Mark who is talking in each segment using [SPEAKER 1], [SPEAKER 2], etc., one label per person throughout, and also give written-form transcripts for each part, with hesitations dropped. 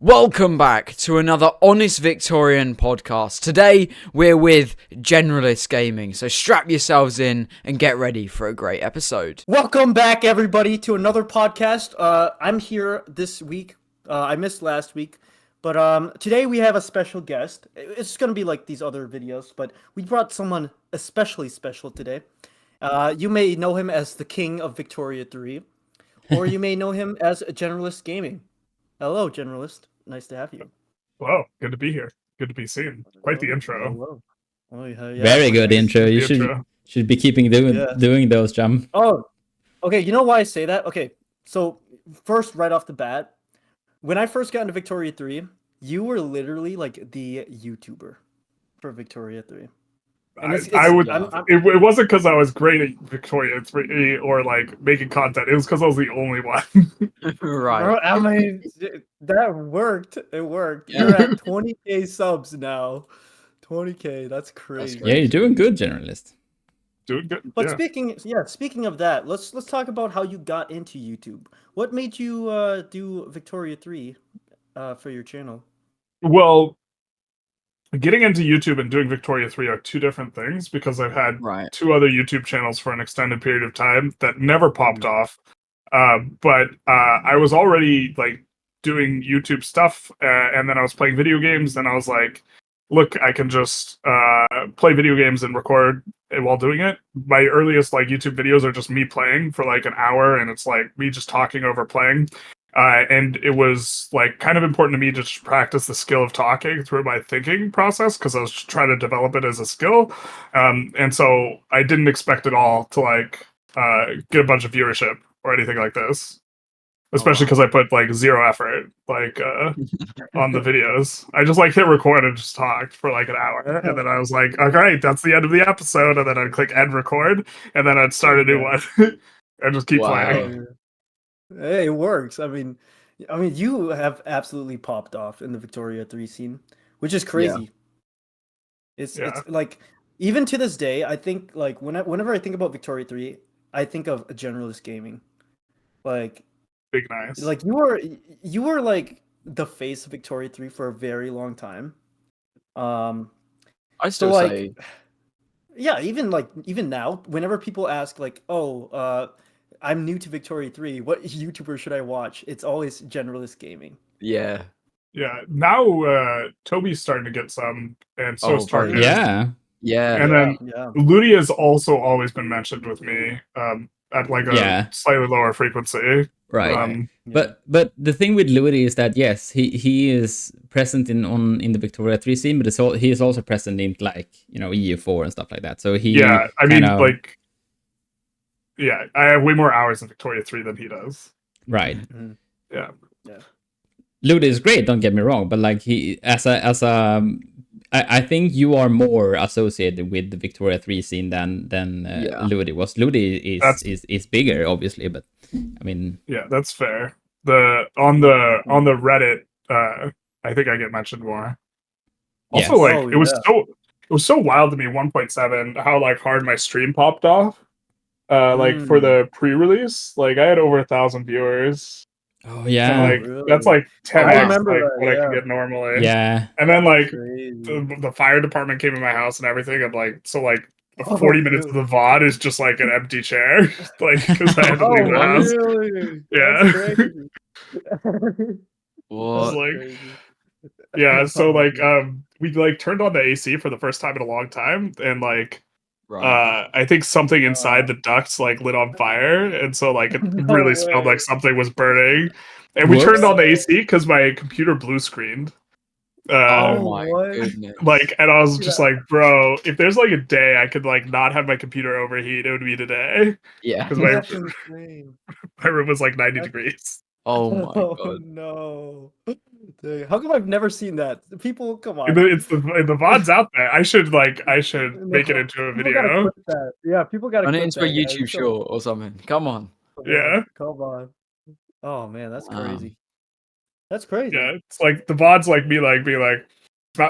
[SPEAKER 1] Welcome back to another Honest Victorian podcast. Today we're with Generalist Gaming, so strap yourselves in and get ready for a great episode.
[SPEAKER 2] Welcome back, everybody, to another podcast. I'm here this week. I missed last week, but today we have a special guest. It's gonna be like these other videos, but we brought someone especially special today. You may know him as the King of Victoria 3, or you may know him as Generalist Gaming. Hello, Generalist. Nice to have you.
[SPEAKER 3] Hello, good to be here. Good to be seen. Quite the intro.
[SPEAKER 2] Hello. Oh, yeah.
[SPEAKER 4] Very good intro. You should be keeping doing those, Jam.
[SPEAKER 2] Oh, okay. You know why I say that? Okay, so first, right off the bat, when I first got into Victoria 3, you were literally like the YouTuber for Victoria 3. And
[SPEAKER 3] it wasn't because I was great at Victoria 3 or like making content. It was because I was the only one.
[SPEAKER 1] Right.
[SPEAKER 2] I mean, that worked. It worked. You're at 20k subs now. 20k. That's crazy.
[SPEAKER 4] Yeah, you're doing good, Generalist.
[SPEAKER 3] Doing good.
[SPEAKER 2] But
[SPEAKER 3] yeah.
[SPEAKER 2] speaking of that, let's talk about how you got into YouTube. What made you do Victoria 3 for your channel?
[SPEAKER 3] Well, getting into YouTube and doing Victoria 3 are two different things because I've had two other YouTube channels for an extended period of time that never popped off. But I was already like doing YouTube stuff, and then I was playing video games, and I was like, look, I can just play video games and record while doing it. My earliest like YouTube videos are just me playing for like an hour, and it's like me just talking over playing. And it was like kind of important to me to just practice the skill of talking through my thinking process because I was trying to develop it as a skill. And so I didn't expect at all to like get a bunch of viewership or anything like this, especially because I put like zero effort like on the videos. I just like hit record and just talked for like an hour, and then I was like, okay, that's the end of the episode, and then I'd click end record, and then I'd start a new one and just keep playing.
[SPEAKER 2] Hey, it works. I mean, you have absolutely popped off in the Victoria 3 scene, which is crazy. Yeah. It's like, even to this day, I think like whenever I think about Victoria 3, I think of a Generalist Gaming. Like,
[SPEAKER 3] big nice. Like
[SPEAKER 2] you were like the face of Victoria 3 for a very long time.
[SPEAKER 1] I still say,
[SPEAKER 2] yeah, even now, whenever people ask like, oh, I'm new to Victoria 3. What YouTuber should I watch? It's always Generalist Gaming.
[SPEAKER 1] Yeah.
[SPEAKER 3] Yeah. Now Toby's starting to get some, and so is Target.
[SPEAKER 4] Yeah.
[SPEAKER 3] And then Ludi has also always been mentioned with me at like a slightly lower frequency.
[SPEAKER 4] Right. But the thing with Ludi is that yes, he is present in the Victoria 3 scene, but he is also present in like, EU4 and stuff like that. So he
[SPEAKER 3] I have way more hours in Victoria 3 than he does.
[SPEAKER 4] Right.
[SPEAKER 2] Mm-hmm.
[SPEAKER 3] Yeah.
[SPEAKER 4] Ludi is great, don't get me wrong, but like I think you are more associated with the Victoria 3 scene than Ludi was. Ludi is bigger, obviously, but I mean,
[SPEAKER 3] yeah, that's fair. On the Reddit, I think I get mentioned more. Also, it was so wild to me 1.7 how like hard my stream popped off. For the pre-release, like I had over 1,000 viewers.
[SPEAKER 4] Oh yeah,
[SPEAKER 3] so, really? That's like 10x what I could get normally.
[SPEAKER 4] Yeah,
[SPEAKER 3] and then like the fire department came in my house and everything, and like 40 minutes of the VOD is just like an empty chair, like because I had to leave the house.
[SPEAKER 2] Really?
[SPEAKER 3] Yeah.
[SPEAKER 1] What?
[SPEAKER 3] Yeah, so like we like turned on the AC for the first time in a long time, and like. I think something inside the ducts like lit on fire, and so like it really smelled like something was burning. And we turned on the AC because my computer blue screened.
[SPEAKER 1] Oh my goodness!
[SPEAKER 3] Like, and I was just like, bro, if there's like a day I could like not have my computer overheat, it would be today.
[SPEAKER 1] Yeah,
[SPEAKER 3] because my room was like 90 degrees.
[SPEAKER 1] Oh my god!
[SPEAKER 2] No. How come I've never seen that? People, come on.
[SPEAKER 3] It's the VOD's out there. I should make it into a video.
[SPEAKER 2] Yeah, people gotta
[SPEAKER 1] run
[SPEAKER 2] clip
[SPEAKER 1] it into a YouTube short or something. Come on.
[SPEAKER 2] Come on. Oh man, that's crazy. That's crazy.
[SPEAKER 3] Yeah, it's like the VOD's like me like being like,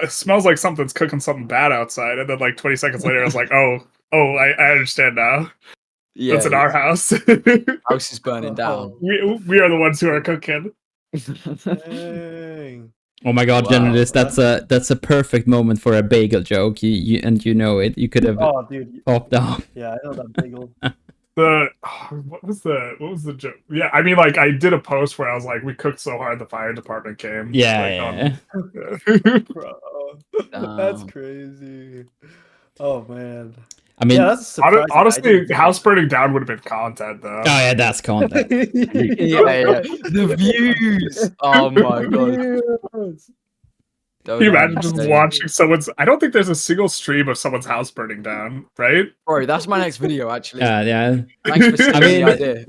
[SPEAKER 3] it smells like something's cooking something bad outside, and then like 20 seconds later I was like, oh, I understand now. Yeah, that's in our house.
[SPEAKER 1] House is burning down.
[SPEAKER 3] We are the ones who are cooking.
[SPEAKER 2] Dang.
[SPEAKER 4] Oh my God,
[SPEAKER 1] Wow.
[SPEAKER 4] Generalist, that's a perfect moment for a bagel joke. You know it. You could have
[SPEAKER 2] Oh, dude.
[SPEAKER 4] popped off.
[SPEAKER 2] Yeah, I know that bagel.
[SPEAKER 3] What was the joke? Yeah, I mean, like, I did a post where I was like, we cooked so hard the fire department came.
[SPEAKER 4] Yeah,
[SPEAKER 2] Bro, that's crazy. Oh man.
[SPEAKER 4] I mean,
[SPEAKER 2] Yeah, that's surprising. I
[SPEAKER 3] honestly,
[SPEAKER 2] didn't-
[SPEAKER 3] house burning down would have been content, though.
[SPEAKER 4] oh yeah, that's content.
[SPEAKER 1] Yeah. The views. Oh my god.
[SPEAKER 2] Yes.
[SPEAKER 3] Can you
[SPEAKER 1] Those are
[SPEAKER 3] imagine just
[SPEAKER 1] insane.
[SPEAKER 3] watching someone's? I don't think there's a single stream of someone's house burning down, right?
[SPEAKER 1] Bro, that's my next video actually.
[SPEAKER 4] Yeah.
[SPEAKER 1] Thanks for stealing the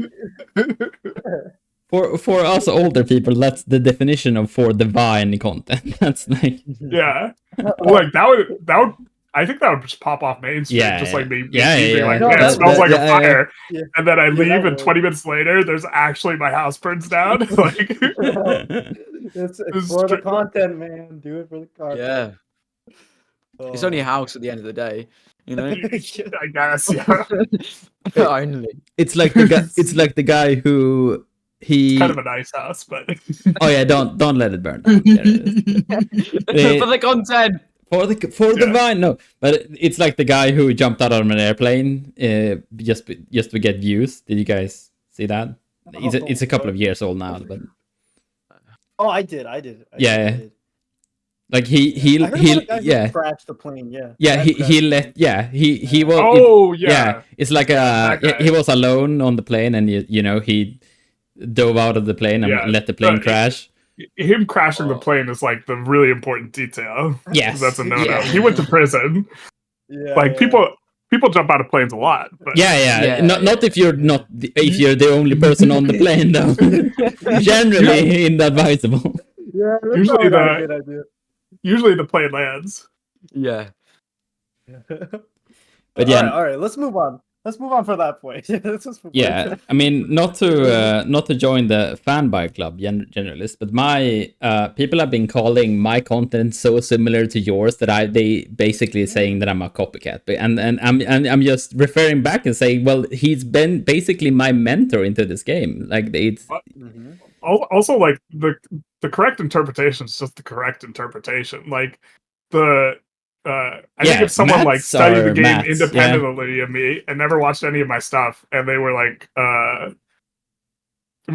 [SPEAKER 1] idea.
[SPEAKER 4] For us older people, that's the definition of for the Vine content. That's like,
[SPEAKER 3] Yeah, like that would. I think that would just pop off mainstream,
[SPEAKER 4] Yeah,
[SPEAKER 3] just like me
[SPEAKER 4] yeah,
[SPEAKER 3] being
[SPEAKER 4] yeah.
[SPEAKER 3] like,
[SPEAKER 2] No,
[SPEAKER 3] man, it
[SPEAKER 2] that-
[SPEAKER 3] smells like
[SPEAKER 4] yeah,
[SPEAKER 3] a fire,
[SPEAKER 2] yeah.
[SPEAKER 3] and then I
[SPEAKER 2] Yeah,
[SPEAKER 3] leave,
[SPEAKER 2] that
[SPEAKER 3] and
[SPEAKER 2] would.
[SPEAKER 3] 20 minutes later, there's actually my house burns down. Like,
[SPEAKER 2] It's
[SPEAKER 3] It's
[SPEAKER 2] for the
[SPEAKER 3] stri-
[SPEAKER 2] content, man. Do it for the content.
[SPEAKER 1] Yeah. It's only a house at the end of the day, you know?
[SPEAKER 3] I guess, yeah,
[SPEAKER 1] Only.
[SPEAKER 4] it's like the guy who he.
[SPEAKER 3] kind of a nice house, but
[SPEAKER 4] Oh yeah, don't let it burn down. There it is.
[SPEAKER 1] For the content.
[SPEAKER 4] For the Vine, no, but it's like the guy who jumped out of an airplane, just to get views. Did you guys see that? It's a couple of years old now, but
[SPEAKER 2] Oh, I did.
[SPEAKER 4] Yeah.
[SPEAKER 2] did.
[SPEAKER 4] like he
[SPEAKER 2] I heard about a guy who
[SPEAKER 4] yeah
[SPEAKER 2] crashed the plane. Yeah.
[SPEAKER 4] yeah
[SPEAKER 2] That
[SPEAKER 4] he
[SPEAKER 2] crashed
[SPEAKER 4] let
[SPEAKER 2] the plane.
[SPEAKER 4] yeah he was
[SPEAKER 3] oh yeah,
[SPEAKER 4] it's like
[SPEAKER 3] that guy.
[SPEAKER 4] he was alone on the plane, and you know he dove out of the plane and
[SPEAKER 3] Yeah,
[SPEAKER 4] let the plane
[SPEAKER 3] but-
[SPEAKER 4] crash.
[SPEAKER 3] him crashing the
[SPEAKER 1] Oh.
[SPEAKER 3] plane is like the really important detail.
[SPEAKER 4] Yes.
[SPEAKER 3] That's a no-no.
[SPEAKER 1] Yeah.
[SPEAKER 3] He went to prison.
[SPEAKER 2] Yeah.
[SPEAKER 3] Like
[SPEAKER 2] yeah.
[SPEAKER 3] people jump out of planes a lot. But
[SPEAKER 4] Yeah. Not if you're if you're the only person on the plane, though. Generally inadvisable.
[SPEAKER 2] Yeah. That's
[SPEAKER 3] Usually
[SPEAKER 2] not a
[SPEAKER 3] the-
[SPEAKER 2] good idea.
[SPEAKER 3] usually the plane lands.
[SPEAKER 1] Yeah.
[SPEAKER 4] But yeah.
[SPEAKER 2] All right. Let's move on. Let's move on for that point. Let's just move
[SPEAKER 4] Yeah,
[SPEAKER 2] on.
[SPEAKER 4] I mean, not to join the fanboy club, Generalist, but my people have been calling my content so similar to yours that they basically saying that I'm a copycat, and I'm just referring back and saying, well, he's been basically my mentor into this game. Like it's
[SPEAKER 2] Mhm.
[SPEAKER 3] Also, like the correct interpretation is just the correct interpretation. Like I think
[SPEAKER 4] Yeah,
[SPEAKER 3] if someone like
[SPEAKER 4] maths
[SPEAKER 3] studied the
[SPEAKER 4] are
[SPEAKER 3] game
[SPEAKER 4] maths, yeah.
[SPEAKER 3] independently of me and never watched any of my stuff, and they were like,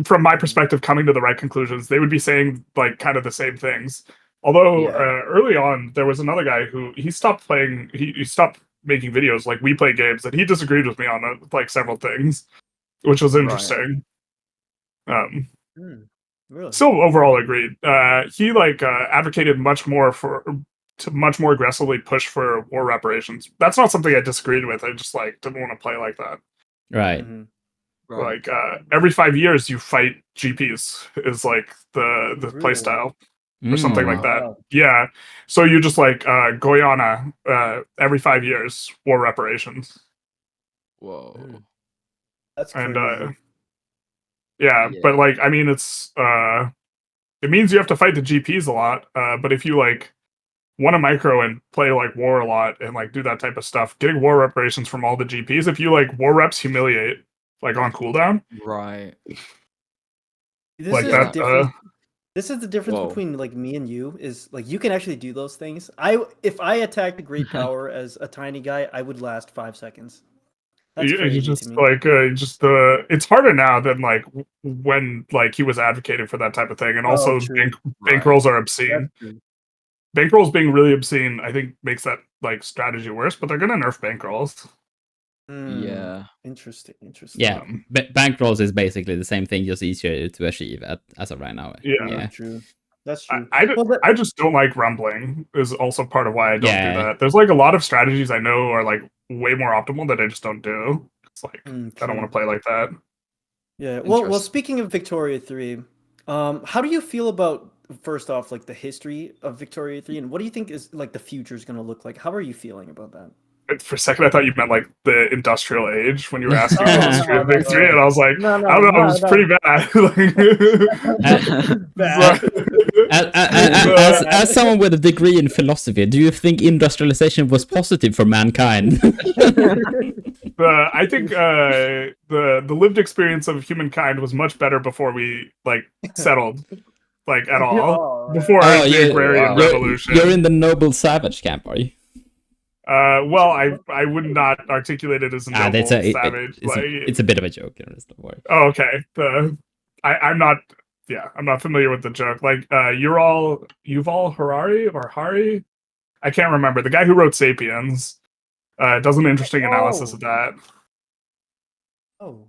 [SPEAKER 3] from my perspective, coming to the right conclusions, they would be saying like kind of the same things. Although
[SPEAKER 2] Yeah.
[SPEAKER 3] early on, there was another guy who he stopped playing. He stopped making videos. Like we play games, and he disagreed with me on like several things, which was interesting.
[SPEAKER 2] Really?
[SPEAKER 3] Still overall agreed. He like advocated much more to much more aggressively push for war reparations. That's not something I disagreed with. I just like didn't want to play like that.
[SPEAKER 4] right.
[SPEAKER 2] Mhm.
[SPEAKER 1] Right.
[SPEAKER 3] Like every 5 years you fight GPs is like the
[SPEAKER 2] Really?
[SPEAKER 3] play style or something like that.
[SPEAKER 2] Wow.
[SPEAKER 3] Yeah. So you just like Guyana every 5 years war reparations.
[SPEAKER 1] Whoa.
[SPEAKER 2] That's
[SPEAKER 3] And
[SPEAKER 2] crazy.
[SPEAKER 3] yeah,
[SPEAKER 1] Yeah.
[SPEAKER 3] but like I mean it means you have to fight the GPs a lot. But if you like want to micro and play like war a lot and like do that type of stuff, getting war reparations from all the GPs, if you like war reps humiliate like on cooldown,
[SPEAKER 1] Right.
[SPEAKER 2] This
[SPEAKER 3] like
[SPEAKER 2] is
[SPEAKER 3] that,
[SPEAKER 2] the difference. This is the difference
[SPEAKER 1] Whoa.
[SPEAKER 2] between like me and you is like you can actually do those things. If I attacked a great power as a tiny guy, I would last 5 seconds. That's
[SPEAKER 3] you
[SPEAKER 2] crazy
[SPEAKER 3] just
[SPEAKER 2] to me.
[SPEAKER 3] like it's harder now than like when like he was advocating for that type of thing, and also
[SPEAKER 2] true.
[SPEAKER 3] bankrolls are obscene.
[SPEAKER 2] That's true.
[SPEAKER 3] Bankrolls being really obscene, I think, makes that like strategy worse. But they're gonna nerf bankrolls.
[SPEAKER 2] Hmm,
[SPEAKER 1] Yeah.
[SPEAKER 2] Interesting.
[SPEAKER 4] Yeah, bankrolls is basically the same thing, just easier to achieve as of right now.
[SPEAKER 3] Yeah.
[SPEAKER 2] True. That's true.
[SPEAKER 3] I just don't like rumbling. Is also part of why I don't
[SPEAKER 4] Yeah.
[SPEAKER 3] do that. There's like a lot of strategies I know are like way more optimal that I just don't do. It's like I don't want to play like that.
[SPEAKER 2] Yeah. Well,
[SPEAKER 1] Interesting.
[SPEAKER 2] speaking of Victoria 3, how do you feel about first off like the history of Victoria 3 and what do you think is like the future is going to look like? How are you feeling about that?
[SPEAKER 3] For a second, I thought you meant like the industrial age when you were asking about the
[SPEAKER 2] no,
[SPEAKER 3] history of
[SPEAKER 2] no,
[SPEAKER 3] Victory,
[SPEAKER 2] no.
[SPEAKER 3] and I was like,
[SPEAKER 2] No,
[SPEAKER 3] I don't know, it was
[SPEAKER 2] no.
[SPEAKER 3] pretty bad.
[SPEAKER 2] Bad.
[SPEAKER 4] As someone with a degree in philosophy, do you think industrialization was positive for mankind?
[SPEAKER 3] I think the lived experience of humankind was much better before we like settled. like at all
[SPEAKER 2] Oh,
[SPEAKER 3] before the agrarian revolution.
[SPEAKER 4] You're in the noble savage camp, are you?
[SPEAKER 3] Well, I would not articulate it as a noble savage.
[SPEAKER 4] It's a bit of a joke. Don't worry.
[SPEAKER 3] Oh, okay. I'm not. Yeah, I'm not familiar with the joke. Like, Yuval Harari or Hari? I can't remember. The guy who wrote *Sapiens* does an interesting analysis of that.
[SPEAKER 2] Oh.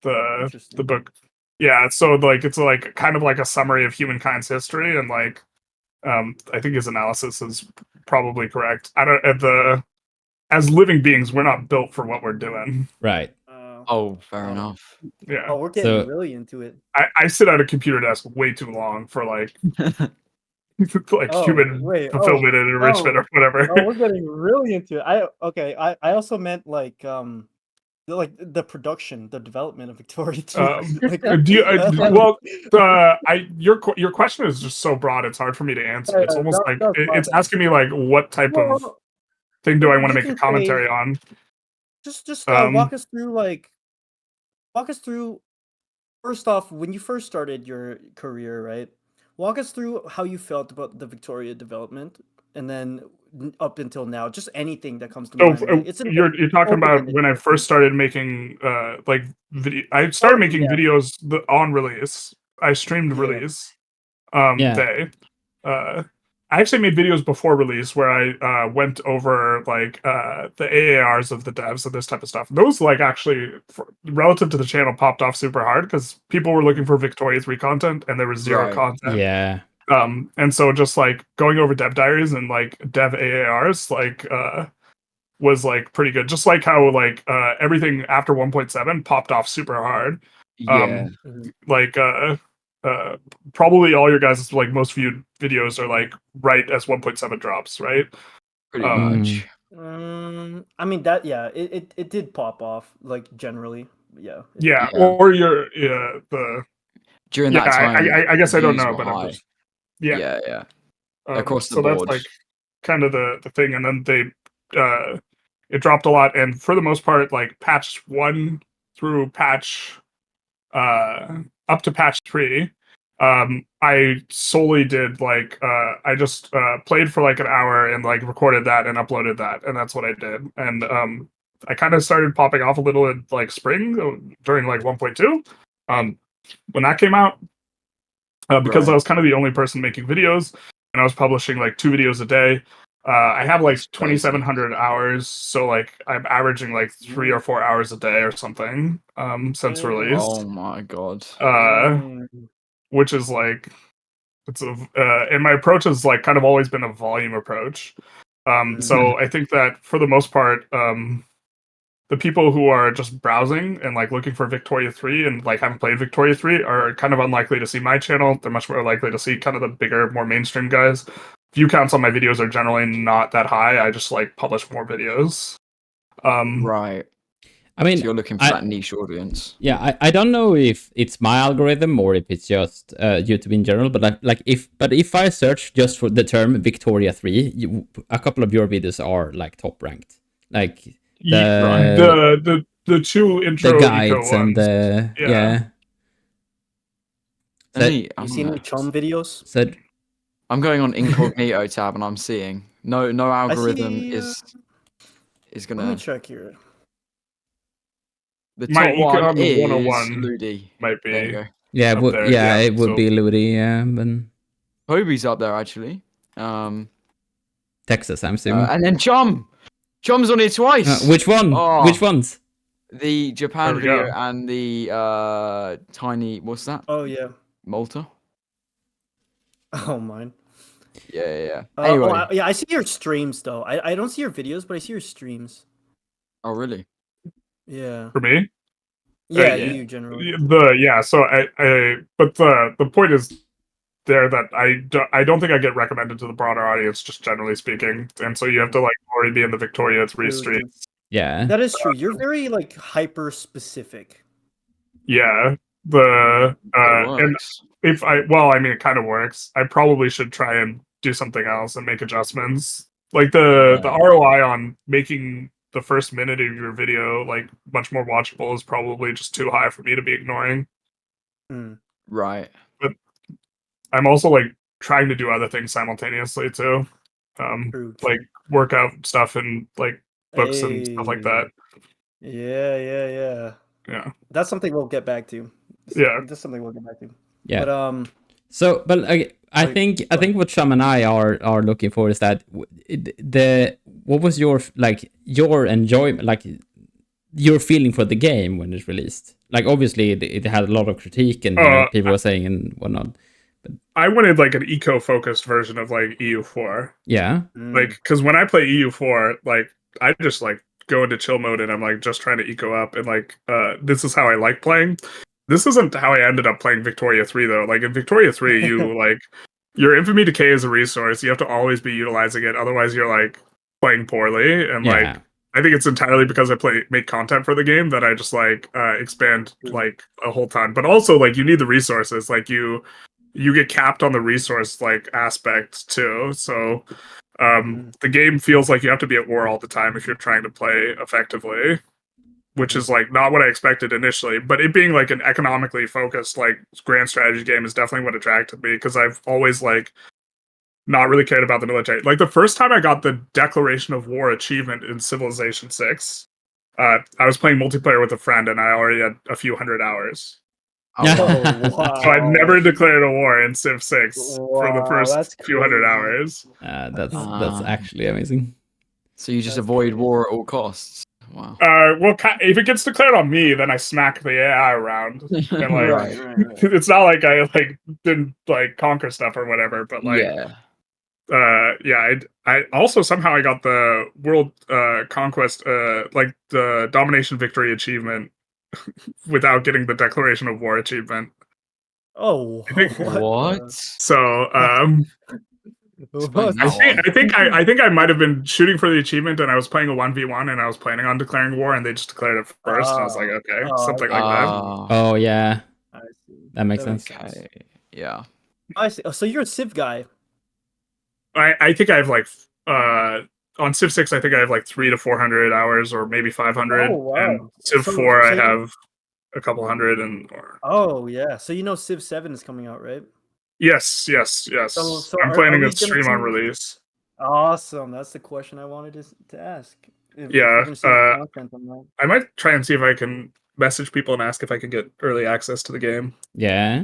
[SPEAKER 3] The book. Yeah, so like it's like kind of like a summary of humankind's history, and like I think his analysis is probably correct. I don't as living beings, we're not built for what we're doing.
[SPEAKER 4] Right.
[SPEAKER 1] Oh, fair enough.
[SPEAKER 3] Yeah.
[SPEAKER 2] Oh, we're getting really into it.
[SPEAKER 3] I sit at a computer desk way too long for like human fulfillment and enrichment or whatever.
[SPEAKER 2] Oh, we're getting really into it. I also meant like the production, the development of Victoria 2.
[SPEAKER 3] Your question is just so broad; it's hard for me to answer. It's almost like it's asking me like what type of thing do I want to make a commentary on.
[SPEAKER 2] Just walk us through. First off, when you first started your career, right? Walk us through how you felt about the Victoria development, and then up until now, just anything that comes to mind. Right?
[SPEAKER 3] You're talking about when I first started making video. I started making videos on release. I streamed release day. I actually made videos before release where I went over like the AARs of the devs and this type of stuff. Those like actually relative to the channel popped off super hard because people were looking for Victoria 3 content and there was zero content.
[SPEAKER 4] Yeah.
[SPEAKER 3] And so just like going over dev diaries and like dev AARs like was like pretty good. Just like how like everything after 1.7 popped off super hard.
[SPEAKER 1] Yeah.
[SPEAKER 3] Like probably all your guys' like most viewed videos are like right as 1.7 drops, right?
[SPEAKER 1] Pretty much.
[SPEAKER 2] I mean that it did pop off like generally.
[SPEAKER 3] Yeah. Or your
[SPEAKER 1] during that time.
[SPEAKER 3] I guess I don't know, but I'm just
[SPEAKER 1] yeah. Across the board.
[SPEAKER 3] So that's like kind of the thing, and then they it dropped a lot, and for the most part, like patch 1 through patch up to patch 3, I solely did like I just played for like an hour and like recorded that and uploaded that, and that's what I did. And I kind of started popping off a little in like spring during like 1.2 when that came out, because I was kind of the only person making videos, and I was publishing like 2 videos a day. I have like 2,700 hours, so like I'm averaging like 3 or 4 hours a day or something since release.
[SPEAKER 1] Oh my god!
[SPEAKER 3] Which is like it's and my approach has like kind of always been a volume approach. So I think that for the most part, the people who are just browsing and like looking for Victoria 3 and like haven't played Victoria 3 are kind of unlikely to see my channel. They're much more likely to see kind of the bigger, more mainstream guys. View counts on my videos are generally not that high. I just like publish more videos.
[SPEAKER 1] Right.
[SPEAKER 4] I mean,
[SPEAKER 1] so you're looking for that niche audience.
[SPEAKER 4] Yeah, I don't know if it's my algorithm or if it's just YouTube in general. But if I search just for the term Victoria 3, a couple of your videos are like top ranked. Like
[SPEAKER 3] the 2 intro,
[SPEAKER 4] the guides and
[SPEAKER 2] you seen any chum videos?
[SPEAKER 4] Said
[SPEAKER 1] I'm going on incognito tab and I'm seeing no algorithm is gonna.
[SPEAKER 2] Let me check here.
[SPEAKER 1] The top one is
[SPEAKER 3] 101
[SPEAKER 1] Ludi.
[SPEAKER 3] Might be.
[SPEAKER 1] There you go.
[SPEAKER 4] Yeah, it would be Ludi. But
[SPEAKER 1] Hobie's up there actually.
[SPEAKER 4] Texas, I'm assuming.
[SPEAKER 1] And then Chum's on here twice.
[SPEAKER 4] Which one? Which ones?
[SPEAKER 1] The Japan video and the tiny. What's that?
[SPEAKER 2] Oh yeah.
[SPEAKER 1] Malta.
[SPEAKER 2] Oh mine.
[SPEAKER 1] Yeah. Anyway.
[SPEAKER 2] I see your streams though. I don't see your videos, but I see your streams.
[SPEAKER 1] Oh really?
[SPEAKER 2] Yeah.
[SPEAKER 3] For me?
[SPEAKER 2] Yeah, you generally.
[SPEAKER 3] So but the point is there that I don't think I get recommended to the broader audience, just generally speaking, and so you have to like already be in the Victoria 3 streets.
[SPEAKER 4] Yeah,
[SPEAKER 2] that is true. You're very like hyper specific.
[SPEAKER 3] Yeah, and if I mean it kind of works. I probably should try and do something else and make adjustments. Like the ROI on making the first minute of your video like much more watchable is probably just too high for me to be ignoring.
[SPEAKER 1] Right.
[SPEAKER 3] I'm also like trying to do other things simultaneously too,
[SPEAKER 2] True.
[SPEAKER 3] like workout stuff and like books and stuff like that.
[SPEAKER 2] Yeah.
[SPEAKER 3] Yeah.
[SPEAKER 2] That's something we'll get back to.
[SPEAKER 3] Yeah.
[SPEAKER 2] That's something we'll get back to.
[SPEAKER 4] Yeah.
[SPEAKER 2] But
[SPEAKER 4] but I think what Sham and I are looking for is that what was your enjoyment, like your feeling for the game when it's released? Like obviously it had a lot of critique and people were saying and whatnot. But
[SPEAKER 3] I wanted like an eco-focused version of like EU4.
[SPEAKER 4] Yeah.
[SPEAKER 3] Like, because when I play EU4, like I just like go into chill mode and I'm like just trying to eco up and like this is how I like playing. This isn't how I ended up playing Victoria 3 though. Like in Victoria 3, you like your infamy decay is a resource. You have to always be utilizing it, otherwise you're like playing poorly. And like I think it's entirely because I make content for the game that I just like expand like a whole ton. But also like you need the resources. Like you get capped on the resource like aspect too. So the game feels like you have to be at war all the time if you're trying to play effectively, which is like not what I expected initially. But it being like an economically focused like grand strategy game is definitely what attracted me, because I've always like not really cared about the military. Like the first time I got the Declaration of War achievement in Civilization 6, I was playing multiplayer with a friend and I already had a few hundred hours.
[SPEAKER 2] Oh, wow.
[SPEAKER 3] So I never declared a war in Civ 6 for the first few hundred hours.
[SPEAKER 4] That's actually amazing.
[SPEAKER 1] So you just avoid war at all costs. Wow.
[SPEAKER 3] Well, if it gets declared on me, then I smack the AI around, and like
[SPEAKER 2] Right.
[SPEAKER 3] it's not like I like didn't like conquer stuff or whatever, but like I also somehow I got the world conquest like the domination victory achievement without getting the declaration of war achievement.
[SPEAKER 2] Oh,
[SPEAKER 1] what?
[SPEAKER 3] So I think I might have been shooting for the achievement and I was playing a 1v1 and I was planning on declaring war and they just declared it first and I was like, okay, something like that.
[SPEAKER 4] Oh yeah,
[SPEAKER 2] I see.
[SPEAKER 4] that makes sense.
[SPEAKER 1] Okay. Yeah.
[SPEAKER 2] I see. Oh, so you're a Civ guy.
[SPEAKER 3] I think I have like on Civ 6 I think I have like 300 to 400 hours or maybe 500.
[SPEAKER 2] Oh, wow.
[SPEAKER 3] And Civ 4 I have a couple hundred
[SPEAKER 2] Oh yeah. So you know Civ 7 is coming out, right?
[SPEAKER 3] Yes.
[SPEAKER 2] So
[SPEAKER 3] I'm planning a stream on release.
[SPEAKER 2] Awesome. That's the question I wanted to ask.
[SPEAKER 3] I might try and see if I can message people and ask if I can get early access to the game.
[SPEAKER 4] Yeah.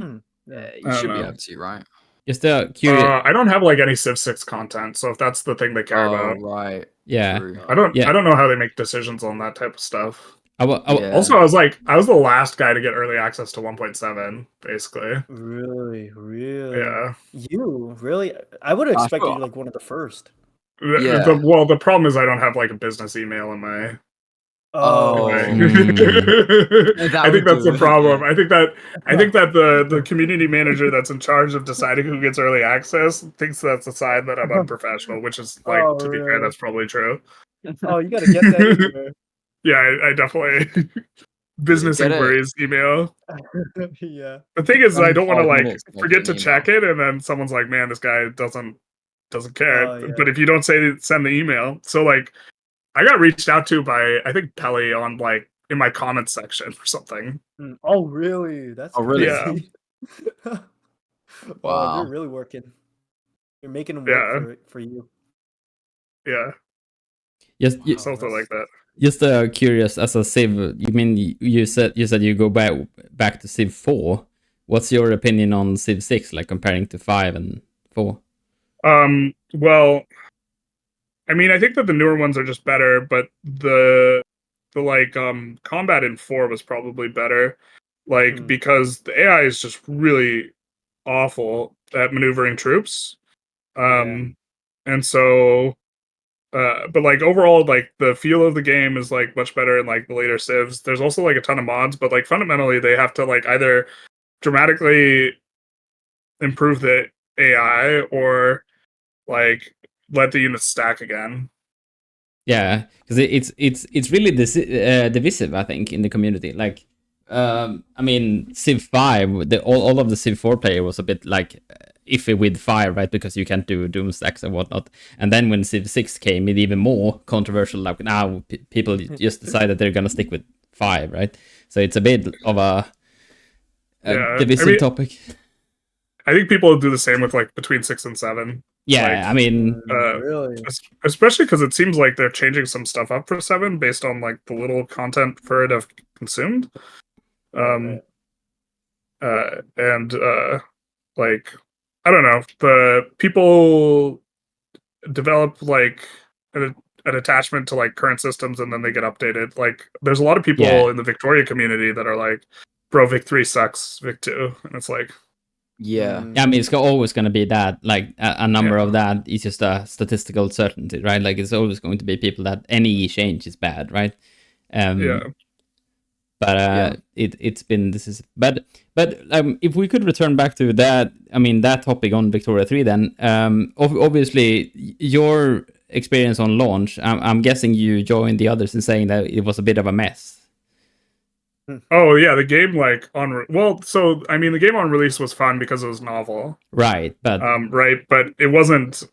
[SPEAKER 1] You should be able to, right?
[SPEAKER 4] Just curious.
[SPEAKER 3] I don't have like any Civ 6 content, so if that's the thing they care about,
[SPEAKER 1] right.
[SPEAKER 4] Yeah.
[SPEAKER 1] True.
[SPEAKER 3] I don't know how they make decisions on that type of stuff.
[SPEAKER 4] Also,
[SPEAKER 3] I was the last guy to get early access to 1.7, basically.
[SPEAKER 2] Really?
[SPEAKER 3] Yeah.
[SPEAKER 2] You really? I would have expected you like one of the first.
[SPEAKER 3] The problem is I don't have like a business email in my. I think that's the problem. I think that the community manager that's in charge of deciding who gets early access thinks that's a sign that I'm unprofessional, which is like to be fair, that's probably true.
[SPEAKER 2] Oh, you gotta get that in there.
[SPEAKER 3] Yeah, I definitely business inquiries email.
[SPEAKER 2] Yeah.
[SPEAKER 3] The thing is, I don't want to like forget to check it, and then someone's like, "Man, this guy doesn't care." But if you don't send the email, so like, I got reached out to by I think Pelly on like in my comments section or something.
[SPEAKER 2] Oh really? That's
[SPEAKER 1] really?
[SPEAKER 2] Yeah.
[SPEAKER 1] Wow.
[SPEAKER 2] You're really working. You're making them work for you.
[SPEAKER 3] Yeah.
[SPEAKER 4] Yes,
[SPEAKER 3] something like that.
[SPEAKER 4] Just curious, as a Civ, you mean you said you go back to Civ 4. What's your opinion on Civ 6, like comparing to 5 and 4?
[SPEAKER 3] Well, I mean, I think that the newer ones are just better, but the like combat in 4 was probably better, like because the AI is just really awful at maneuvering troops, and so. But like overall, like the feel of the game is like much better in like the later civs. There's also like a ton of mods, but like fundamentally they have to like either dramatically improve the AI or like let the units stack again.
[SPEAKER 4] Yeah, because it's really divisive, I think, in the community. Like, I mean, Civ 5, all of the Civ 4 player was a bit like iffy with 5, right? Because you can't do doom stacks and whatnot. And then when Civ 6 came, it even more controversial. Like now, people just decide that they're gonna stick with 5, right? So it's a bit of a divisive topic.
[SPEAKER 3] I think people do the same with like between 6 and 7.
[SPEAKER 4] Yeah, I mean,
[SPEAKER 2] really,
[SPEAKER 3] especially because it seems like they're changing some stuff up for 7 based on like the little content per it have consumed.
[SPEAKER 2] Right.
[SPEAKER 3] And like I don't know, the people develop like an attachment to like current systems and then they get updated. Like there's a lot of people in the Victoria community that are like, bro, Vic 3 sucks, Vic 2, and it's like,
[SPEAKER 1] yeah.
[SPEAKER 4] I mean, it's always going to be that, like a number of that is just a statistical certainty, right? Like it's always going to be people that any change is bad, right? But it's been but if we could return back to that, I mean that topic on Victoria 3, then obviously your experience on launch, I'm guessing you joined the others in saying that it was a bit of a mess.
[SPEAKER 3] Oh yeah, the game like so I mean the game on release was fun because it was novel,
[SPEAKER 4] right? But
[SPEAKER 3] but it wasn't.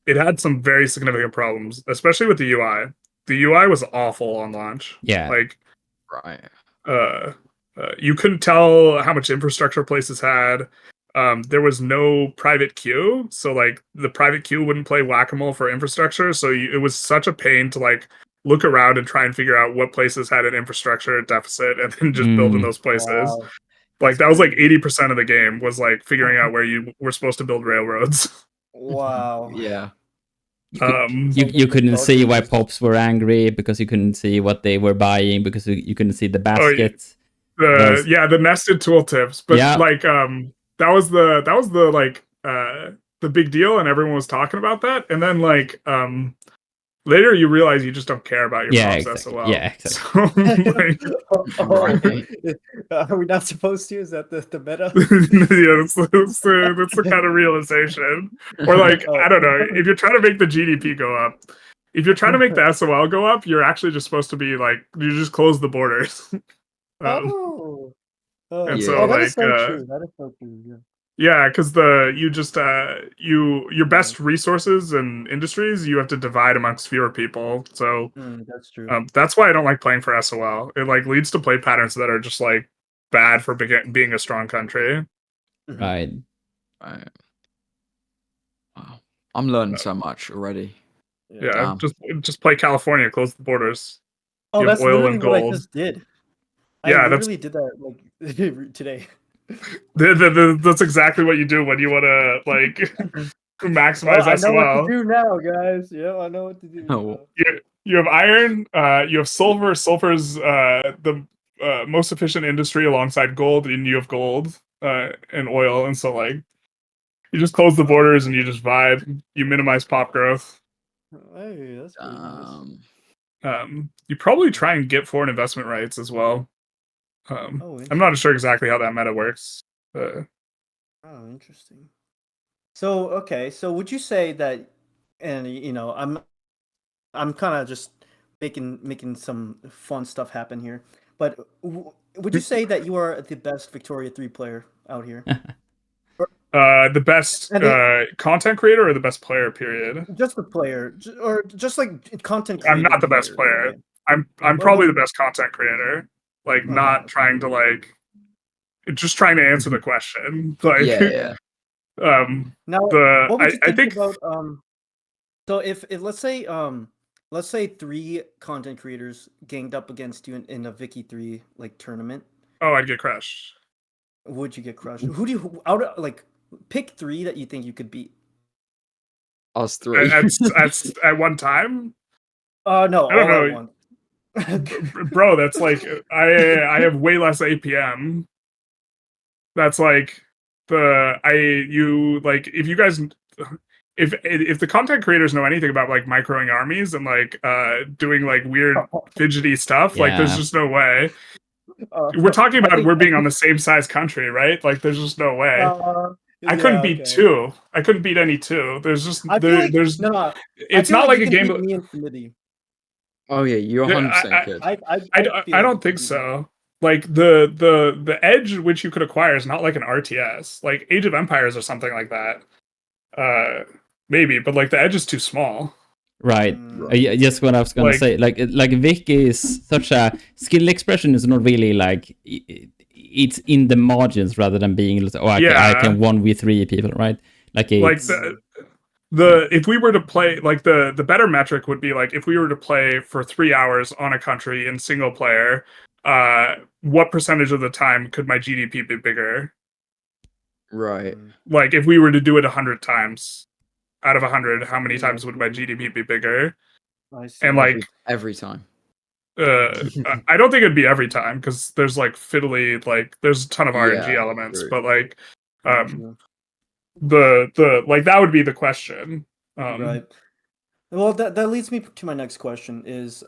[SPEAKER 3] It had some very significant problems, especially with the UI. The UI was awful on launch.
[SPEAKER 4] Yeah,
[SPEAKER 3] like
[SPEAKER 1] right.
[SPEAKER 3] You couldn't tell how much infrastructure places had. There was no private queue, so like the private queue wouldn't play whack-a-mole for infrastructure. So it was such a pain to like look around and try and figure out what places had an infrastructure deficit and then just build in those places.
[SPEAKER 2] Wow.
[SPEAKER 3] Like that was like 80% of the game was like figuring out where you were supposed to build railroads.
[SPEAKER 2] Wow.
[SPEAKER 1] Yeah.
[SPEAKER 4] You couldn't see why pops were angry because you couldn't see what they were buying because you couldn't see the baskets.
[SPEAKER 3] The nested tooltips, but like that was the like the big deal, and everyone was talking about that, and then like later you realize you just don't care about your pops
[SPEAKER 4] exactly.
[SPEAKER 3] SOL.
[SPEAKER 4] Yeah, exactly.
[SPEAKER 3] So, like,
[SPEAKER 2] are we not supposed to? Is that the meta?
[SPEAKER 3] Yeah, that's the kind of realization. Or like, I don't know, if you're trying to make the GDP go up, if you're trying to make the SOL go up, you're actually just supposed to be like, you just close the borders.
[SPEAKER 2] And
[SPEAKER 3] so
[SPEAKER 2] that is
[SPEAKER 3] like,
[SPEAKER 2] so true. That is so true. Yeah.
[SPEAKER 3] Yeah, because your best resources and industries you have to divide amongst fewer people. So
[SPEAKER 2] that's true.
[SPEAKER 3] That's why I don't like playing for SOL. It like leads to play patterns that are just like bad for being a strong country.
[SPEAKER 4] Right.
[SPEAKER 1] Wow, I'm learning so much already.
[SPEAKER 3] Yeah, just play California, close the borders.
[SPEAKER 2] Oh, that's literally what I just did.
[SPEAKER 3] Yeah,
[SPEAKER 2] I literally did that like today.
[SPEAKER 3] That's exactly what you do when you want to like maximize SOL.
[SPEAKER 2] I know what to do now, guys. Yeah, I know what to do.
[SPEAKER 1] Oh.
[SPEAKER 3] You have iron. You have silver. Silver's the most efficient industry alongside gold, and you have gold and oil. And so like you just close the borders and you just vibe. You minimize pop growth.
[SPEAKER 2] Hey, that's pretty nice.
[SPEAKER 3] You probably try and get foreign investment rights as well. I'm not sure exactly how that meta works.
[SPEAKER 2] Oh, interesting. So, okay, so would you say that, and you know, I'm kind of just making some fun stuff happen here, but would you say that you are the best Victoria 3 player out here?
[SPEAKER 3] The best content creator or the best player, period?
[SPEAKER 2] Just the player, or just like content
[SPEAKER 3] creator. I'm not the best player. I'm probably the best content creator. Like not trying to like, just trying to answer the question. Like,
[SPEAKER 1] yeah.
[SPEAKER 2] Now, what would you think about so if let's say 3 content creators ganged up against you in a Vicky 3 like tournament.
[SPEAKER 3] Oh, I'd get crushed.
[SPEAKER 2] Would you get crushed? Who do you like pick 3 that you think you could beat?
[SPEAKER 1] Us 3
[SPEAKER 3] at one time?
[SPEAKER 2] No,
[SPEAKER 3] I don't know. Bro, that's like I have way less APM. That's like if you guys if the content creators know anything about like microing armies and like doing like weird fidgety stuff, like there's just no way. We're talking about we're being on the same size country, right? Like there's just no way. I couldn't beat 2. I couldn't beat any 2. There's just there's no. It's not like a game.
[SPEAKER 2] Me and Smitty.
[SPEAKER 1] Oh yeah, you're 100% good.
[SPEAKER 3] I don't think so. Like the edge which you could acquire is not like an RTS, like Age of Empires or something like that. Maybe, but like the edge is too small.
[SPEAKER 4] Right. Just what I was gonna say. Like Vic is such a skill expression is not really like it's in the margins rather than being I can 1v3 people, right? Like it's,
[SPEAKER 3] if we were to play, like the better metric would be like if we were to play for 3 hours on a country in single player, what percentage of the time could my GDP be bigger?
[SPEAKER 1] Right.
[SPEAKER 3] Like if we were to do it 100 times, out of 100, how many times would my GDP be bigger?
[SPEAKER 2] I see.
[SPEAKER 3] And like
[SPEAKER 1] every time.
[SPEAKER 3] I don't think it'd be every time because there's like fiddly, like there's a ton of RNG elements,
[SPEAKER 1] true.
[SPEAKER 3] but like the like that would be the question.
[SPEAKER 2] Right. Well, that leads me to my next question is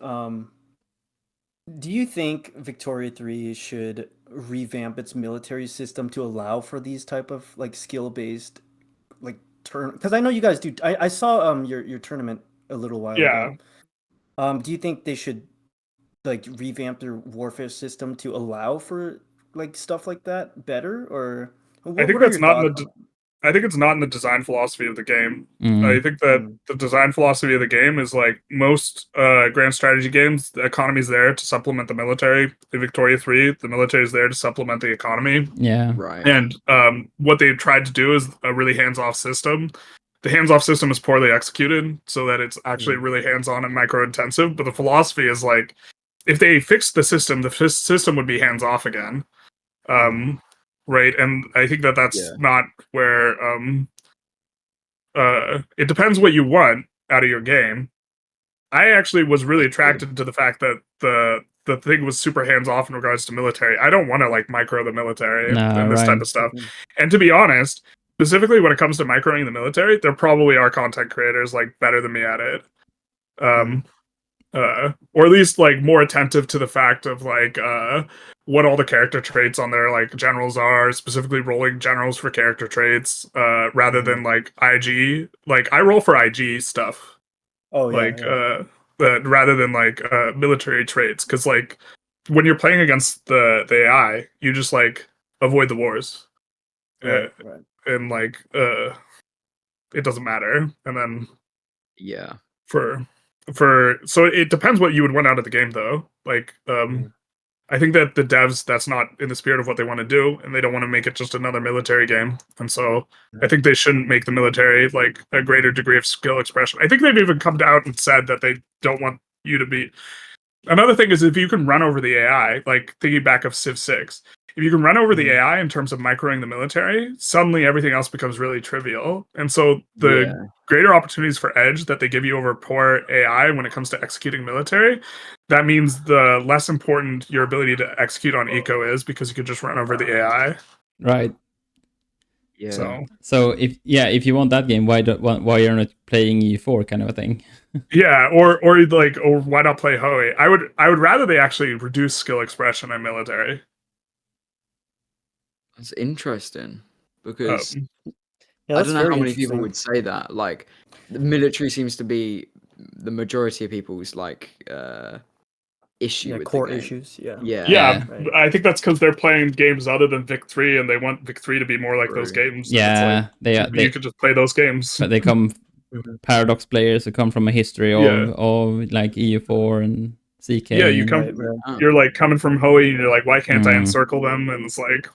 [SPEAKER 2] do you think Victoria 3 should revamp its military system to allow for these type of like skill-based like turn? Because I know you guys do. I saw your tournament a little while ago. Do you think they should like revamp their warfare system to allow for like stuff like that better, or
[SPEAKER 3] I think that's not in the I think it's not in the design philosophy of the game. I think that the design philosophy of the game is like most grand strategy games, the economy's there to supplement the military. In Victoria 3, the military is there to supplement the economy.
[SPEAKER 4] Yeah.
[SPEAKER 1] Right.
[SPEAKER 3] And what they've tried to do is a really hands-off system. The hands-off system is poorly executed so that it's actually really hands-on and micro-intensive. But the philosophy is like, if they fixed the system would be hands-off again. Right, and I think that that's not where it depends what you want out of your game. I actually was really attracted to the fact that the thing was super hands-off in regards to military. I don't want to like micro the military and this type of stuff. And to be honest, specifically when it comes to microing the military, there probably are content creators like better than me at it. Or at least like more attentive to the fact of like what all the character traits on their like generals are, specifically rolling generals for character traits, rather than like IG. Like I roll for IG stuff. Rather than like military traits, because like when you're playing against the AI, you just like avoid the wars. And like it doesn't matter. And then so it depends what you would want out of the game though. Like I think that the devs, that's not in the spirit of what they want to do, and they don't want to make it just another military game. And so I think they shouldn't make the military like a greater degree of skill expression. I think they've even come out and said that they don't want you to be. Another thing is if you can run over the AI, like thinking back of Civ 6, if you can run over the AI in terms of microing the military, suddenly everything else becomes really trivial. And so the greater opportunities for edge that they give you over poor AI when it comes to executing military, that means the less important your ability to execute on eco is, because you could just run over the AI.
[SPEAKER 4] Right.
[SPEAKER 1] Yeah.
[SPEAKER 4] So if you want that game, why you're not playing E4 kind of a thing?
[SPEAKER 3] or why not play Hoey? I would rather they actually reduce skill expression in military.
[SPEAKER 1] That's interesting, because
[SPEAKER 2] I
[SPEAKER 1] don't know how many people would say that. Like, the military seems to be the majority of people's like issue with
[SPEAKER 2] core
[SPEAKER 1] the game.
[SPEAKER 2] issues.
[SPEAKER 3] I think that's because they're playing games other than Vic 3, and they want Vic 3 to be more like those games.
[SPEAKER 4] Yeah,
[SPEAKER 3] like, you could just play those games.
[SPEAKER 4] But they come Paradox players who come from a history of like EU4 and CK.
[SPEAKER 3] Yeah, you come. You're like coming from Hoey, and you're like, why can't I encircle them? And it's like,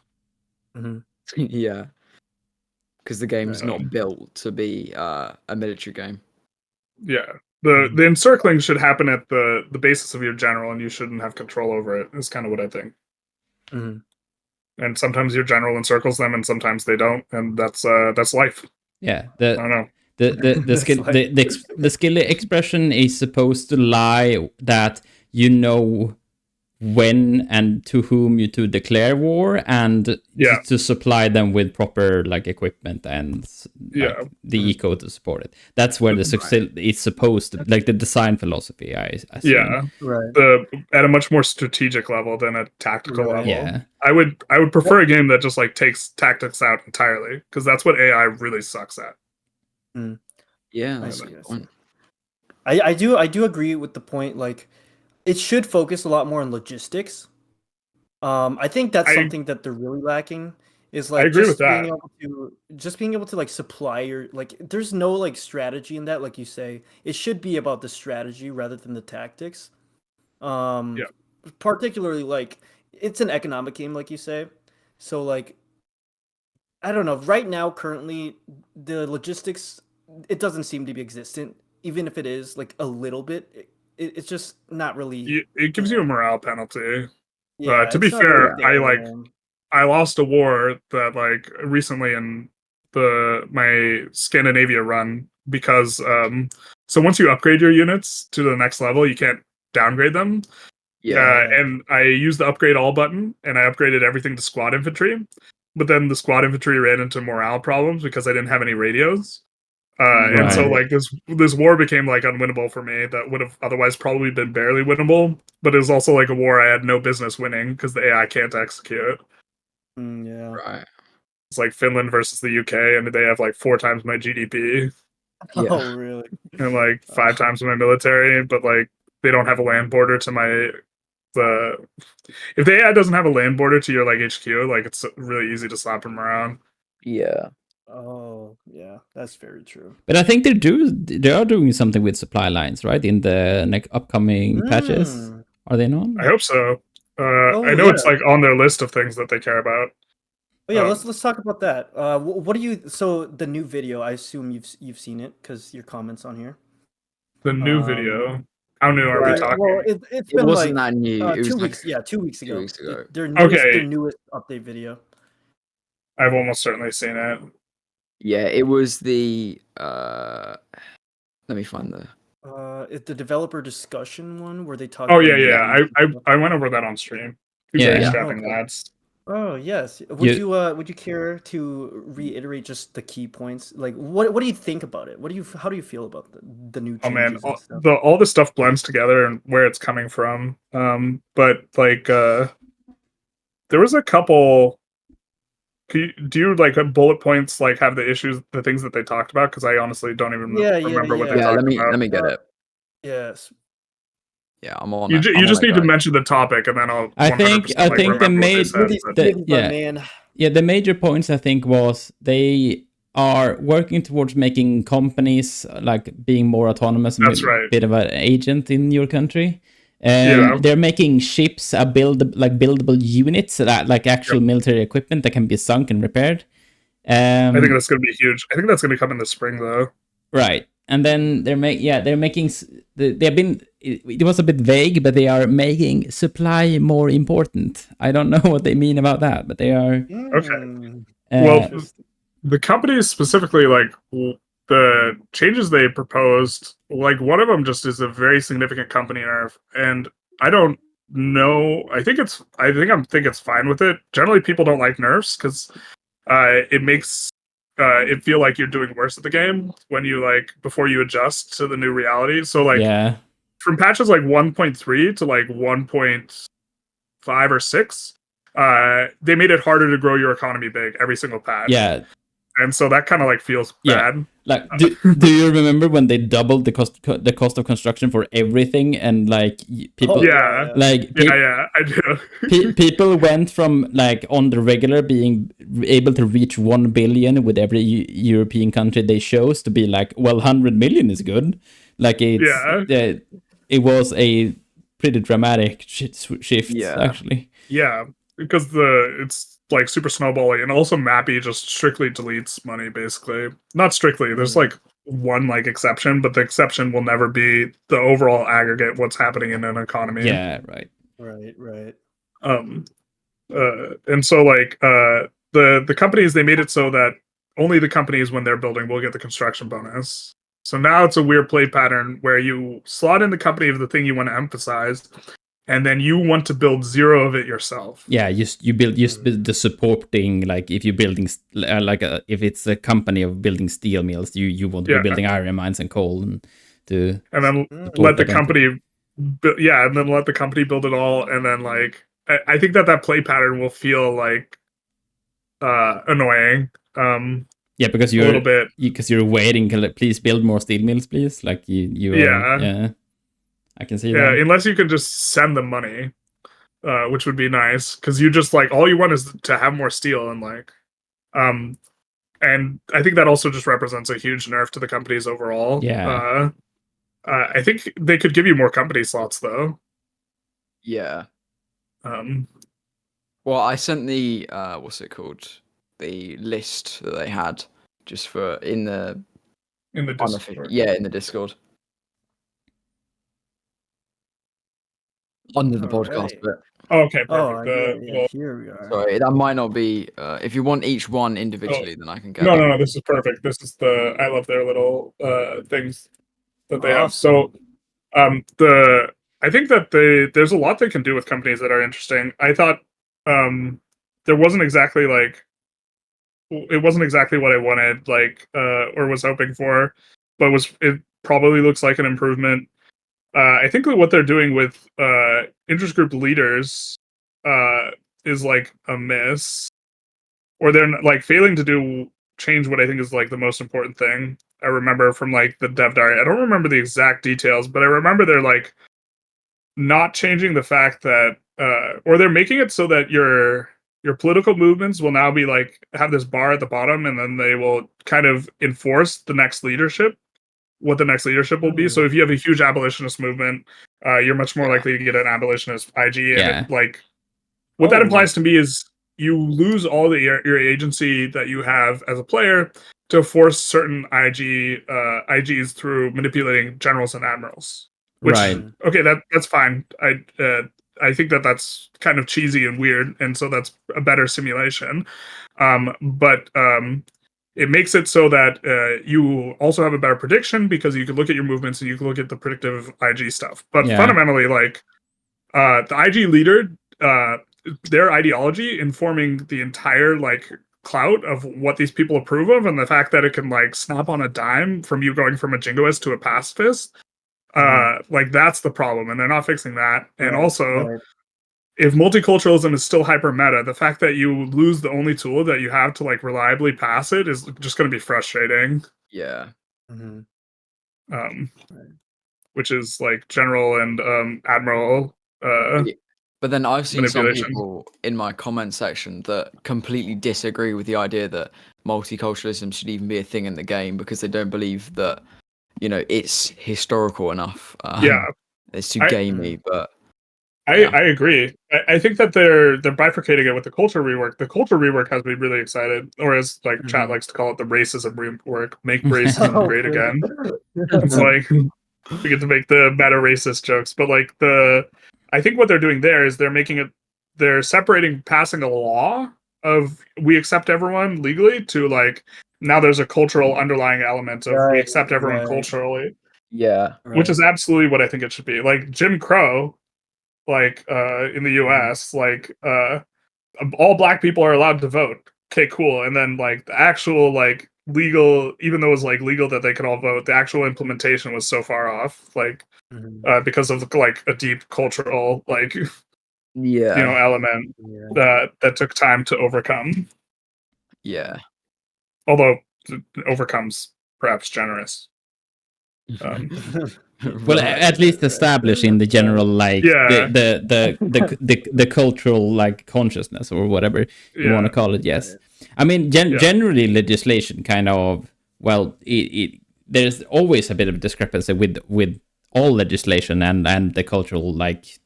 [SPEAKER 1] yeah, because the game's not built to be a military game.
[SPEAKER 3] Yeah, the encircling should happen at the basis of your general, and you shouldn't have control over it. Is kind of what I think. And sometimes your general encircles them, and sometimes they don't, and that's life.
[SPEAKER 4] Yeah,
[SPEAKER 3] I don't know.
[SPEAKER 4] The skill the skill expression is supposed to lie that you know when and to whom you to declare war, and to supply them with proper like equipment and the eco to support it. That's where the success is supposed to, like the design philosophy. I assume.
[SPEAKER 3] At a much more strategic level than a tactical level.
[SPEAKER 4] Yeah,
[SPEAKER 3] I would prefer a game that just like takes tactics out entirely, because that's what AI really sucks at.
[SPEAKER 1] Yeah,
[SPEAKER 2] I see. I do agree with the point. Like, it should focus a lot more on logistics. I think that's something that they're really lacking. Is like,
[SPEAKER 3] I agree with that.
[SPEAKER 2] Being able to like supply your, like, there's no like strategy in that. Like you say, it should be about the strategy rather than the tactics. Particularly like it's an economic game, like you say. So like, I don't know. Right now, currently, the logistics, it doesn't seem to be existent. Even if it is like a little bit, it's just not really.
[SPEAKER 3] It gives you a morale penalty.
[SPEAKER 2] Yeah,
[SPEAKER 3] To be
[SPEAKER 2] it's not really
[SPEAKER 3] fair,
[SPEAKER 2] there.
[SPEAKER 3] I lost a war that like recently in my Scandinavia run because so once you upgrade your units to the next level, you can't downgrade them.
[SPEAKER 1] Yeah.
[SPEAKER 3] And I used the upgrade all button and I upgraded everything to squad infantry. But then the squad infantry ran into morale problems because I didn't have any radios. And so
[SPEAKER 4] Right.
[SPEAKER 3] like this war became like unwinnable for me that would have otherwise probably been barely winnable, but it was also like a war I had no business winning because the AI can't execute.
[SPEAKER 2] Yeah.
[SPEAKER 1] Right.
[SPEAKER 3] It's like Finland versus the UK and they have like 4 times my GDP
[SPEAKER 1] Yeah.
[SPEAKER 2] Oh, really?
[SPEAKER 3] and like 5 times my military, but like they don't have a land border to the if the AI doesn't have a land border to your like HQ, like it's really easy to slap them around.
[SPEAKER 1] Yeah.
[SPEAKER 2] Oh, yeah, that's very true.
[SPEAKER 4] But I think they are doing something with supply lines, right? In the upcoming patches, are they not?
[SPEAKER 3] I hope so. I know
[SPEAKER 2] yeah.
[SPEAKER 3] it's like on their list of things that they care about.
[SPEAKER 2] Oh yeah, let's talk about that. What do you? So the new video, I assume you've seen it because your comments on here.
[SPEAKER 3] The new video. How new are we
[SPEAKER 1] Right.
[SPEAKER 3] talking?
[SPEAKER 2] Well, it's been
[SPEAKER 1] wasn't
[SPEAKER 2] like
[SPEAKER 1] that new. It was
[SPEAKER 2] 2
[SPEAKER 1] like
[SPEAKER 2] weeks. Yeah, 2 weeks
[SPEAKER 1] 2
[SPEAKER 2] ago.
[SPEAKER 1] weeks ago.
[SPEAKER 2] Their
[SPEAKER 3] Okay.
[SPEAKER 2] newest update video.
[SPEAKER 3] I've almost certainly seen it.
[SPEAKER 1] Yeah, it was the let me find the
[SPEAKER 2] It's the developer discussion one where they talk.
[SPEAKER 3] Oh
[SPEAKER 2] about
[SPEAKER 3] yeah. I went over that on stream. People
[SPEAKER 4] Yeah.
[SPEAKER 3] are
[SPEAKER 4] Yeah.
[SPEAKER 3] strapping
[SPEAKER 2] Okay.
[SPEAKER 3] lads.
[SPEAKER 2] Oh yes.
[SPEAKER 4] You-
[SPEAKER 2] Would you care to reiterate just the key points? Like what do you think about it? How do you feel about the new
[SPEAKER 3] Oh man,
[SPEAKER 2] changes and stuff?
[SPEAKER 3] all the stuff blends together and where it's coming from. But like there was a couple. Do you like bullet points like have the issues, the things that they talked about? Because I honestly don't even remember what they
[SPEAKER 1] Yeah,
[SPEAKER 3] talked
[SPEAKER 1] let
[SPEAKER 3] about.
[SPEAKER 1] me get it.
[SPEAKER 2] Yes.
[SPEAKER 1] Yeah, I'm on
[SPEAKER 3] You,
[SPEAKER 1] it.
[SPEAKER 3] you just need to mention the topic, and then I'll.
[SPEAKER 4] I
[SPEAKER 3] 100%
[SPEAKER 4] think
[SPEAKER 3] like,
[SPEAKER 4] they
[SPEAKER 3] remember what
[SPEAKER 4] made
[SPEAKER 3] said,
[SPEAKER 4] the major points I think was they are working towards making companies like being more autonomous and
[SPEAKER 3] That's right.
[SPEAKER 4] bit of an agent in your country.
[SPEAKER 3] Yeah.
[SPEAKER 4] They're making ships buildable units that like actual military equipment that can be sunk and repaired.
[SPEAKER 3] I think that's going to be huge. I think that's going to come in the spring though.
[SPEAKER 4] Right. And then they're making they've been it was a bit vague, but they are making supply more important. I don't know what they mean about that, but they are
[SPEAKER 3] Okay. Well, the companies specifically, like the changes they proposed, like one of them just is a very significant company nerf, and I don't know. I think it's fine with it. Generally, people don't like nerfs because it makes it feel like you're doing worse at the game when you like before you adjust to the new reality. So like from patches like 1.3 to like 1.5 or 6, they made it harder to grow your economy big every single patch.
[SPEAKER 4] Yeah.
[SPEAKER 3] And so that kind of like feels bad.
[SPEAKER 4] Like, do you remember when they doubled the cost of construction for everything and like people?
[SPEAKER 3] Yeah, I do.
[SPEAKER 4] People went from like on the regular being able to reach 1 billion with every European country they chose to be like, well, 100 million is good. Like it was a pretty dramatic shift actually.
[SPEAKER 3] Yeah, because it's like super snowballing, and also Mappy just strictly deletes money, basically. Not strictly, there's like one like exception, but the exception will never be the overall aggregate what's happening in an economy.
[SPEAKER 4] Yeah, right.
[SPEAKER 3] And so like the companies, they made it so that only the companies when they're building will get the construction bonus. So now it's a weird play pattern where you slot in the company of the thing you want to emphasize, and then you want to build 0 of it yourself.
[SPEAKER 4] Yeah, you build the supporting, like if you're building if it's a company of building steel mills, you want to be building iron mines and coal and
[SPEAKER 3] then let the company let the company build it all, and then like I think that play pattern will feel like annoying.
[SPEAKER 4] Yeah, because you're
[SPEAKER 3] a little bit
[SPEAKER 4] because you're waiting. Please build more steel mills, please. Like I can see that.
[SPEAKER 3] Unless you can just send them money, which would be nice, because you just like all you want is to have more steel and like, and I think that also just represents a huge nerf to the companies overall.
[SPEAKER 4] Yeah.
[SPEAKER 3] I think they could give you more company slots though.
[SPEAKER 1] Yeah. Well, I sent the what's it called? The list that they had just for in the
[SPEAKER 3] Discord.
[SPEAKER 1] Yeah, in the Discord. Under the podcast bit.
[SPEAKER 3] Okay, perfect.
[SPEAKER 2] Oh, here we are.
[SPEAKER 1] Sorry, that might not be. If you want each one individually, then I can get.
[SPEAKER 3] No. This is perfect. This is I love their little things that they have. So, I think that there's a lot they can do with companies that are interesting. I thought there wasn't exactly it wasn't exactly what I wanted, or was hoping for, but it probably looks like an improvement. I think that what they're doing with interest group leaders is like a miss, or they're like failing to change what I think is like the most important thing. I remember from like the dev diary. I don't remember the exact details, but I remember they're like not changing the fact that or they're making it so that your political movements will now be like have this bar at the bottom, and then they will kind of enforce the next leadership, what the next leadership will be. So if you have a huge abolitionist movement, you're much more likely to get an abolitionist IG. And what that implies to me is you lose all your agency that you have as a player to force certain IGs through manipulating generals and admirals. Which, okay, that's fine. I think that's kind of cheesy and weird, and so that's a better simulation. But it makes it so that you also have a better prediction, because you can look at your movements and you can look at the predictive IG stuff. But fundamentally, like the IG leader, their ideology informing the entire like clout of what these people approve of, and the fact that it can like snap on a dime from you going from a jingoist to a pacifist, like that's the problem, and they're not fixing that. And also, if multiculturalism is still hyper meta, the fact that you lose the only tool that you have to like reliably pass it is just going to be frustrating.
[SPEAKER 1] Yeah.
[SPEAKER 3] Which is like general and admiral.
[SPEAKER 1] But then I've seen some people in my comment section that completely disagree with the idea that multiculturalism should even be a thing in the game, because they don't believe that, you know, it's historical enough. It's too gamey, but
[SPEAKER 3] I agree. I think that they're bifurcating it with the culture rework. The culture rework has me really excited, or as like chat likes to call it, the racism rework. Make racism great again. It's like we get to make the meta racist jokes, but like I think what they're doing there is they're separating passing a law of we accept everyone legally to like now there's a cultural underlying element of we accept everyone culturally. Which is absolutely what I think it should be. Like Jim Crow, like in the US, like all black people are allowed to vote. Okay, cool. And then like the actual like legal, even though it was like legal that they could all vote, the actual implementation was so far off, like because of like a deep cultural like element that took time to overcome. Although overcomes perhaps generous.
[SPEAKER 4] Well, at least establishing the general like the cultural like consciousness or whatever you want to call it. I mean generally legislation kind of, well, there's always a bit of discrepancy with all legislation and the cultural like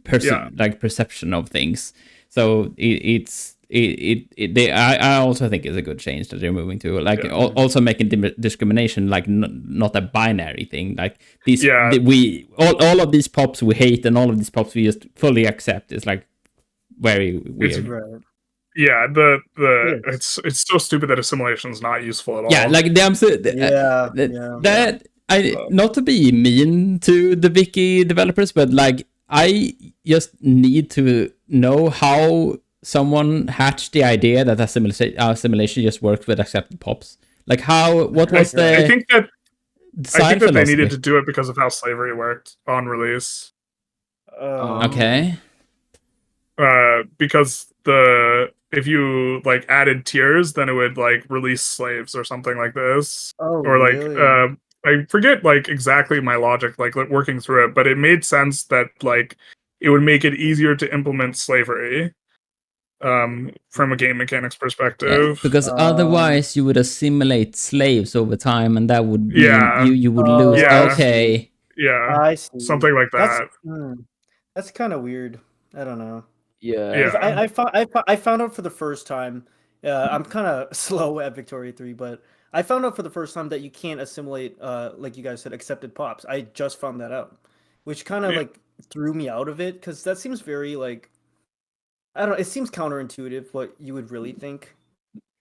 [SPEAKER 4] perception of things. So I also think it's a good change that they're moving to, like also making discrimination like not a binary thing. Like these, all of these pops we hate and all of these pops we just fully accept is like very weird.
[SPEAKER 3] It's so stupid that assimilation is not useful at all.
[SPEAKER 4] Yeah, like not to be mean to the wiki developers, but like I just need to know how someone hatched the idea that assimilation just works with accepted pops. Like what was
[SPEAKER 3] I think that they needed to do it because of how slavery worked on release.
[SPEAKER 4] Okay.
[SPEAKER 3] Because if you like added tiers, then it would like release slaves or something like this. Or like
[SPEAKER 2] really?
[SPEAKER 3] I forget like exactly my logic, like working through it, but it made sense that like it would make it easier to implement slavery. From a game mechanics perspective,
[SPEAKER 4] because otherwise you would assimilate slaves over time, and that would mean you would lose.
[SPEAKER 2] I see.
[SPEAKER 3] Something like that.
[SPEAKER 2] That's kind of weird. I don't know.
[SPEAKER 1] Yeah.
[SPEAKER 2] I found out for the first time. I'm kind of slow at Victoria 3, but I found out for the first time that you can't assimilate, like you guys said, accepted pops. I just found that out, which kind of like threw me out of it because that seems very like, I don't know. It seems counterintuitive what you would really think.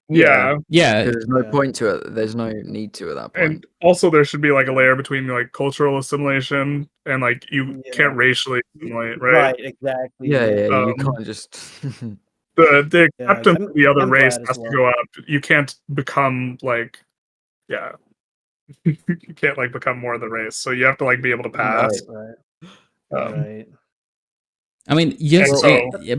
[SPEAKER 3] Yeah.
[SPEAKER 1] There's no point to it. There's no need to at that point.
[SPEAKER 3] And also, there should be like a layer between like cultural assimilation and like you can't racially assimilate, right?
[SPEAKER 2] Right, exactly.
[SPEAKER 1] Yeah, you can't just.
[SPEAKER 3] the acceptance of the other race has to go up. You can't become like, you can't like become more of the race. So you have to like be able to pass.
[SPEAKER 2] Right.
[SPEAKER 4] I mean,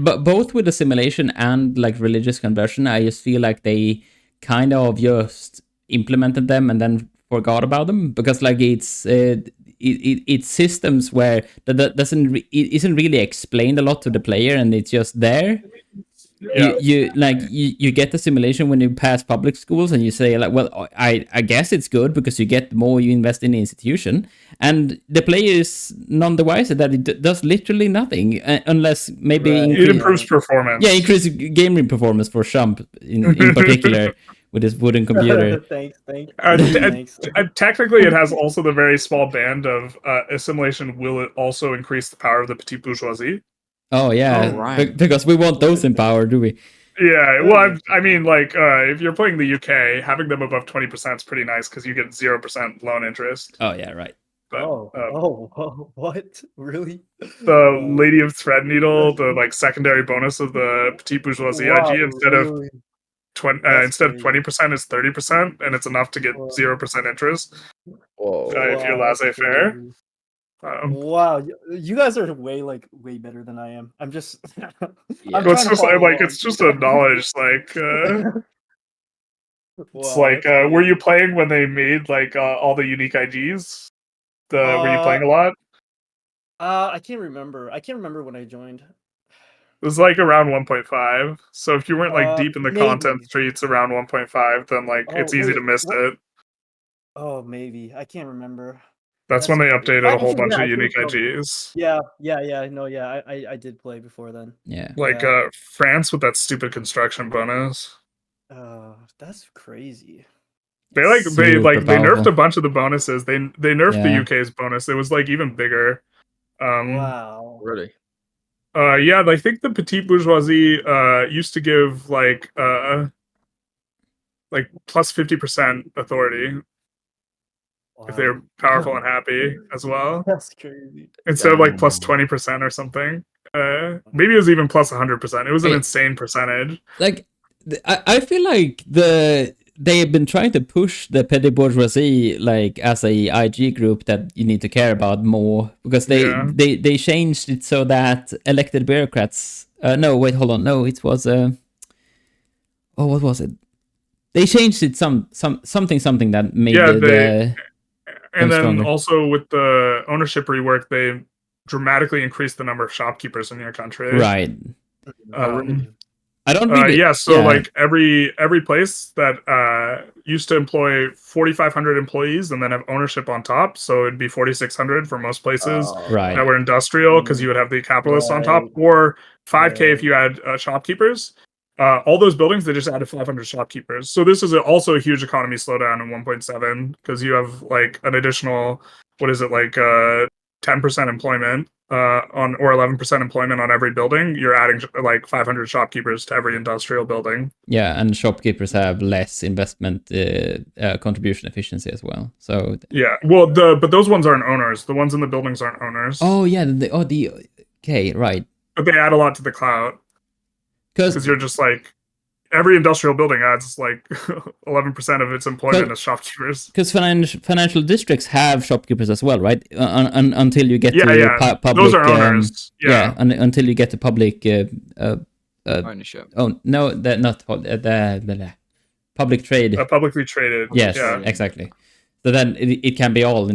[SPEAKER 4] but both with assimilation and like religious conversion, I just feel like they kind of just implemented them and then forgot about them because like it's systems where that isn't really explained a lot to the player and it's just there. You get the simulation when you pass public schools and you say like, well, I guess it's good because you get more you invest in the institution, and the player is none the wiser that it does literally nothing unless maybe
[SPEAKER 3] it improves performance.
[SPEAKER 4] Yeah, increase game performance for Shump in particular with his wooden computer.
[SPEAKER 2] Thanks.
[SPEAKER 3] Technically, it has also the very small band of assimilation. Will it also increase the power of the petite bourgeoisie?
[SPEAKER 4] Oh yeah,
[SPEAKER 1] right.
[SPEAKER 4] Because we want those in power, do we?
[SPEAKER 3] Yeah, well, I mean, like, if you're playing the UK, having them above 20% is pretty nice because you get 0% loan interest.
[SPEAKER 4] Oh yeah, right.
[SPEAKER 3] But,
[SPEAKER 2] what? Really?
[SPEAKER 3] The Lady of Threadneedle, the like secondary bonus of the petite bourgeoisie IG, instead of 20% is 30%, and it's enough to get 0% interest. If you're laissez-faire.
[SPEAKER 2] Wow, you guys are way better than I am. I'm just.
[SPEAKER 3] It's just a knowledge. Like, it's like, were you playing when they made like all the unique IGs? Were you playing a lot?
[SPEAKER 2] I can't remember. I can't remember when I joined.
[SPEAKER 3] It was like around 1.5. So if you weren't like deep in the content streets around 1.5, then like it's easy to miss it.
[SPEAKER 2] Oh, maybe I can't remember.
[SPEAKER 3] That's when they updated a whole bunch of unique IGs.
[SPEAKER 2] Yeah. No, yeah, I did play before then.
[SPEAKER 4] Yeah.
[SPEAKER 3] Like France with that stupid construction bonus.
[SPEAKER 2] That's crazy.
[SPEAKER 3] They nerfed a bunch of the bonuses. They nerfed the UK's bonus. It was like even bigger.
[SPEAKER 2] Wow.
[SPEAKER 1] Really?
[SPEAKER 3] I think the petite bourgeoisie used to give like plus 50% authority. Wow. If they're powerful and happy as well.
[SPEAKER 2] That's crazy.
[SPEAKER 3] Instead of like plus 20% or something. Maybe it was even plus 100%. It was an insane percentage.
[SPEAKER 4] Like, I feel like they have been trying to push the petty bourgeoisie like as a IG group that you need to care about more because they changed it so that elected bureaucrats. No, wait, hold on. No, it was what was it? They changed it something that made
[SPEAKER 3] and then
[SPEAKER 4] stronger.
[SPEAKER 3] Also with the ownership rework, they dramatically increased the number of shopkeepers in your country.
[SPEAKER 4] Right.
[SPEAKER 3] I don't really. Like every place that used to employ 4,500 employees and then have ownership on top, so it'd be 4,600 for most places that were industrial because you would have the capitalists on top, or 5K if you had shopkeepers. All those buildings, they just added 500 shopkeepers. So this is also a huge economy slowdown in 1.7 because you have like an additional, 10% employment or 11% employment on every building. You're adding like 500 shopkeepers to every industrial building.
[SPEAKER 4] Yeah, and shopkeepers have less investment contribution efficiency as well. So
[SPEAKER 3] but those ones aren't owners. The ones in the buildings aren't owners.
[SPEAKER 4] Oh yeah, okay, right.
[SPEAKER 3] But they add a lot to the clout. Because you're just like, every industrial building adds like 11% of its employment as shopkeepers.
[SPEAKER 4] Because financial districts have shopkeepers as well, right? Until you get to public.
[SPEAKER 3] Those are owners.
[SPEAKER 4] Until you get to public
[SPEAKER 1] ownership.
[SPEAKER 4] Oh no, not the public trade.
[SPEAKER 3] Publicly traded.
[SPEAKER 4] Yes, exactly. So then it can be all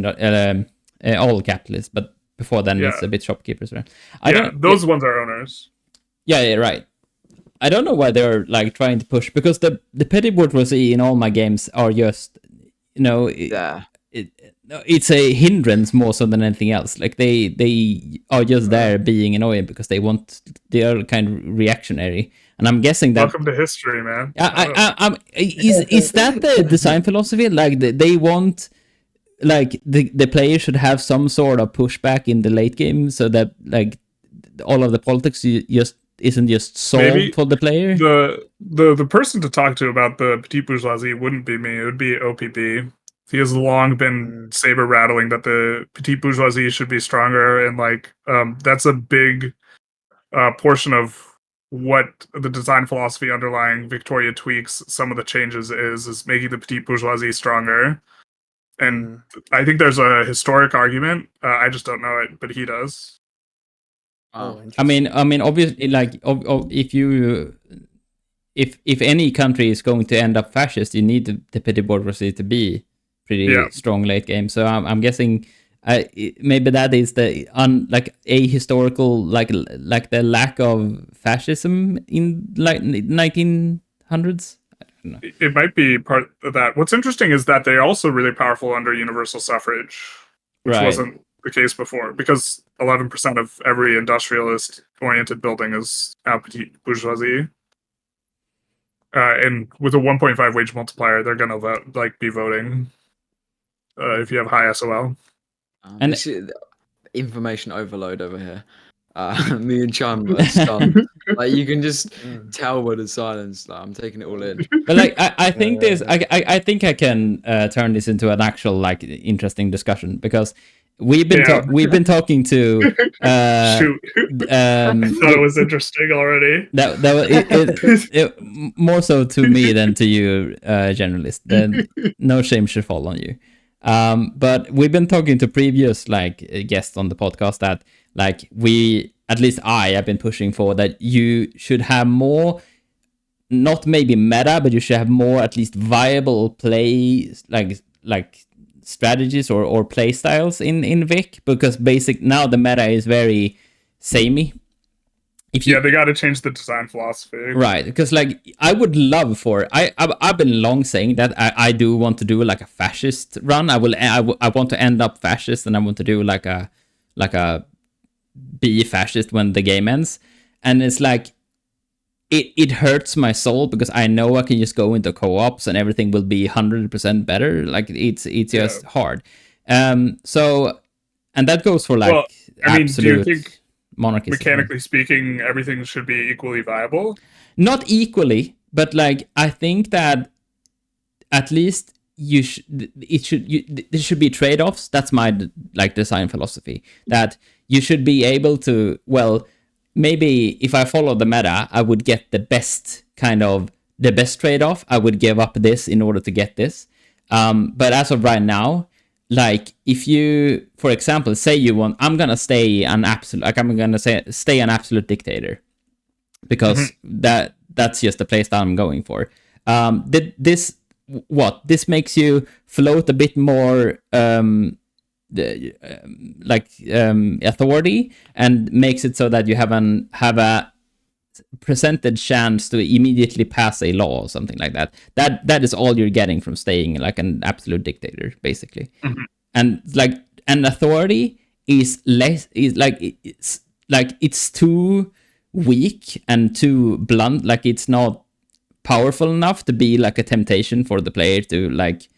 [SPEAKER 4] capitalists, but before then it's a bit shopkeepers, right?
[SPEAKER 3] Those ones are owners.
[SPEAKER 4] Yeah, right. I don't know why they're like trying to push because the petty bourgeoisie in all my games are just it's a hindrance more so than anything else. Like they are just there being annoying because they are kind of reactionary. And I'm guessing that.
[SPEAKER 3] Welcome to history, man.
[SPEAKER 4] Is that the design philosophy? Like they want, like the player should have some sort of pushback in the late game, so that like all of the politics isn't just solved maybe for the player.
[SPEAKER 3] The person to talk to about the petite bourgeoisie wouldn't be me. It would be OPP. He has long been saber rattling that the petite bourgeoisie should be stronger, and like that's a big portion of what the design philosophy underlying Victoria tweaks some of the changes is making the petite bourgeoisie stronger. And I think there's a historic argument. I just don't know it, but he does.
[SPEAKER 4] I mean, obviously, like, if any country is going to end up fascist, you need the petty bourgeoisie to be pretty strong late game. So I'm guessing maybe that is the like a historical like the lack of fascism in like 1900s.
[SPEAKER 3] It might be part of that. What's interesting is that they're also really powerful under universal suffrage, which wasn't the case before, because 11% of every industrialist-oriented building is petite bourgeoisie. And with a 1.5 wage multiplier, they're gonna be voting if you have high SOL.
[SPEAKER 1] And information overload over here. Me and Chum are stunned. Like you can just tell by the silence. Like, I'm taking it all in.
[SPEAKER 4] But like I think I think I can turn this into an actual like interesting discussion, because we've been talking to.
[SPEAKER 3] Shoot. I thought it was interesting already.
[SPEAKER 4] That it more so to me than to you, generalist. Then no shame should fall on you. But we've been talking to previous like guests on the podcast that like at least I have been pushing for that you should have more, not maybe meta, but you should have more at least viable play like strategies or play styles in Vic, because now the meta is very samey.
[SPEAKER 3] They got to change the design philosophy,
[SPEAKER 4] right? Because like I would love I've been long saying that I do want to do like a fascist run. I want to end up fascist, and I want to do like a be fascist when the game ends. And it's like it hurts my soul, because I know I can just go into co-ops and everything will be 100% better. Like it's just hard. So, and that goes for like absolute.
[SPEAKER 3] Do you think
[SPEAKER 4] monarchy,
[SPEAKER 3] mechanically speaking, everything should be equally viable?
[SPEAKER 4] Not equally, but like I think that at least there should be trade-offs. That's my like design philosophy, that you should be able to, well, maybe if I follow the meta, I would get the best trade-off. I would give up this in order to get this. But as of right now, like if you, for example, say you want, I'm gonna stay an absolute dictator, because that's just the playstyle I'm going for. This makes you float a bit more authority, and makes it so that you have a percentage chance to immediately pass a law or something like that. That is all you're getting from staying like an absolute dictator, basically. And like an authority is it's too weak and too blunt. Like it's not powerful enough to be like a temptation for the player to like.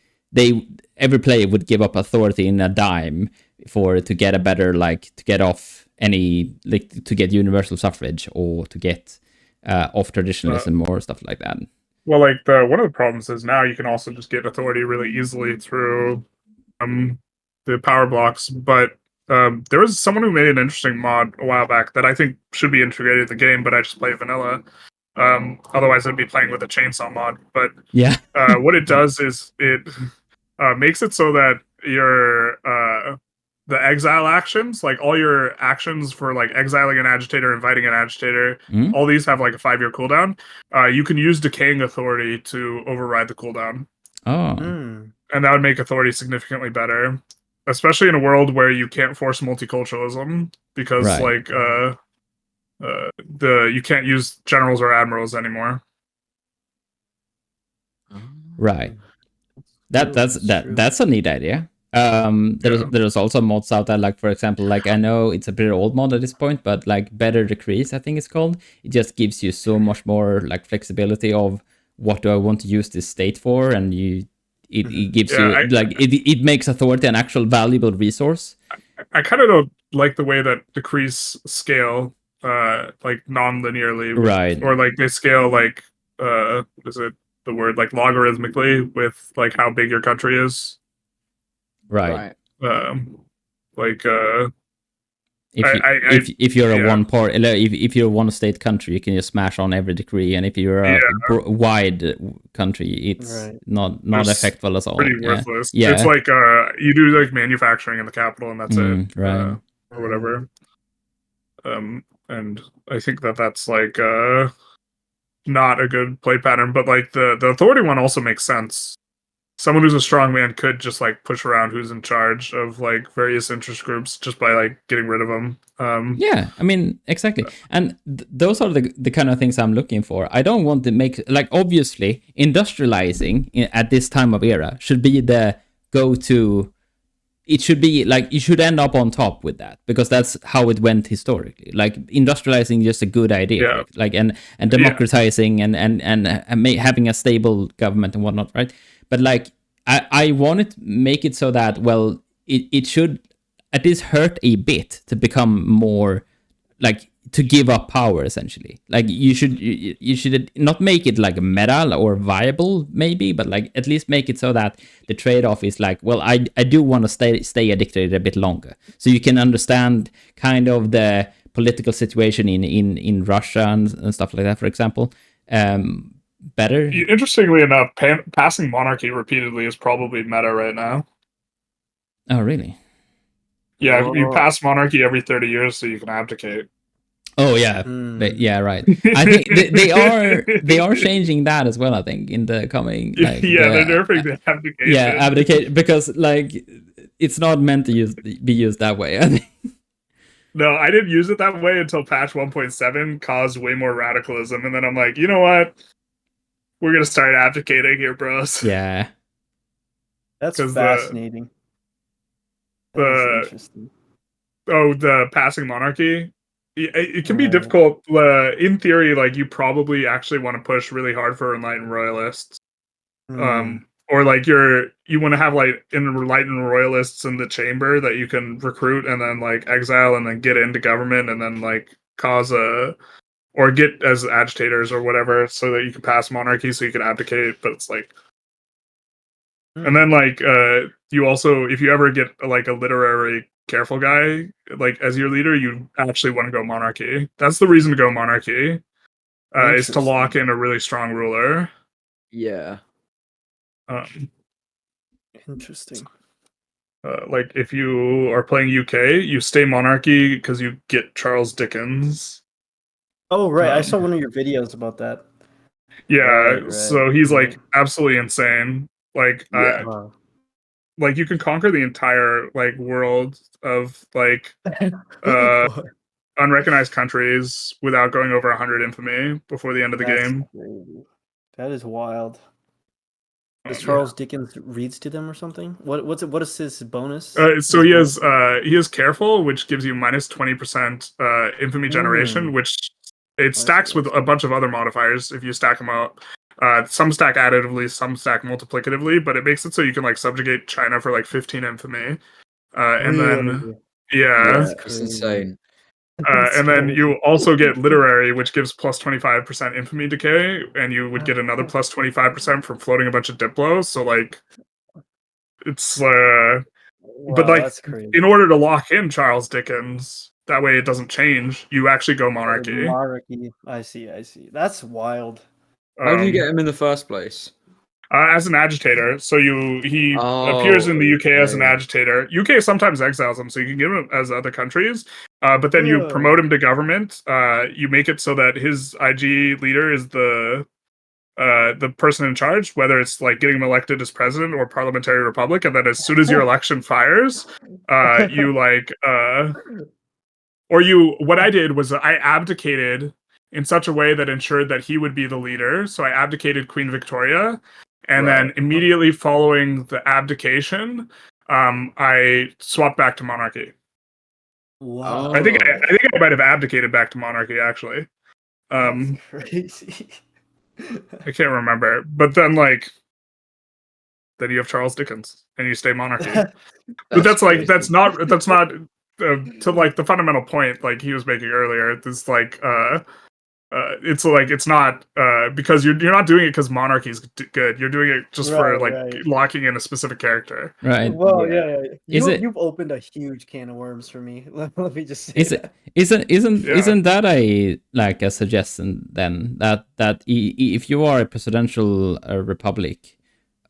[SPEAKER 4] Every player would give up authority in a dime to get a better, like to get off any, like to get universal suffrage or to get off traditionalism or stuff like that.
[SPEAKER 3] Well, like one of the problems is now you can also just get authority really easily through the power blocks. But there was someone who made an interesting mod a while back that I think should be integrated in the game, but I just play vanilla. Otherwise, I'd be playing with a chainsaw mod. But
[SPEAKER 4] yeah,
[SPEAKER 3] what it does is it makes it so that your the exile actions, like all your actions for like exiling an agitator, inviting an agitator, all these have like a 5-year cooldown. You can use decaying authority to override the cooldown. And that would make authority significantly better, especially in a world where you can't force multiculturalism, because like you can't use generals or admirals anymore.
[SPEAKER 4] Right. That's a neat idea. There's also mods out there, like for example, like I know it's a pretty old mod at this point, but like Better Decrees, I think it's called. It just gives you so much more like flexibility of what do I want to use this state for, and it gives you like it makes authority an actual valuable resource.
[SPEAKER 3] I kind of don't like the way that decrees scale like non-linearly,
[SPEAKER 4] right?
[SPEAKER 3] Or like they scale like is it the word like logarithmically with like how big your country is,
[SPEAKER 4] right?
[SPEAKER 3] Like
[SPEAKER 4] if you're a one part, if you're a one state country, you can just smash on every decree, and if you're a wide country, it's not effective at all.
[SPEAKER 3] Pretty worthless. Yeah. It's like you do like manufacturing in the capital, and that's it,
[SPEAKER 4] right?
[SPEAKER 3] Or whatever. And I think that's like not a good play pattern, but like the authority one also makes sense. Someone who's a strong man could just like push around who's in charge of like various interest groups just by like getting rid of them.
[SPEAKER 4] Yeah, I mean, exactly. And those are the kind of things I'm looking for. I don't want to make, like, obviously industrializing at this time of era should be the go-to. It should be like, you should end up on top with that, because that's how it went historically. Like industrializing is just a good idea, like and democratizing and having a stable government and whatnot, right? But like I want to make it so that, well, it should at least hurt a bit to become more, like, to give up power, essentially. Like you should not make it like meta or viable, maybe, but like at least make it so that the trade-off is like, well, I do want to stay a dictator a bit longer, so you can understand kind of the political situation in Russia and stuff like that, for example. Better.
[SPEAKER 3] Interestingly enough, passing monarchy repeatedly is probably meta right now.
[SPEAKER 4] Oh, really?
[SPEAKER 3] Yeah, you pass monarchy every 30 years so you can abdicate.
[SPEAKER 4] Oh yeah, yeah, right. I think they are changing that as well. I think in the coming, like,
[SPEAKER 3] they're nerfing the abdication.
[SPEAKER 4] Yeah, abdicate, because like it's not meant to be used that way, I think.
[SPEAKER 3] No, I didn't use it that way until patch 1.7 caused way more radicalism, and then I'm like, you know what? We're gonna start abdicating here, bros.
[SPEAKER 4] Yeah,
[SPEAKER 2] that's fascinating.
[SPEAKER 3] Interesting. The passing monarchy. It can be difficult. In theory, like you probably actually want to push really hard for enlightened royalists, or like you want to have like enlightened royalists in the chamber that you can recruit and then like exile and then get into government and then like cause or get as agitators or whatever, so that you can pass monarchy so you can abdicate. But it's like, and then like you also, if you ever get like a literary careful guy like as your leader, you actually want to go monarchy. That's the reason to go monarchy, is to lock in a really strong ruler.
[SPEAKER 1] Yeah.
[SPEAKER 2] Interesting.
[SPEAKER 3] Like if you are playing UK, you stay monarchy because you get Charles Dickens.
[SPEAKER 2] Oh right, I saw one of your videos about that.
[SPEAKER 3] Yeah, right. So he's like absolutely insane. Like like you can conquer the entire like world of like unrecognized countries without going over 100 infamy before the end of the game.
[SPEAKER 2] Crazy. That is wild. Does Charles Dickens reads to them or something? What is his bonus?
[SPEAKER 3] So he has careful, which gives you minus 20% infamy generation, which it stacks with a bunch of other modifiers if you stack them up. Some stack additively, some stack multiplicatively, but it makes it so you can like subjugate China for like 15 infamy. And then
[SPEAKER 1] that's insane.
[SPEAKER 3] And then you also get literary, which gives plus 25% infamy decay, and you would get another plus 25% from floating a bunch of diplos. So like, it's but like, in order to lock in Charles Dickens, that way it doesn't change, you actually go monarchy.
[SPEAKER 2] Monarchy. I see. That's wild.
[SPEAKER 1] How do you get him in the first place?
[SPEAKER 3] As an agitator. So he appears in the UK as an agitator. UK sometimes exiles him, so you can give him as other countries. But then you promote him to government. You make it so that his IG leader is the person in charge, whether it's like getting him elected as president or parliamentary republic. And then as soon as your election fires, you like what I did was I abdicated in such a way that ensured that he would be the leader. So I abdicated Queen Victoria. And then immediately following the abdication, I swapped back to monarchy.
[SPEAKER 2] Wow.
[SPEAKER 3] I think I might have abdicated back to monarchy actually.
[SPEAKER 2] That's crazy.
[SPEAKER 3] I can't remember, but then you have Charles Dickens and you stay monarchy. But that's not to like the fundamental point like he was making earlier. It's it's not because you're not doing it because monarchy is good. You're doing it just for locking in a specific character.
[SPEAKER 4] Right.
[SPEAKER 2] Well, yeah. You've opened a huge can of worms for me. Let me just say
[SPEAKER 4] isn't that a suggestion then that if you are a presidential republic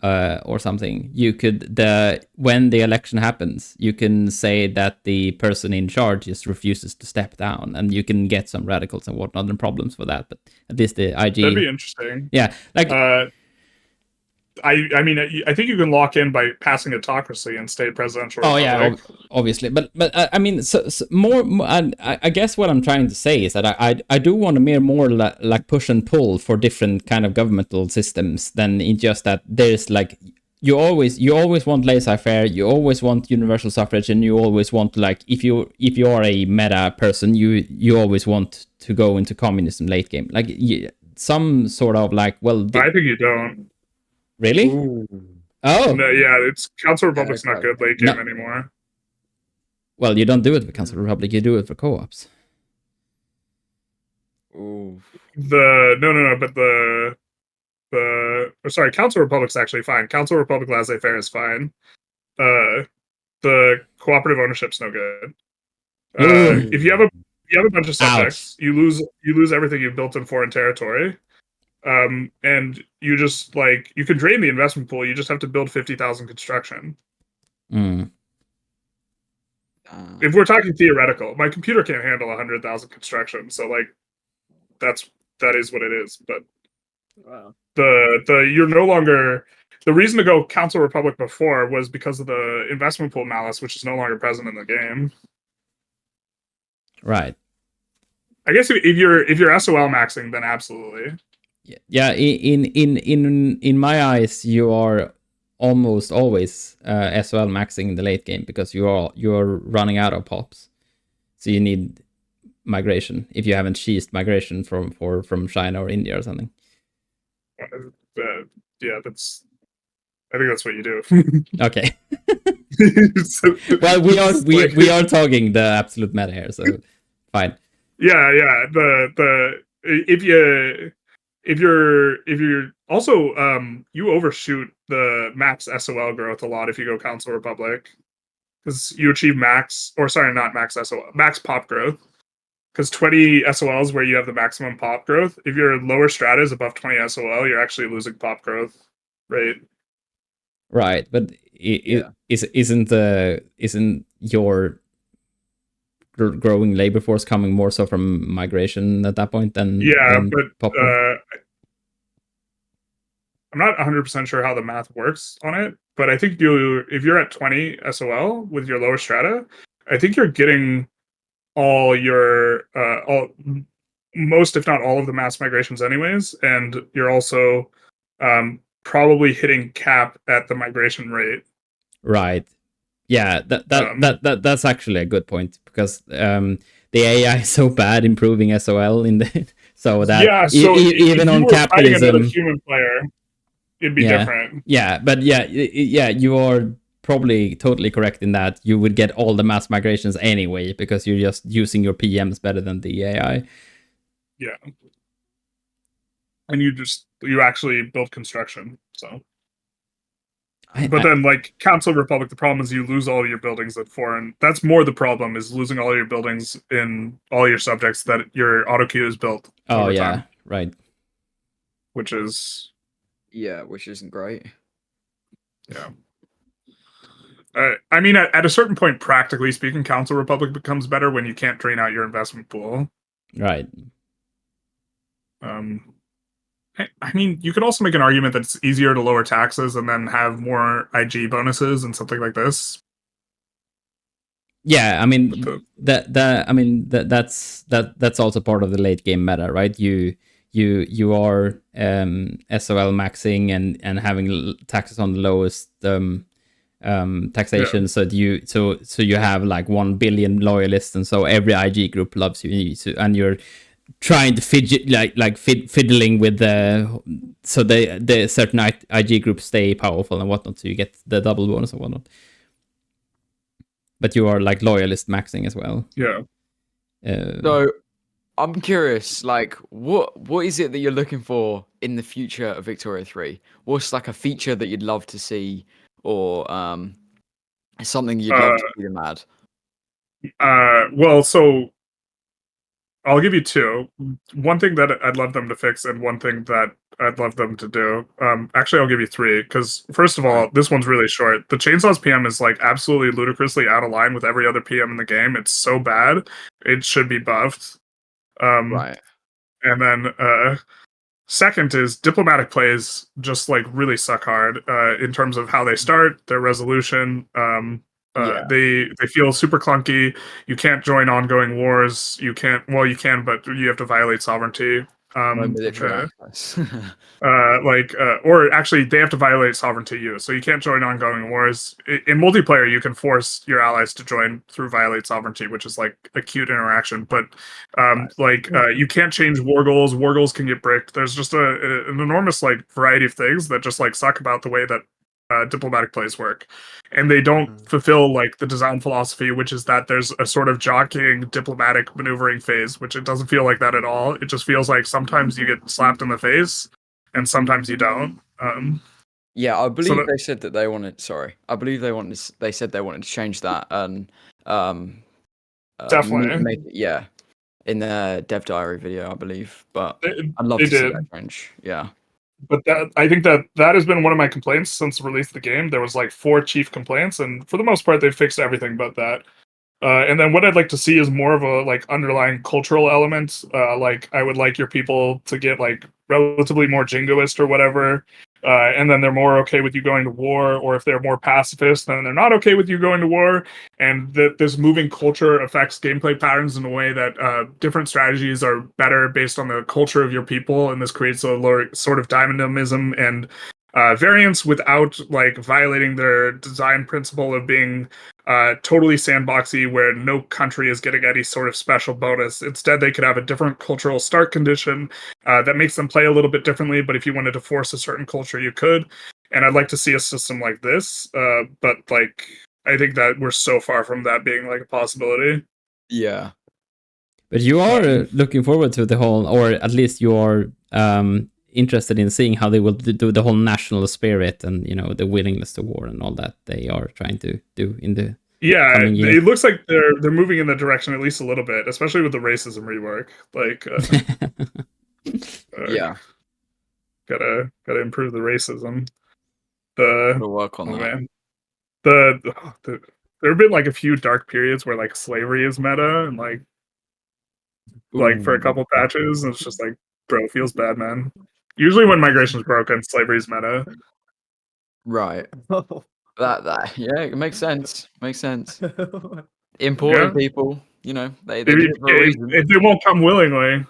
[SPEAKER 4] or something, you could when the election happens, you can say that the person in charge just refuses to step down, and you can get some radicals and whatnot and problems for that. But at least the IG
[SPEAKER 3] that'd be interesting.
[SPEAKER 4] Yeah,
[SPEAKER 3] I mean, I think you can lock in by passing autocracy and stay presidential.
[SPEAKER 4] Oh yeah, obviously, but I mean, so more. I guess what I'm trying to say is that I do want to more like push and pull for different kind of governmental systems than in just that there's like you always want laissez-faire, you always want universal suffrage, and you always want like if you are a meta person, you always want to go into communism late game, like some sort of like I
[SPEAKER 3] think you don't.
[SPEAKER 4] Really?
[SPEAKER 2] Ooh.
[SPEAKER 4] Oh.
[SPEAKER 3] No, yeah, it's Council Republic's not good late game anymore.
[SPEAKER 4] Well, you don't do it for Council Republic, you do it for co-ops.
[SPEAKER 1] Ooh.
[SPEAKER 3] Sorry, Council Republic's actually fine. Council Republic laissez-faire is fine. The cooperative ownership's no good. If you have a bunch of subjects, you lose everything you've built in foreign territory. And you just you can drain the investment pool. You just have to build 50,000 construction. If we're talking theoretical, my computer can't handle 100,000 construction. So that is what it is. But
[SPEAKER 2] wow.
[SPEAKER 3] You're no longer the reason to go Council Republic before was because of the investment pool malice, which is no longer present in the game.
[SPEAKER 4] Right.
[SPEAKER 3] I guess if you're SOL maxing, then absolutely.
[SPEAKER 4] Yeah, in my eyes, you are almost always SOL maxing in the late game because you're running out of pops, so you need migration if you haven't cheesed migration from China or India or something.
[SPEAKER 3] Yeah, I think that's what you do.
[SPEAKER 4] Okay. Well, we are talking the absolute meta here, so fine.
[SPEAKER 3] Yeah. If you're also you overshoot the max SOL growth a lot if you go Council Republic, because you achieve max pop growth, because 20 SOLs where you have the maximum pop growth. If your lower strata is above 20 SOL, you're actually losing pop growth rate.
[SPEAKER 4] Right, but isn't your growing labor force coming more so from migration at that point than
[SPEAKER 3] but I'm not 100% sure how the math works on it, but I think if you're at 20 SOL with your lower strata, I think you're getting all your most if not all of the mass migrations anyways, and you're also probably hitting cap at the migration rate.
[SPEAKER 4] Right. Yeah, that's actually a good point, because the AI is so bad improving SOL in the so that even on capitalism,
[SPEAKER 3] another human player, it'd be different.
[SPEAKER 4] Yeah, but you are probably totally correct in that you would get all the mass migrations anyway because you're just using your PMs better than the AI.
[SPEAKER 3] Yeah, and you actually build construction, so. But then, Council Republic, the problem is you lose all your buildings at foreign. That's more the problem, is losing all your buildings in all your subjects that your auto queue is built.
[SPEAKER 4] Oh,
[SPEAKER 3] over
[SPEAKER 4] yeah,
[SPEAKER 3] time,
[SPEAKER 4] right.
[SPEAKER 3] which isn't
[SPEAKER 1] great.
[SPEAKER 3] Yeah. I mean, at a certain point, practically speaking, Council Republic becomes better when you can't drain out your investment pool.
[SPEAKER 4] Right.
[SPEAKER 3] I mean, you could also make an argument that it's easier to lower taxes and then have more IG bonuses and something like this.
[SPEAKER 4] Yeah, I mean that's also part of the late game meta, right? You are SOL maxing and having taxes on the lowest taxation, so you have like 1 billion loyalists, and so every IG group loves you, and you're trying to fiddling with the certain IG groups stay powerful and whatnot, so you get the double bonus and whatnot. But you are like loyalist maxing as well.
[SPEAKER 3] Yeah.
[SPEAKER 1] So I'm curious, like, what is it that you're looking for in the future of Victoria 3? What's like a feature that you'd love to see, or something you'd love to see them add?
[SPEAKER 3] Well, so I'll give you two. One thing that I'd love them to fix, and one thing that I'd love them to do. Actually, I'll give you three, because first of all, this one's really short. The Chainsaws PM is like absolutely ludicrously out of line with every other PM in the game. It's so bad. It should be buffed.
[SPEAKER 1] Right.
[SPEAKER 3] And then second is diplomatic plays just like really suck hard in terms of how they start, their resolution. They feel super clunky. You can't join ongoing wars. You can't. Well, you can, but you have to violate sovereignty.
[SPEAKER 1] No military access.
[SPEAKER 3] Or actually, they have to violate sovereignty you. So you can't join ongoing wars. In multiplayer, you can force your allies to join through violate sovereignty, which is like a cute interaction. But you can't change war goals. War goals can get bricked. There's just an enormous like variety of things that just like suck about the way that diplomatic plays work, and they don't fulfill like the design philosophy, which is that there's a sort of jockeying diplomatic maneuvering phase, which it doesn't feel like that at all. It just feels like sometimes you get slapped in the face and sometimes you don't.
[SPEAKER 1] Yeah, I believe they said that they wanted. Sorry, I believe they said they wanted to change that and
[SPEAKER 3] definitely
[SPEAKER 1] make it, in the dev diary video, I believe. But I'd love to see that change. Yeah.
[SPEAKER 3] But I think that has been one of my complaints since the release of the game. There was like 4 chief complaints, and for the most part, they fixed everything but that. And then what I'd like to see is more of a like underlying cultural element. Like I would like your people to get like relatively more jingoist or whatever. And then they're more okay with you going to war, or if they're more pacifist, then they're not okay with you going to war. And that this moving culture affects gameplay patterns in a way that different strategies are better based on the culture of your people, and this creates a sort of dynamism and variance without like violating their design principle of being totally sandboxy, where no country is getting any sort of special bonus. Instead, they could have a different cultural start condition that makes them play a little bit differently, but if you wanted to force a certain culture, you could. And I'd like to see a system like this, but like I think that we're so far from that being like a possibility.
[SPEAKER 1] Yeah.
[SPEAKER 4] But you are looking forward to the whole, or at least you are interested in seeing how they will do the whole national spirit and, you know, the willingness to war and all that they are trying to do in the coming year.
[SPEAKER 3] It looks like they're moving in that direction at least a little bit, especially with the racism rework. Like gotta improve the racism.
[SPEAKER 1] Gotta work on that.
[SPEAKER 3] Man. There have been like a few dark periods where like slavery is meta, and like for a couple patches, and it's just like, bro, it feels bad, man. Usually when migration's broken, slavery's meta.
[SPEAKER 1] Right. That it makes sense. Makes sense. Importing people, you know, they do it for a reason.
[SPEAKER 3] If they won't come willingly.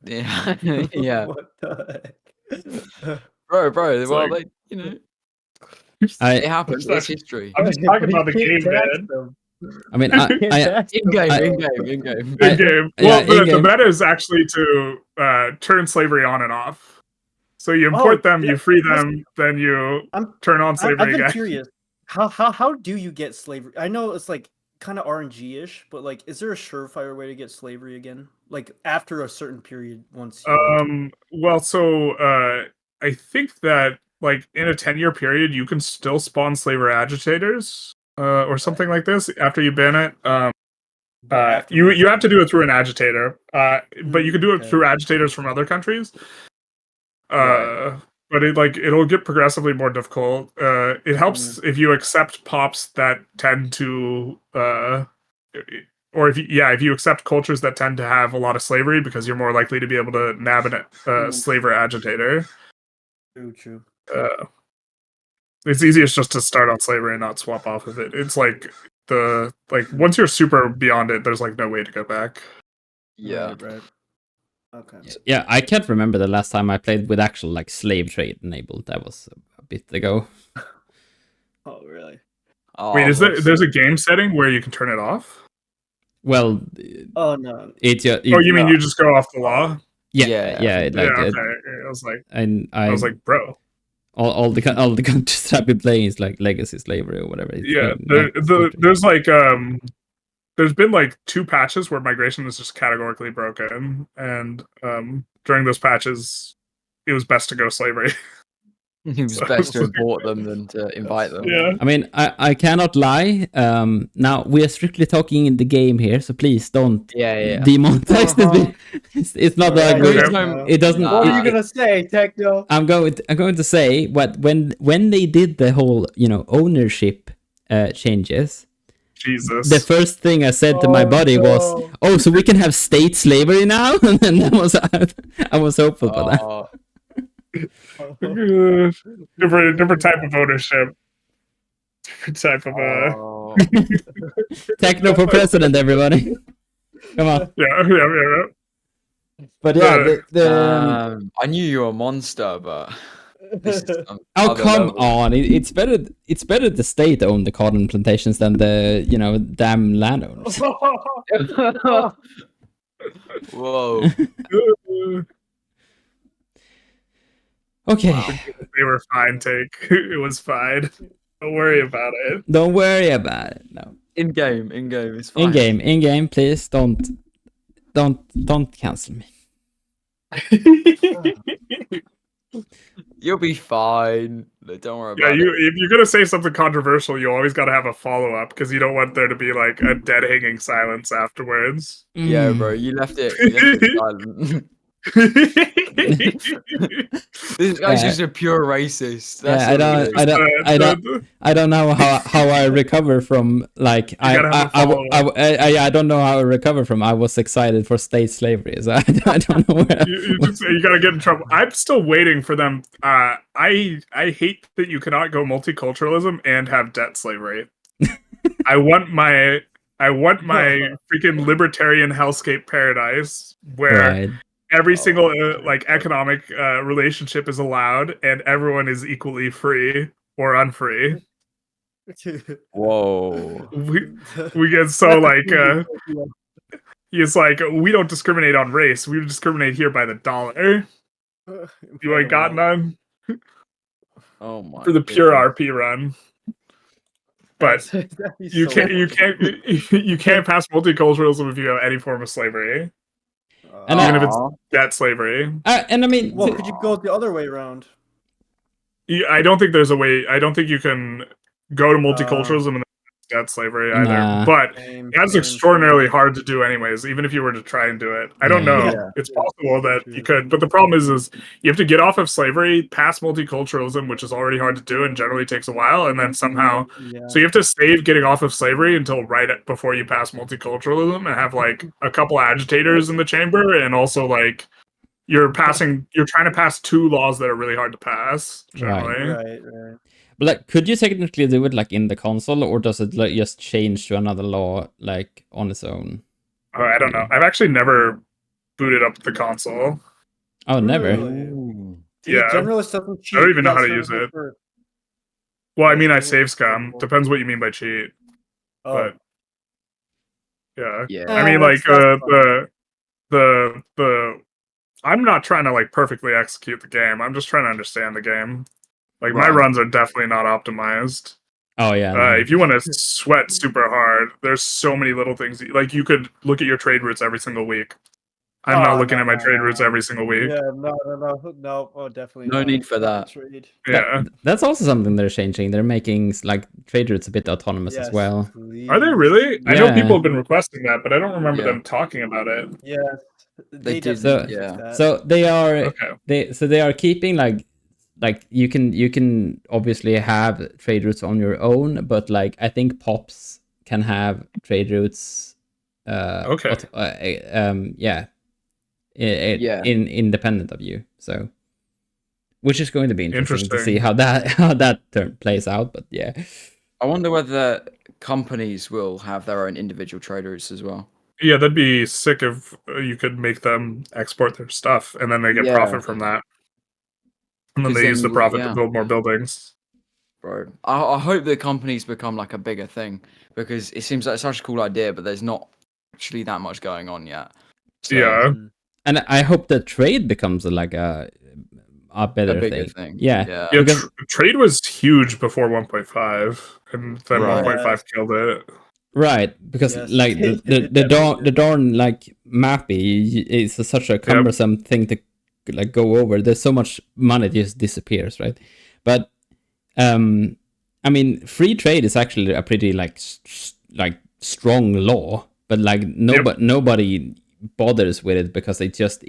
[SPEAKER 1] Yeah. Yeah.
[SPEAKER 2] What the heck?
[SPEAKER 1] Bro, well, they, you know, it happens. It's history.
[SPEAKER 3] I'm just talking about the game, man.
[SPEAKER 4] I mean,
[SPEAKER 1] in
[SPEAKER 3] game. Well, the meta is actually to turn slavery on and off. So you import them, you free them, then you turn on slavery again.
[SPEAKER 2] I've been curious. How do you get slavery? I know it's like kind of RNG-ish, but like, is there a surefire way to get slavery again? Like after a certain period, once.
[SPEAKER 3] Well, so I think that like in a 10-year period, you can still spawn slaver agitators. Or something like this after you ban it. You have to do it through an agitator, but you can do it through agitators from other countries. But it'll get progressively more difficult. It helps if you accept pops that tend to, or if you accept cultures that tend to have a lot of slavery, because you're more likely to be able to nab a slaver agitator.
[SPEAKER 2] True.
[SPEAKER 3] It's easiest just to start on slavery and not swap off of it. It's like once you're super beyond it, there's like no way to go back.
[SPEAKER 1] Yeah.
[SPEAKER 2] Right. Okay.
[SPEAKER 4] Yeah, I can't remember the last time I played with actual like slave trade enabled. That was a bit ago.
[SPEAKER 2] Oh, really?
[SPEAKER 1] Oh,
[SPEAKER 3] Wait,
[SPEAKER 1] I've lost
[SPEAKER 3] there's a
[SPEAKER 1] it.
[SPEAKER 3] game setting where you can turn it off?
[SPEAKER 4] Well,
[SPEAKER 2] Oh no.
[SPEAKER 3] Oh, you mean you just go off the law?
[SPEAKER 4] yeah,
[SPEAKER 1] Yeah,
[SPEAKER 4] like
[SPEAKER 3] Yeah, okay. I was like,
[SPEAKER 4] and
[SPEAKER 3] I was like, bro.
[SPEAKER 4] all the countries that I've been playing is like legacy slavery or whatever. It's
[SPEAKER 3] Yeah,
[SPEAKER 4] like
[SPEAKER 3] there's like there's been like 2 patches where migration is just categorically broken, and during those patches, it was best to go slavery.
[SPEAKER 1] It was
[SPEAKER 3] So
[SPEAKER 1] best to
[SPEAKER 3] it's like-
[SPEAKER 1] import them than to invite them.
[SPEAKER 3] Yeah.
[SPEAKER 4] I mean, I cannot lie. Now we are strictly talking in the game here, so please don't
[SPEAKER 1] Yeah.
[SPEAKER 4] demonetize this. It's not that
[SPEAKER 2] Alright,
[SPEAKER 4] good.
[SPEAKER 3] Okay.
[SPEAKER 4] It doesn't.
[SPEAKER 2] What were you
[SPEAKER 4] it-
[SPEAKER 2] gonna say, Techno?
[SPEAKER 4] I'm going to say when they did the whole ownership changes.
[SPEAKER 3] Jesus.
[SPEAKER 4] The first thing I said to my buddy was,
[SPEAKER 2] no.
[SPEAKER 4] "Oh, so we can have state slavery now?" And then I was hopeful for that.
[SPEAKER 1] Oh,
[SPEAKER 3] different type of ownership. Different type of
[SPEAKER 1] oh.
[SPEAKER 4] Techno for president, everybody! Come on.
[SPEAKER 3] yeah.
[SPEAKER 4] But yeah,
[SPEAKER 1] I knew you were a monster, but this is some
[SPEAKER 4] oh
[SPEAKER 1] other
[SPEAKER 4] come
[SPEAKER 1] level.
[SPEAKER 4] on! It's better. It's better the state own the cotton plantations than the damn landowners.
[SPEAKER 1] Whoa.
[SPEAKER 4] Okay,
[SPEAKER 1] Wow.
[SPEAKER 3] They were fine, Take. It was fine. Don't worry about it.
[SPEAKER 4] don't worry about it. No,
[SPEAKER 1] In game, it's fine.
[SPEAKER 4] in game, please don't cancel me.
[SPEAKER 1] You'll be fine. Don't worry
[SPEAKER 3] Yeah,
[SPEAKER 1] about it.
[SPEAKER 3] if you're gonna say something controversial, you always gotta have a follow up because you don't want there to be like a dead hanging silence afterwards.
[SPEAKER 1] Yeah,
[SPEAKER 4] Mm.
[SPEAKER 1] bro, you left it silent. This guy's
[SPEAKER 4] Yeah.
[SPEAKER 1] just a pure racist.
[SPEAKER 4] Yeah,
[SPEAKER 1] That's what it is.
[SPEAKER 4] I don't know how I recover from like I don't know how I recover from. I was excited for state slavery, so I don't know where.
[SPEAKER 3] you gotta get in trouble. I'm still waiting for them. I hate that you cannot go multiculturalism and have debt slavery. I want my freaking libertarian hellscape paradise where
[SPEAKER 4] Right.
[SPEAKER 3] every single like economic relationship is allowed and everyone is equally free or unfree.
[SPEAKER 1] Whoa.
[SPEAKER 3] We get so like it's like we don't discriminate on race, we discriminate here by the dollar. You ain't got none
[SPEAKER 1] Oh my.
[SPEAKER 3] for the pure RP run. But you
[SPEAKER 2] so
[SPEAKER 3] can't you can't pass multiculturalism if you have any form of slavery,
[SPEAKER 4] And
[SPEAKER 3] even if it's debt slavery.
[SPEAKER 4] And I mean,
[SPEAKER 2] Well, could you go the other way around?
[SPEAKER 3] I don't think there's a way. I don't think you can go to multiculturalism and then debt slavery either.
[SPEAKER 4] Nah.
[SPEAKER 3] But that's extraordinarily hard to do, anyways. Even if you were to try and do it, I don't know.
[SPEAKER 2] Yeah.
[SPEAKER 3] It's possible that you could, but the problem is you have to get off of slavery, pass multiculturalism, which is already hard to do and generally takes a while, and then somehow. So you have to save getting off of slavery until before you pass multiculturalism and have like a couple agitators in the chamber, and also like. You're trying to pass 2 laws that are really hard to pass. Generally.
[SPEAKER 2] Right.
[SPEAKER 4] but like, could you technically do it like in the console, or does it like just change to another law like on its own?
[SPEAKER 3] Oh, I don't know. I've actually never booted up the console.
[SPEAKER 4] Oh, never.
[SPEAKER 1] Ooh.
[SPEAKER 3] Yeah.
[SPEAKER 2] Generalist doesn't cheat.
[SPEAKER 3] I don't even know
[SPEAKER 2] You
[SPEAKER 3] how to
[SPEAKER 2] got
[SPEAKER 3] use
[SPEAKER 2] certain
[SPEAKER 3] it.
[SPEAKER 2] for-
[SPEAKER 3] Well, I mean, I save scum. Depends what you mean by cheat.
[SPEAKER 2] Oh.
[SPEAKER 3] But yeah,
[SPEAKER 1] Yeah.
[SPEAKER 3] I mean, like
[SPEAKER 2] that's
[SPEAKER 3] the. I'm not trying to like perfectly execute the game. I'm just trying to understand the game. Like my
[SPEAKER 1] Right.
[SPEAKER 3] runs are definitely not optimized.
[SPEAKER 4] Oh yeah. No.
[SPEAKER 3] If you want to sweat super hard, there's so many little things. Like you could look at your trade routes every single week. I'm not looking at my trade routes every single week.
[SPEAKER 2] Yeah, no. Oh, definitely.
[SPEAKER 1] No
[SPEAKER 2] not.
[SPEAKER 1] need for that.
[SPEAKER 2] Trade.
[SPEAKER 3] Yeah.
[SPEAKER 4] That's also something they're changing. They're making like trade routes a bit autonomous as
[SPEAKER 2] Yes,
[SPEAKER 4] well.
[SPEAKER 2] please.
[SPEAKER 3] Are they really? I know
[SPEAKER 4] Yeah.
[SPEAKER 3] people have been requesting that, but I don't remember
[SPEAKER 1] Yeah.
[SPEAKER 3] them talking about it.
[SPEAKER 2] Yes.
[SPEAKER 1] They did,
[SPEAKER 2] definitely
[SPEAKER 1] yeah.
[SPEAKER 2] fixed that.
[SPEAKER 4] So they are
[SPEAKER 3] Okay.
[SPEAKER 4] they are keeping like you can obviously have trade routes on your own, but like I think pops can have trade routes.
[SPEAKER 3] Okay.
[SPEAKER 4] Yeah.
[SPEAKER 1] Yeah.
[SPEAKER 4] Independent of you. So, which is going to be interesting to see
[SPEAKER 3] Interesting.
[SPEAKER 4] how that turn plays out. But yeah.
[SPEAKER 1] I wonder whether companies will have their own individual trade routes as well.
[SPEAKER 3] Yeah, that'd be sick if you could make them export their stuff and then they get
[SPEAKER 1] Yeah.
[SPEAKER 3] profit from that. And then
[SPEAKER 1] 'Cause
[SPEAKER 3] they use the
[SPEAKER 1] then,
[SPEAKER 3] profit
[SPEAKER 1] yeah.
[SPEAKER 3] to build more buildings.
[SPEAKER 1] Bro, I hope the companies become like a bigger thing because it seems like such a cool idea, but there's not actually that much going on yet. So,
[SPEAKER 3] Yeah.
[SPEAKER 4] And I hope that trade becomes like a better
[SPEAKER 1] a bigger
[SPEAKER 4] thing.
[SPEAKER 1] thing.
[SPEAKER 4] Yeah.
[SPEAKER 3] Yeah,
[SPEAKER 4] Because
[SPEAKER 3] trade was huge before 1.5, and then
[SPEAKER 1] Right.
[SPEAKER 3] 1.5 killed it.
[SPEAKER 4] right, because
[SPEAKER 2] Yes,
[SPEAKER 4] like
[SPEAKER 2] it
[SPEAKER 4] the
[SPEAKER 2] definitely
[SPEAKER 4] darn like mappy is such a cumbersome thing to like go over. There's so much money just disappears, right? But I mean, free trade is actually a pretty like like strong law, but like nobody bothers with it because it just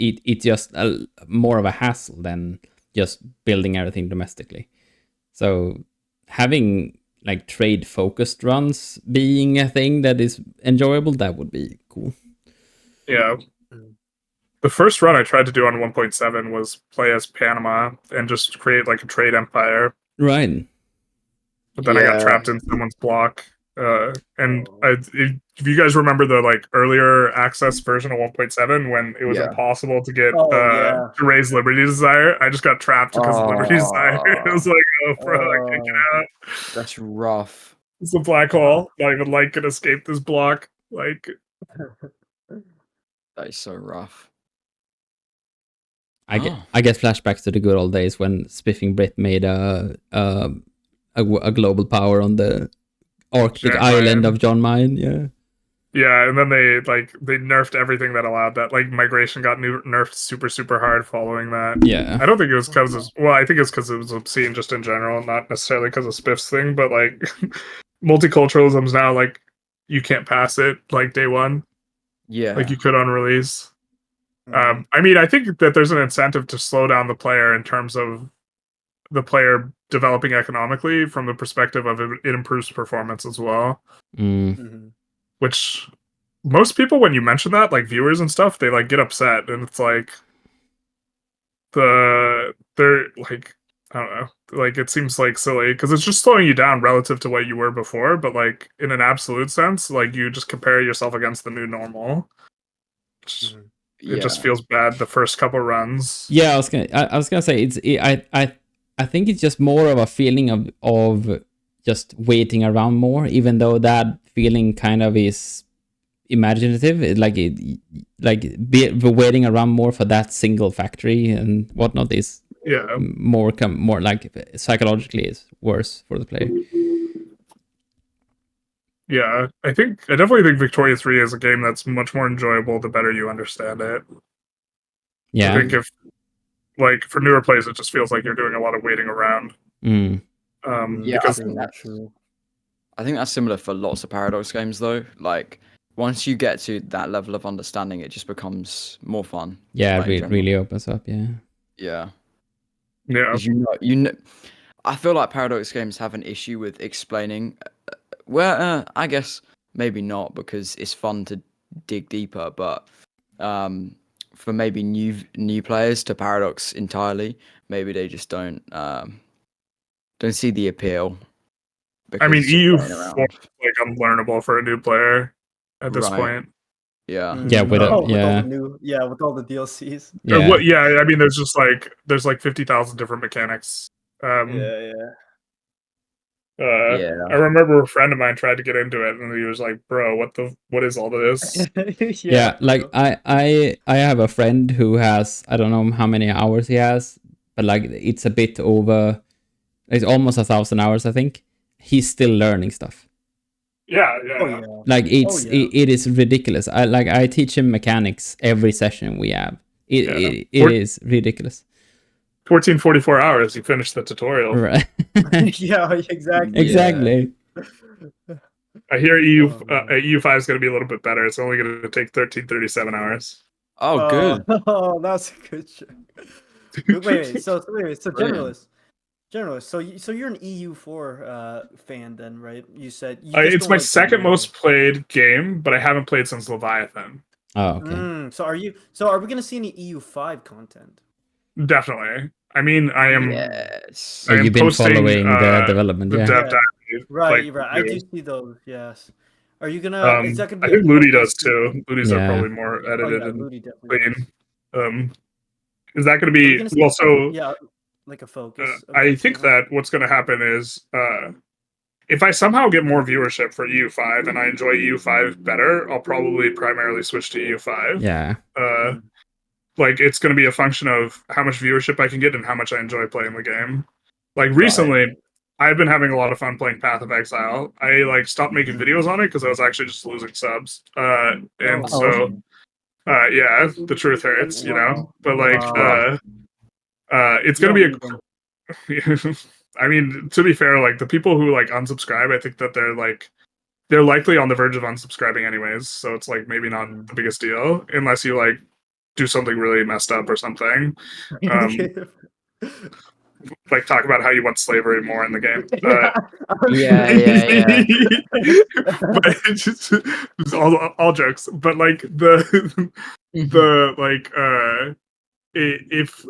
[SPEAKER 4] more of a hassle than just building everything domestically. So having like trade focused runs being a thing that is enjoyable, that would be cool.
[SPEAKER 3] Yeah. The first run I tried to do on 1.7 was play as Panama and just create like a trade empire.
[SPEAKER 4] Right.
[SPEAKER 3] But then I got trapped in someone's block. If you guys remember the like earlier access version of 1.7 when it was impossible to get to raise Liberty Desire, I just got trapped because of Liberty Desire. It was like, oh, bro, I can't get out.
[SPEAKER 1] That's rough.
[SPEAKER 3] It's a black hole. Not even light can escape this block. Like,
[SPEAKER 1] that is so rough.
[SPEAKER 4] I get flashbacks to the good old days when Spiffing Brit made a global power on the Arctic island of John Mayen.
[SPEAKER 3] Yeah, and then they nerfed everything that allowed that. Like migration got nerfed super hard following that.
[SPEAKER 4] Yeah,
[SPEAKER 3] I don't think it was because I think it's because it was obscene just in general, not necessarily because of Spiff's thing. But like multiculturalism's now like you can't pass it like day one.
[SPEAKER 1] Yeah,
[SPEAKER 3] like you could on release. I mean, I think that there's an incentive to slow down the player in terms of the player developing economically from the perspective of it improves performance as well. Which most people, when you mention that, like viewers and stuff, they like get upset, and it's like they're like, I don't know, like it seems like silly because it's just slowing you down relative to what you were before, but like in an absolute sense, like you just compare yourself against the new normal. It just feels bad the first couple runs.
[SPEAKER 4] Yeah, I was gonna say I think it's just more of a feeling of just waiting around more, even though that feeling kind of is imaginative. Waiting around more for that single factory and whatnot is more like psychologically is worse for the player.
[SPEAKER 3] Yeah, I definitely think Victoria 3 is a game that's much more enjoyable the better you understand it.
[SPEAKER 4] Yeah.
[SPEAKER 3] I think if, like, for newer players, it just feels like you're doing a lot of waiting around. Because
[SPEAKER 1] I think that's similar for lots of Paradox games, though. Like, once you get to that level of understanding, it just becomes more fun.
[SPEAKER 4] Yeah, it really opens up, yeah.
[SPEAKER 1] Yeah.
[SPEAKER 3] Yeah.
[SPEAKER 1] You know, I feel like Paradox games have an issue with explaining. Well, I guess maybe not because it's fun to dig deeper, but for maybe new players to Paradox entirely, maybe they just don't see the appeal.
[SPEAKER 3] I mean, EU4 is like unlearnable for a new player at this point.
[SPEAKER 1] Yeah.
[SPEAKER 2] with all the DLCs.
[SPEAKER 3] Yeah. I mean, there's like 50,000 different mechanics. I remember a friend of mine tried to get into it, and he was like, "Bro, what is all this?"
[SPEAKER 4] Like I have a friend who has, I don't know how many hours he has, but like it's a bit over. It's almost 1,000 hours, I think. He's still learning stuff.
[SPEAKER 3] Yeah.
[SPEAKER 4] Like it is ridiculous. I teach him mechanics every session we have. It is ridiculous.
[SPEAKER 3] 1444 hours, you finished the tutorial.
[SPEAKER 4] Right.
[SPEAKER 2] Yeah, exactly.
[SPEAKER 4] Exactly.
[SPEAKER 3] I hear EU5 is going to be a little bit better. It's only going to take 1337 hours.
[SPEAKER 1] Oh, good.
[SPEAKER 2] Oh, that's a good shit. Wait. So generalist. So you're an EU4 fan then, right? You said
[SPEAKER 3] it's my second most played game, but I haven't played since Leviathan.
[SPEAKER 4] Oh, okay.
[SPEAKER 2] So are we gonna see any EU5 content?
[SPEAKER 3] Definitely. I mean, I am.
[SPEAKER 1] Yes.
[SPEAKER 3] I am
[SPEAKER 4] you've been following the development,
[SPEAKER 2] Right. I do see those. Yes. Are you gonna? Is that gonna be?
[SPEAKER 3] I think Ludi does too. Ludi's are probably more edited
[SPEAKER 2] Ludi
[SPEAKER 3] and
[SPEAKER 2] definitely
[SPEAKER 3] clean. Is that going to be
[SPEAKER 2] like a focus.
[SPEAKER 3] I think that what's going to happen is if I somehow get more viewership for EU5 and I enjoy EU5 better, I'll probably primarily switch to EU5.
[SPEAKER 4] Yeah.
[SPEAKER 3] Like it's going to be a function of how much viewership I can get and how much I enjoy playing the game. Like recently, I've been having a lot of fun playing Path of Exile. I like stopped making videos on it because I was actually just losing subs. Yeah, the truth hurts, you know. But like, it's gonna be a. I mean, to be fair, like the people who like unsubscribe, I think that they're likely on the verge of unsubscribing anyways. So it's like maybe not the biggest deal unless you like do something really messed up or something. Like talk about how you want slavery more in the game.
[SPEAKER 1] Yeah.
[SPEAKER 3] But it's just all jokes. But like if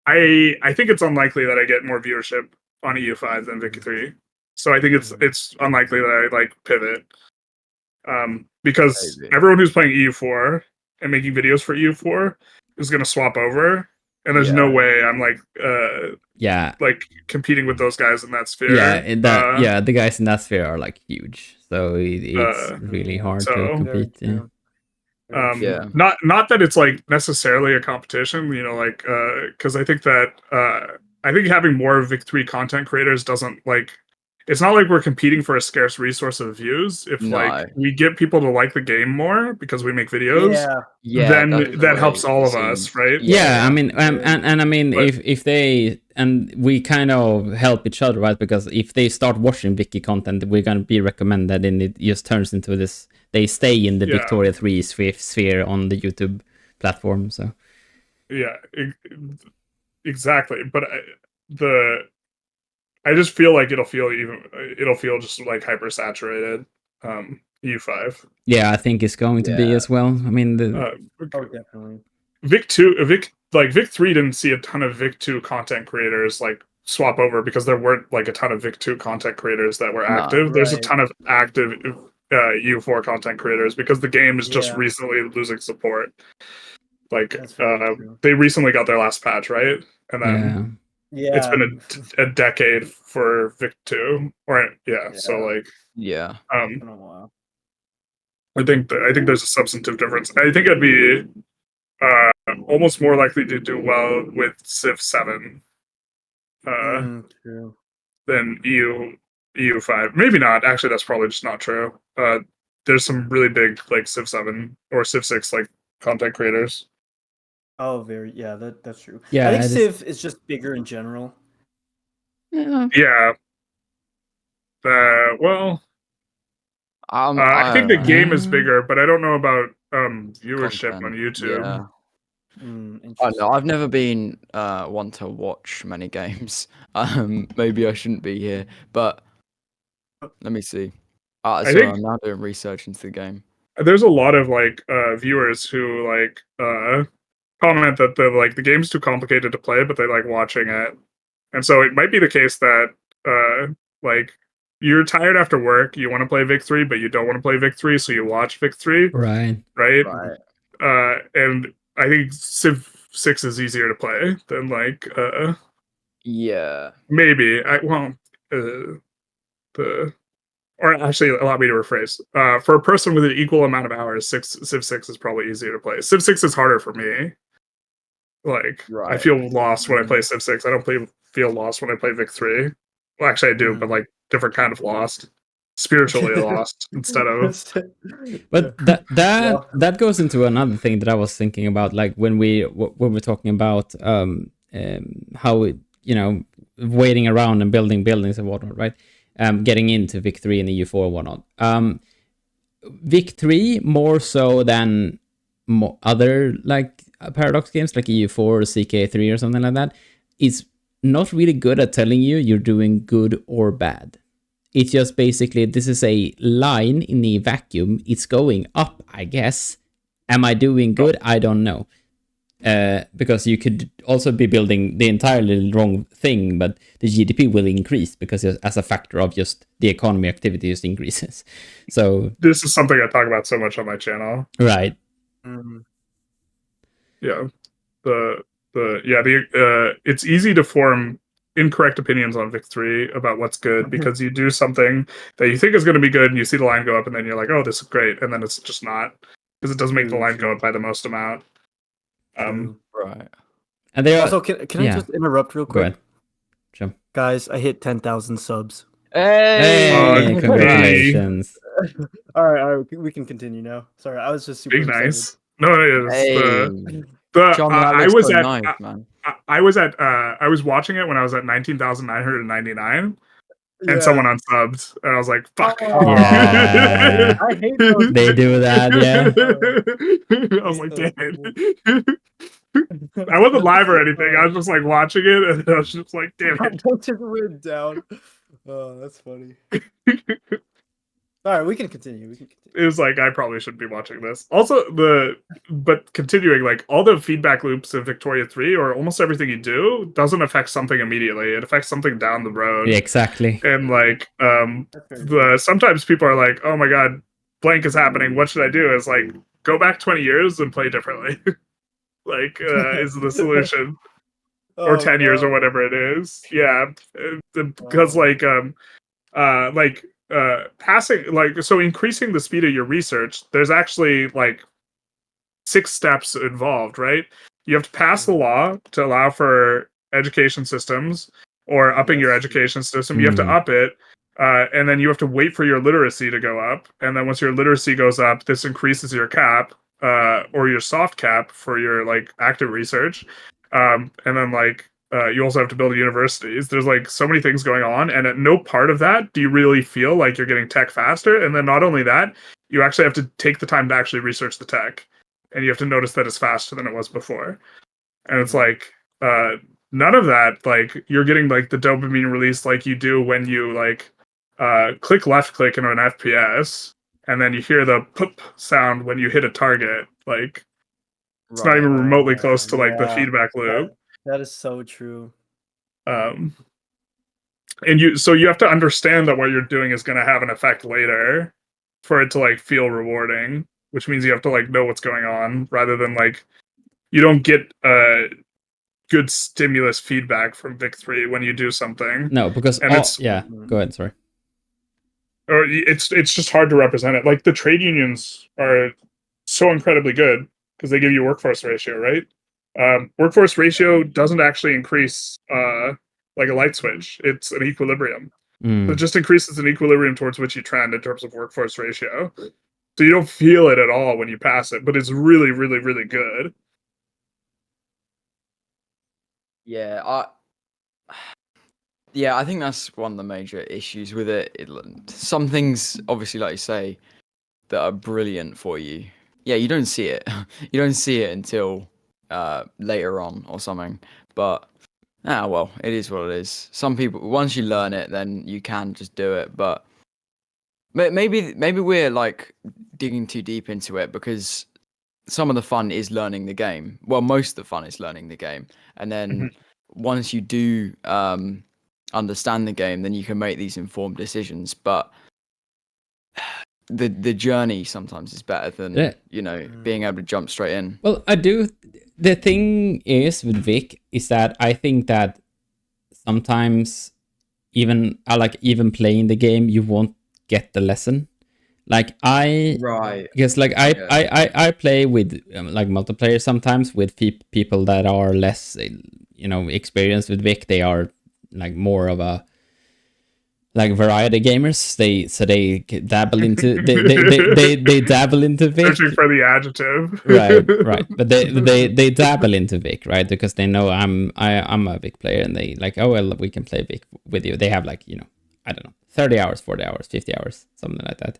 [SPEAKER 3] I think it's unlikely that I get more viewership on EU5 than Vicky 3. So I think it's unlikely that I like pivot. Because everyone who's playing EU4 and making videos for EU4 is gonna swap over. And there's no way I'm like like competing with those guys in that sphere.
[SPEAKER 4] The guys in that sphere are like huge, so it's really hard to compete.
[SPEAKER 3] Not that it's like necessarily a competition, you know, like because I think that I think having more Vic 3 content creators doesn't like. It's not like we're competing for a scarce resource of views. If like we get people to like the game more because we make videos, then that helps all of us, right?
[SPEAKER 4] Yeah, I mean, and I mean, if they and we kind of help each other, right? Because if they start watching Vicky content, we're gonna be recommended, and it just turns into this. They stay in the Victoria 3 sphere on the YouTube platform. So
[SPEAKER 3] yeah, exactly. But I just feel like it'll feel just like hyper saturated. EU5.
[SPEAKER 4] Yeah, I think it's going to be as well. I mean,
[SPEAKER 2] definitely.
[SPEAKER 3] Vic 3 didn't see a ton of Vic 2 content creators like swap over because there weren't like a ton of Vic 2 content creators that were active. There's a ton of active EU4 content creators because the game is just recently losing support. Like they recently got their last patch, right? And then it's been a decade for Vic 2, or so like I think there's a substantive difference. I think I'd be almost more likely to do well with Civ 7 than EU5. Maybe not. Actually, that's probably just not true. There's some really big like Civ 7 or Civ 6 like content creators.
[SPEAKER 2] Oh, that's true.
[SPEAKER 4] Yeah,
[SPEAKER 2] I think Civ is just bigger in general.
[SPEAKER 3] Yeah. Well, I think the game is bigger, but I don't know about viewership on YouTube.
[SPEAKER 1] Yeah. I know. I've never been one to watch many games. Maybe I shouldn't be here, but let me see. Sorry, I'm now doing research into the game.
[SPEAKER 3] There's a lot of like viewers who like comment that the game's too complicated to play, but they like watching it. And so it might be the case that like you're tired after work, you want to play Vic 3, but you don't want to play Vic 3, so you watch Vic 3.
[SPEAKER 4] Right.
[SPEAKER 3] And I think Civ 6 is easier to play than like maybe or actually allow me to rephrase. For a person with an equal amount of hours, Civ 6 is probably easier to play. Civ 6 is harder for me. Like I feel lost when I play Civ 6. I don't feel lost when I play Vic 3. Well, actually I do, but like different kind of lost. Spiritually lost instead of.
[SPEAKER 4] But that goes into another thing that I was thinking about, like when we're talking about how waiting around and building buildings and whatnot, right? Getting into Vic 3 and EU4 and whatnot. Vic 3 more so than other like Paradox games like EU4 or CK3 or something like that is not really good at telling you you're doing good or bad. It's just basically, this is a line in a vacuum. It's going up, I guess. Am I doing good? I don't know. Because you could also be building the entirely wrong thing, but the GDP will increase because as a factor of just the economy activity just increases. So
[SPEAKER 3] this is something I talk about so much on my channel.
[SPEAKER 4] Right.
[SPEAKER 3] Yeah. It's easy to form incorrect opinions on Vic 3 about what's good because you do something that you think is going to be good and you see the line go up and then you're like, oh, this is great, and then it's just not because it doesn't make the line go up by the most amount.
[SPEAKER 1] Right.
[SPEAKER 2] And they also can I just interrupt real quick?
[SPEAKER 4] Go ahead. Sure.
[SPEAKER 2] Guys, I hit 10,000 subs.
[SPEAKER 4] Hey, congratulations.
[SPEAKER 2] all right, we can continue now. Sorry, I was just super excited.
[SPEAKER 3] Nice. No, it is
[SPEAKER 1] John,
[SPEAKER 3] I was
[SPEAKER 1] so
[SPEAKER 3] at
[SPEAKER 1] nice, man.
[SPEAKER 3] I was watching it when I was at 19,999 and someone unsubbed and I was like, fuck.
[SPEAKER 4] Yeah.
[SPEAKER 2] I hate those.
[SPEAKER 4] They do that, yeah.
[SPEAKER 3] I was like, damn it. I wasn't live or anything. I was just like watching it and I was just like, damn it.
[SPEAKER 2] Don't just went down. Oh, that's funny. All right, we can continue.
[SPEAKER 3] It was like, I probably shouldn't be watching this. Also, but continuing, like, all the feedback loops of Victoria 3, or almost everything you do, doesn't affect something immediately. It affects something down the road.
[SPEAKER 4] Yeah, exactly.
[SPEAKER 3] And, like, sometimes people are like, oh my god, blank is happening, what should I do? It's like, go back 20 years and play differently. Like, is the solution. Or 10 years or whatever it is. Yeah. Because, passing, like, so increasing the speed of your research, there's actually like 6 steps involved, right? You have to pass the law to allow for education systems or upping your education system. You have to up it, and then you have to wait for your literacy to go up, and then once your literacy goes up, this increases your cap or your soft cap for your like active research, and then like you also have to build universities. There's like so many things going on, and at no part of that do you really feel like you're getting tech faster. And then not only that, you actually have to take the time to actually research the tech, and you have to notice that it's faster than it was before. And it's like none of that, like, you're getting like the dopamine release like you do when you like click left click in an FPS, and then you hear the poop sound when you hit a target. Like, it's not even remotely close to like the feedback loop.
[SPEAKER 2] That is so true.
[SPEAKER 3] And you have to understand that what you're doing is going to have an effect later for it to like feel rewarding, which means you have to like know what's going on rather than like you don't get good stimulus feedback from Vic 3 when you do something.
[SPEAKER 4] No, because go ahead, sorry.
[SPEAKER 3] Or it's just hard to represent it. Like, the trade unions are so incredibly good because they give you workforce ratio, right? Workforce ratio doesn't actually increase like a light switch. It's an equilibrium. So it just increases an equilibrium towards which you trend in terms of workforce ratio. So you don't feel it at all when you pass it, but it's really, really, really good.
[SPEAKER 1] Yeah, I think that's one of the major issues with it. Some things, obviously, like you say, that are brilliant for you. Yeah, you don't see it. You don't see it until later on or something. But well, it is what it is. Some people, once you learn it, then you can just do it. But maybe we're like digging too deep into it, because some of the fun is learning the game. Well, most of the fun is learning the game, and then once you do understand the game, then you can make these informed decisions. But the journey sometimes is better than being able to jump straight in.
[SPEAKER 4] Well, I do. The thing is with Vic is that I think that sometimes even playing the game, you won't get the lesson. Like because like I play with like multiplayer sometimes with people that are less experienced with Vic. They are like more of a like variety gamers. They dabble into they dabble into Vic.
[SPEAKER 3] Searching for the adjective.
[SPEAKER 4] right. But they dabble into Vic, right? Because they know I'm a Vic player, and they like, oh well, we can play Vic with you. They have like, I don't know, 30 hours, 40 hours, 50 hours, something like that.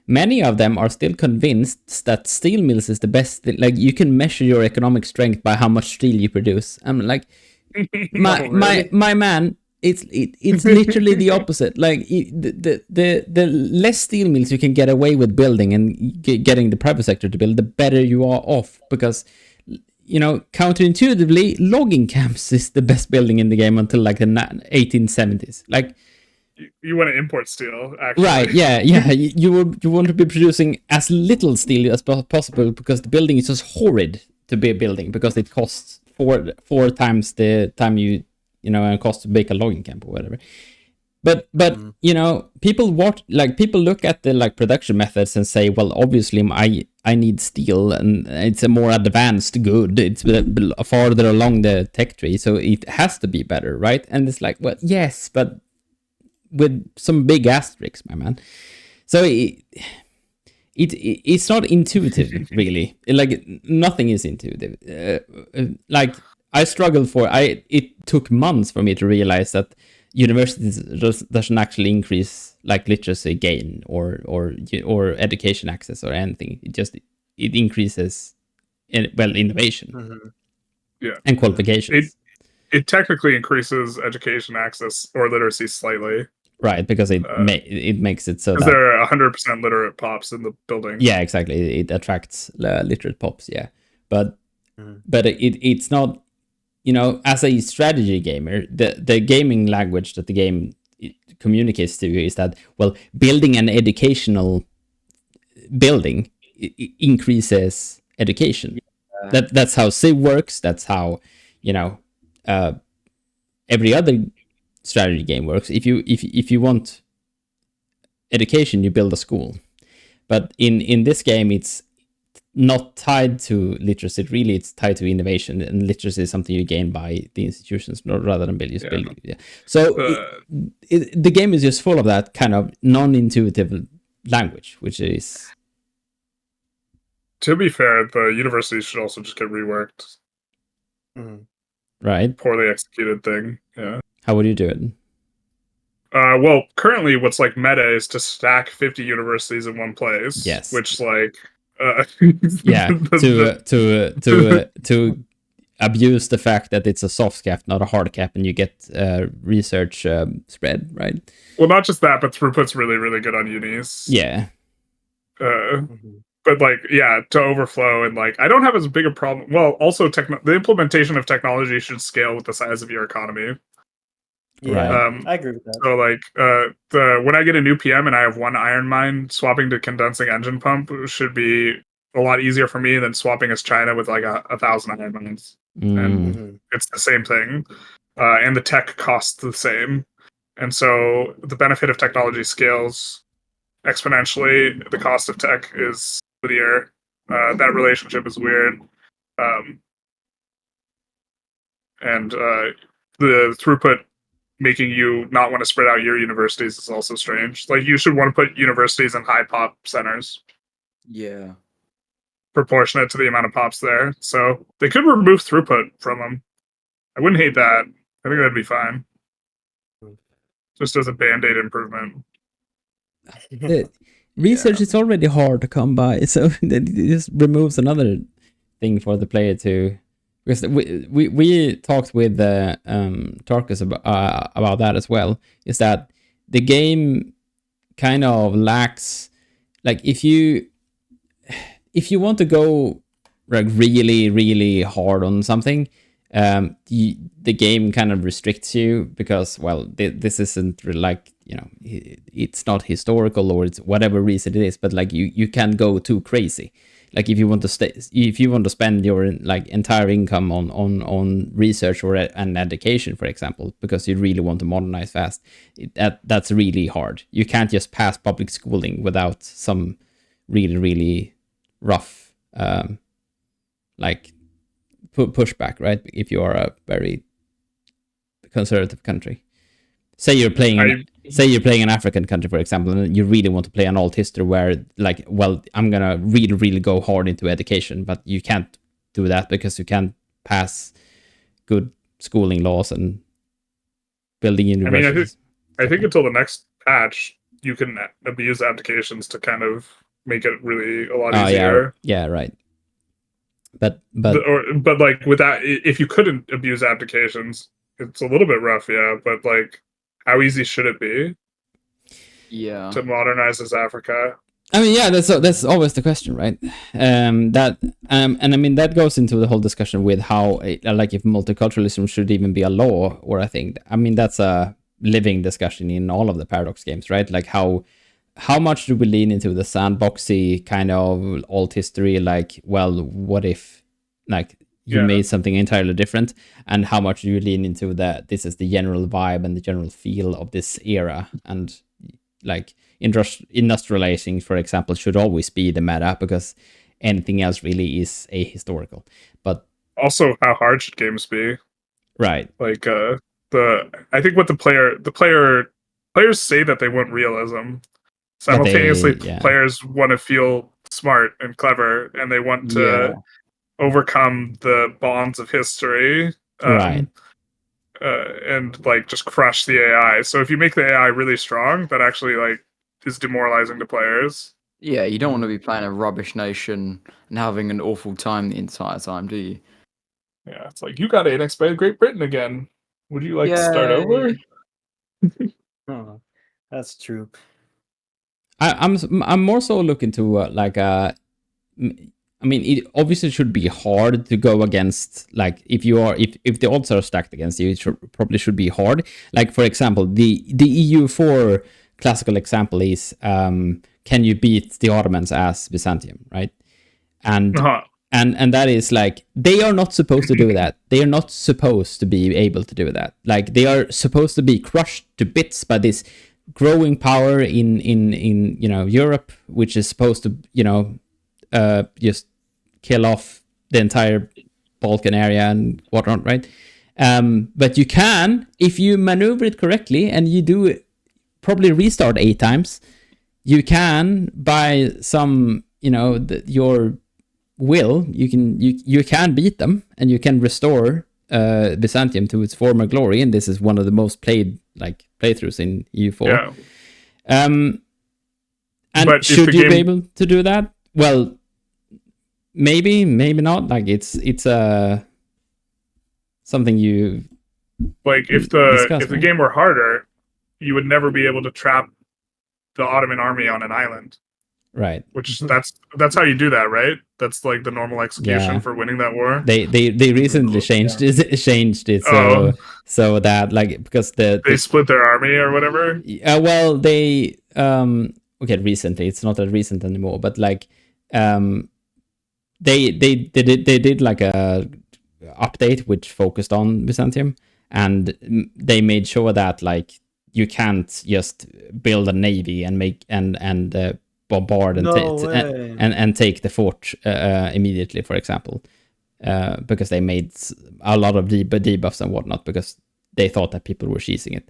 [SPEAKER 4] Many of them are still convinced that steel mills is the best thing. Like, you can measure your economic strength by how much steel you produce. I'm like, my man, it's literally the opposite. Like, the less steel mills you can get away with building and getting the private sector to build, the better you are off. Because, counterintuitively, logging camps is the best building in the game until like the 1870s. Like,
[SPEAKER 3] you want to import steel, actually.
[SPEAKER 4] Right, yeah. You want to be producing as little steel as possible, because the building is just horrid to be building, because it costs four times the time you and cost to bake a logging camp or whatever. But people people look at the production methods and say, well, obviously I need steel and it's a more advanced good. It's farther along the tech tree, so it has to be better, right? And it's like, well, yes, but with some big asterisks, my man. So it's not intuitive, really. Nothing is intuitive. I struggled it took months for me to realize that universities doesn't actually increase literacy gain or education access or anything. It increases innovation and qualifications.
[SPEAKER 3] It technically increases education access or literacy slightly,
[SPEAKER 4] right? Because it makes it so that
[SPEAKER 3] there are 100% literate pops in the building.
[SPEAKER 4] Yeah, exactly. It attracts literate pops. Yeah, but it's not. As a strategy gamer, the gaming language that the game communicates to you is that, well, building an educational building increases education. That's how Civ works. That's how every other strategy game works. If you want education, you build a school. But in this game, it's not tied to literacy. Really, it's tied to innovation, and literacy is something you gain by the institutions rather than building. Yeah. So the game is just full of that kind of non-intuitive language, which is.
[SPEAKER 3] To be fair, the universities should also just get reworked.
[SPEAKER 4] Right.
[SPEAKER 3] Poorly executed thing. Yeah.
[SPEAKER 4] How would you do it?
[SPEAKER 3] Well, currently, what's meta is to stack 50 universities in one place.
[SPEAKER 4] Yes.
[SPEAKER 3] Which
[SPEAKER 4] to abuse the fact that it's a soft cap, not a hard cap, and you get research spread, right?
[SPEAKER 3] Well, not just that, but throughput's really, really good on unis.
[SPEAKER 4] Yeah.
[SPEAKER 3] But to overflow and I don't have as big a problem. Well, also the implementation of technology should scale with the size of your economy.
[SPEAKER 2] Yeah, I agree with that.
[SPEAKER 3] So when I get a new PM and I have one iron mine, swapping to condensing engine pump should be a lot easier for me than swapping as China with 1,000 iron mines. And it's the same thing. And the tech costs the same. And so the benefit of technology scales exponentially. The cost of tech is linear. That relationship is weird. And the throughput making you not want to spread out your universities is also strange. You should want to put universities in high pop centers.
[SPEAKER 1] Yeah.
[SPEAKER 3] Proportionate to the amount of pops there. So they could remove throughput from them. I wouldn't hate that. I think that'd be fine. Just as a band-aid improvement.
[SPEAKER 4] Research is already hard to come by, so it just removes another thing for the player to. Because we talked with Tarkus about that as well. Is that the game kind of lacks, if you want to go really, really hard on something, the game kind of restricts you because, well, this isn't it's not historical or it's whatever reason it is, but you can't go too crazy. If you want to spend your entire income on research or an education, for example, because you really want to modernize fast, that's really hard. You can't just pass public schooling without some really, really rough pushback, right? If you are a very conservative country. Say you're playing an African country, for example, and you really want to play an alt history where, I'm gonna really, really go hard into education, but you can't do that because you can't pass good schooling laws and building universities.
[SPEAKER 3] I think until the next patch, you can abuse applications to kind of make it really a lot easier.
[SPEAKER 4] Yeah, right. But
[SPEAKER 3] with that, if you couldn't abuse applications, it's a little bit rough, yeah. But how easy should it be?
[SPEAKER 1] Yeah.
[SPEAKER 3] To modernize as Africa.
[SPEAKER 4] I mean, yeah, that's always the question, right? And I mean that goes into the whole discussion with how, if multiculturalism should even be a law or a thing. I mean, that's a living discussion in all of the Paradox games, right? How much do we lean into the sandboxy kind of alt history? What if, you made something entirely different, and how much you lean into that this is the general vibe and the general feel of this era. And like industrializing, for example, should always be the meta, because anything else really is ahistorical. But
[SPEAKER 3] also, how hard should games be?
[SPEAKER 4] Right.
[SPEAKER 3] Like I think what players say that they want realism. Simultaneously, players want to feel smart and clever, and they want to overcome the bonds of history.
[SPEAKER 4] Right.
[SPEAKER 3] And like just crush the AI. So if you make the AI really strong, that actually like is demoralizing to players.
[SPEAKER 1] Yeah, you don't want to be playing a rubbish nation and having an awful time the entire time, do you?
[SPEAKER 3] Yeah, it's like, you got annexed by Great Britain again. Would you like to start over?
[SPEAKER 2] Oh, that's true.
[SPEAKER 4] I'm more so looking to I mean, it obviously should be hard to go against, like, if the odds are stacked against you, it probably should be hard. Like, for example, the EU4 classical example is, can you beat the Ottomans as Byzantium, right? And and that is like, they are not supposed to do that. They are not supposed to be able to do that. Like, they are supposed to be crushed to bits by this growing power in Europe, which is supposed to just kill off the entire Balkan area and whatnot, right? But you can, if you maneuver it correctly and you do it, probably restart 8 times, you can, by some your will, you can beat them, and you can restore Byzantium to its former glory. And this is one of the most played playthroughs in EU4.
[SPEAKER 3] Yeah.
[SPEAKER 4] And
[SPEAKER 3] but
[SPEAKER 4] should you be able to do that? Well, maybe not. Like, it's something you
[SPEAKER 3] like, if the game were harder, you would never be able to trap the Ottoman army on an island.
[SPEAKER 4] Right.
[SPEAKER 3] Which that's how you do that, right? That's like the normal execution for winning that war.
[SPEAKER 4] They recently changed it so that, like, because they
[SPEAKER 3] split their army or whatever.
[SPEAKER 4] Well, they okay, recently, it's not that recent anymore, but like they did like a update which focused on Byzantium, and they made sure that, like, you can't just build a navy and make and bombard and take the fort immediately, for example, because they made a lot of debuffs and whatnot, because they thought that people were cheesing it.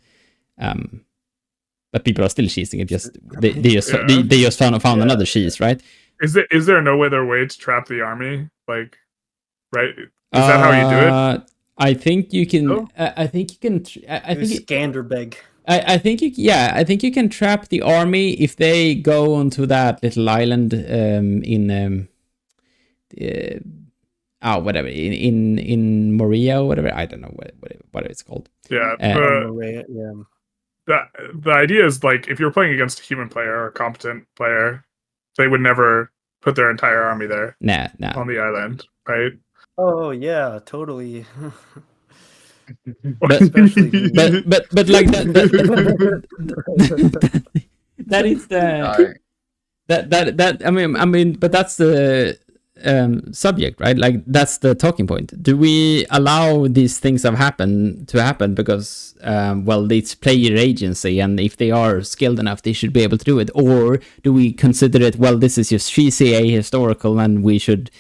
[SPEAKER 4] But people are still cheesing it. Just they just found another cheese, right?
[SPEAKER 3] Is there no other way to trap the army? Like, right? Is that how you do it?
[SPEAKER 4] I think you can. Oh? I think you can. I think
[SPEAKER 2] Skanderbeg.
[SPEAKER 4] I think you can trap the army if they go onto that little island whatever in Moria or whatever. I don't know what it's called.
[SPEAKER 3] Yeah.
[SPEAKER 2] Moria, yeah.
[SPEAKER 3] The idea is, like, if you're playing against a human player or a competent player, they would never put their entire army there.
[SPEAKER 4] Nah.
[SPEAKER 3] On the island, right?
[SPEAKER 2] Oh yeah, totally.
[SPEAKER 4] but like that is the that I mean, but that's the subject, right? Like, that's the talking point. Do we allow these things to happen because it's player agency, and if they are skilled enough, they should be able to do it? Or do we consider it, well, this is just cheesy historical, and we should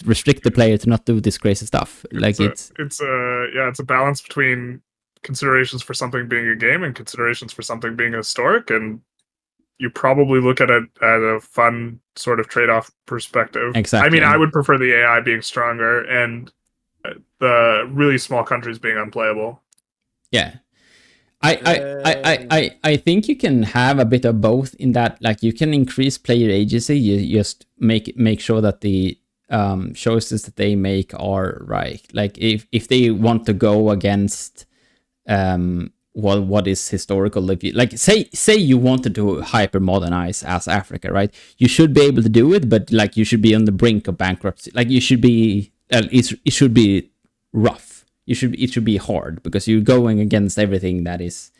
[SPEAKER 4] restrict the player to not do this crazy stuff? Like, it's
[SPEAKER 3] a balance between considerations for something being a game and considerations for something being historic, and you probably look at it at a fun sort of trade-off perspective.
[SPEAKER 4] Exactly.
[SPEAKER 3] I mean, I would prefer the AI being stronger and the really small countries being unplayable.
[SPEAKER 4] Yeah. I think you can have a bit of both, in that, like, you can increase player agency. You just make sure that the choices that they make are right. Like, if they want to go against what is historical, if you, like, say you wanted to hyper modernize as Africa, right? You should be able to do it, but, like, you should be on the brink of bankruptcy. Like, you should be it should be rough. It should be hard, because you're going against everything that is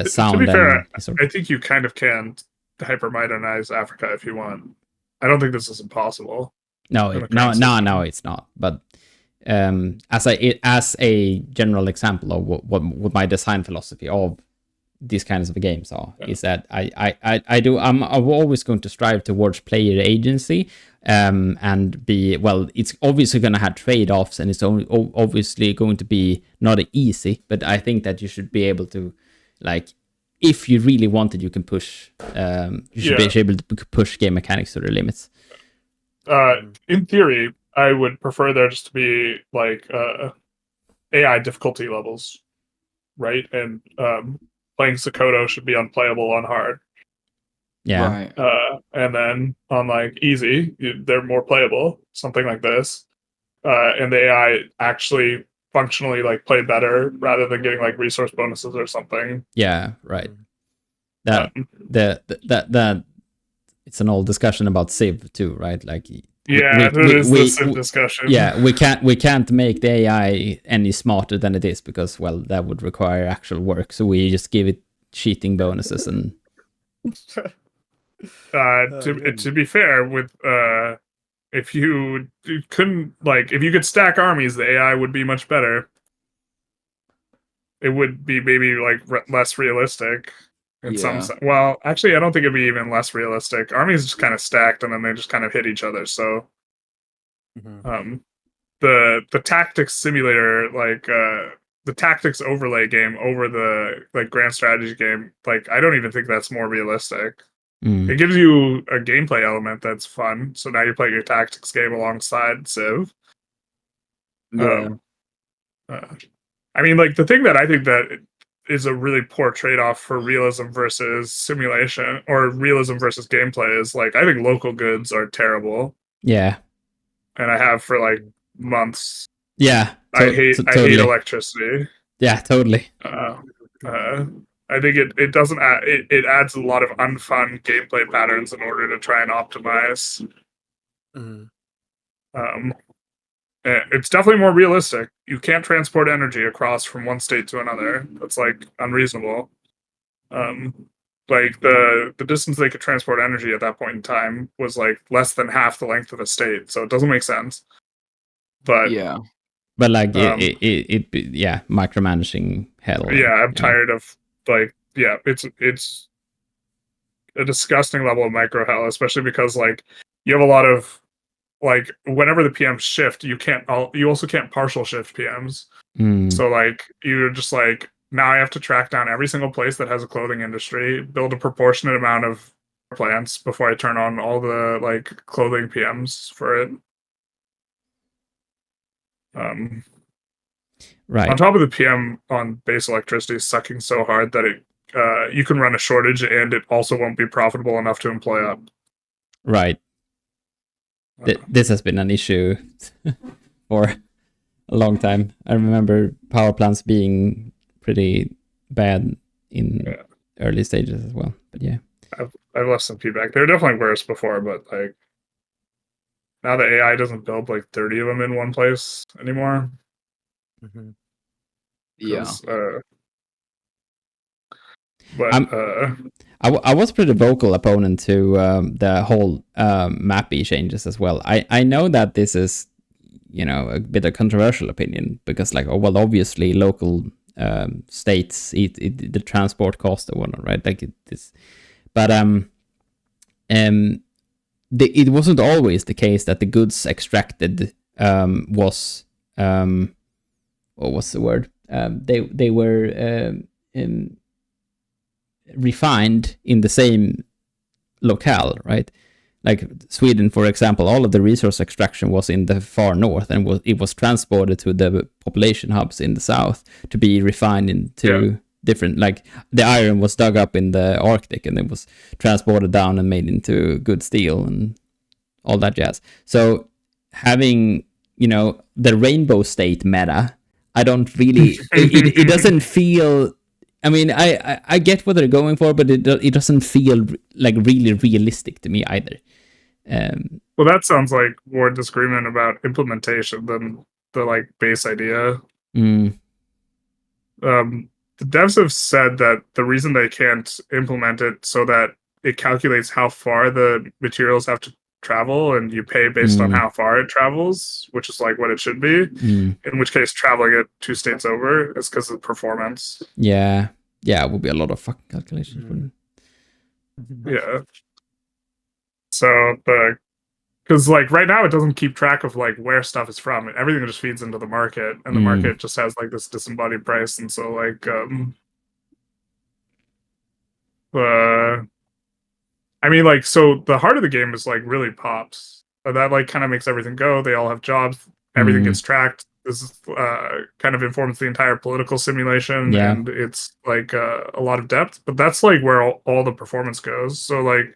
[SPEAKER 4] sound.
[SPEAKER 3] To be fair, I think you kind of can hyper modernize Africa if you want. I don't think this is impossible.
[SPEAKER 4] No, it's not. But as a general example of what my design philosophy of these kinds of games are, is that I'm always going to strive towards player agency, and it's obviously going to have trade-offs, and it's obviously going to be not easy, but I think that you should be able to, like, if you really want it, you can push, you should be able to push game mechanics to their limits.
[SPEAKER 3] In theory, I would prefer there just to be like AI difficulty levels, right? And playing Sokoto should be unplayable on hard.
[SPEAKER 4] Yeah.
[SPEAKER 1] Right.
[SPEAKER 3] And then on like easy, they're more playable, something like this. And the AI actually functionally like play better rather than getting like resource bonuses or something.
[SPEAKER 4] Yeah, right. That it's an old discussion about Civ too, right? Like,
[SPEAKER 3] the Civ discussion.
[SPEAKER 4] Yeah, we can't make the AI any smarter than it is, because, well, that would require actual work. So we just give it cheating bonuses and.
[SPEAKER 3] To be fair, with if you could stack armies, the AI would be much better. It would be maybe like less realistic. Well, actually, I don't think it'd be even less realistic. Armies just kind of stacked, and then they just kind of hit each other. So, the tactics simulator, like the tactics overlay game over the like grand strategy game, like I don't even think that's more realistic. It gives you a gameplay element that's fun. So now you're playing your tactics game alongside Civ.
[SPEAKER 1] Yeah.
[SPEAKER 3] I mean, like the thing that I think that is a really poor trade-off for realism versus simulation, or realism versus gameplay, is like I think local goods are terrible.
[SPEAKER 4] Yeah.
[SPEAKER 3] And I have for like months.
[SPEAKER 4] Yeah.
[SPEAKER 3] I hate electricity.
[SPEAKER 4] Yeah, totally.
[SPEAKER 3] I think it doesn't add, it adds a lot of unfun gameplay patterns in order to try and optimize. It's definitely more realistic. You can't transport energy across from one state to another. That's like unreasonable. Like the distance they could transport energy at that point in time was like less than half the length of a state, so it doesn't make sense. But
[SPEAKER 4] like micromanaging hell.
[SPEAKER 3] Yeah, I'm tired of like it's a disgusting level of micro hell, especially because like you have a lot of like whenever the PMs shift, you also can't partial shift PMs. So like you're just like, now I have to track down every single place that has a clothing industry, build a proportionate amount of plants before I turn on all the like clothing PMs for it.
[SPEAKER 4] Right.
[SPEAKER 3] On top of the PM on base electricity sucking so hard that you can run a shortage and it also won't be profitable enough to employ up.
[SPEAKER 4] Right. This has been an issue for a long time. I remember power plants being pretty bad in early stages as well. But yeah,
[SPEAKER 3] I've left some feedback. They were definitely worse before, but like now the AI doesn't build like 30 of them in one place anymore.
[SPEAKER 1] Yeah.
[SPEAKER 3] I
[SPEAKER 4] was pretty vocal opponent to the whole mappy changes as well. I know that this is, a bit of controversial opinion, because like, obviously local states eat the transport cost or whatnot, right? Like this, but it wasn't always the case that the goods extracted was what was the word? They were refined in the same locale, right? Like Sweden, for example, all of the resource extraction was in the far north, and it was transported to the population hubs in the south to be refined into different, like the iron was dug up in the Arctic and it was transported down and made into good steel and all that jazz. So having, the rainbow state meta, I don't really, it doesn't feel, I mean, I get what they're going for, but it doesn't feel like really realistic to me either.
[SPEAKER 3] Well, that sounds like more disagreement about implementation than the like base idea. The devs have said that the reason they can't implement it so that it calculates how far the materials have to travel, and you pay based on how far it travels, which is like what it should be. In which case, traveling it 2 states over is because of performance.
[SPEAKER 4] Yeah, it would be a lot of fucking calculations.
[SPEAKER 3] Yeah. So because like right now it doesn't keep track of like where stuff is from. Everything just feeds into the market, and the market just has like this disembodied price. And so like I mean, like, so the heart of the game is like really pops. That like kind of makes everything go. They all have jobs. Everything gets tracked. This is, kind of informs the entire political simulation, and it's like a lot of depth. But that's like where all the performance goes. So like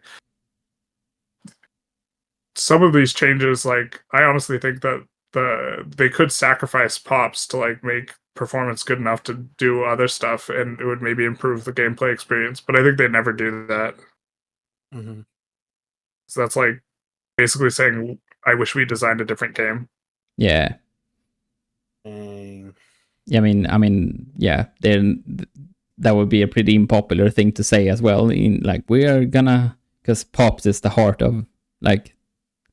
[SPEAKER 3] some of these changes, like I honestly think that they could sacrifice pops to like make performance good enough to do other stuff, and it would maybe improve the gameplay experience. But I think they never do that. So that's like basically saying, I wish we designed a different game.
[SPEAKER 4] Yeah.
[SPEAKER 2] Dang.
[SPEAKER 4] Yeah, I mean, yeah. That would be a pretty unpopular thing to say as well. In like, we are gonna, because pops is the heart of like,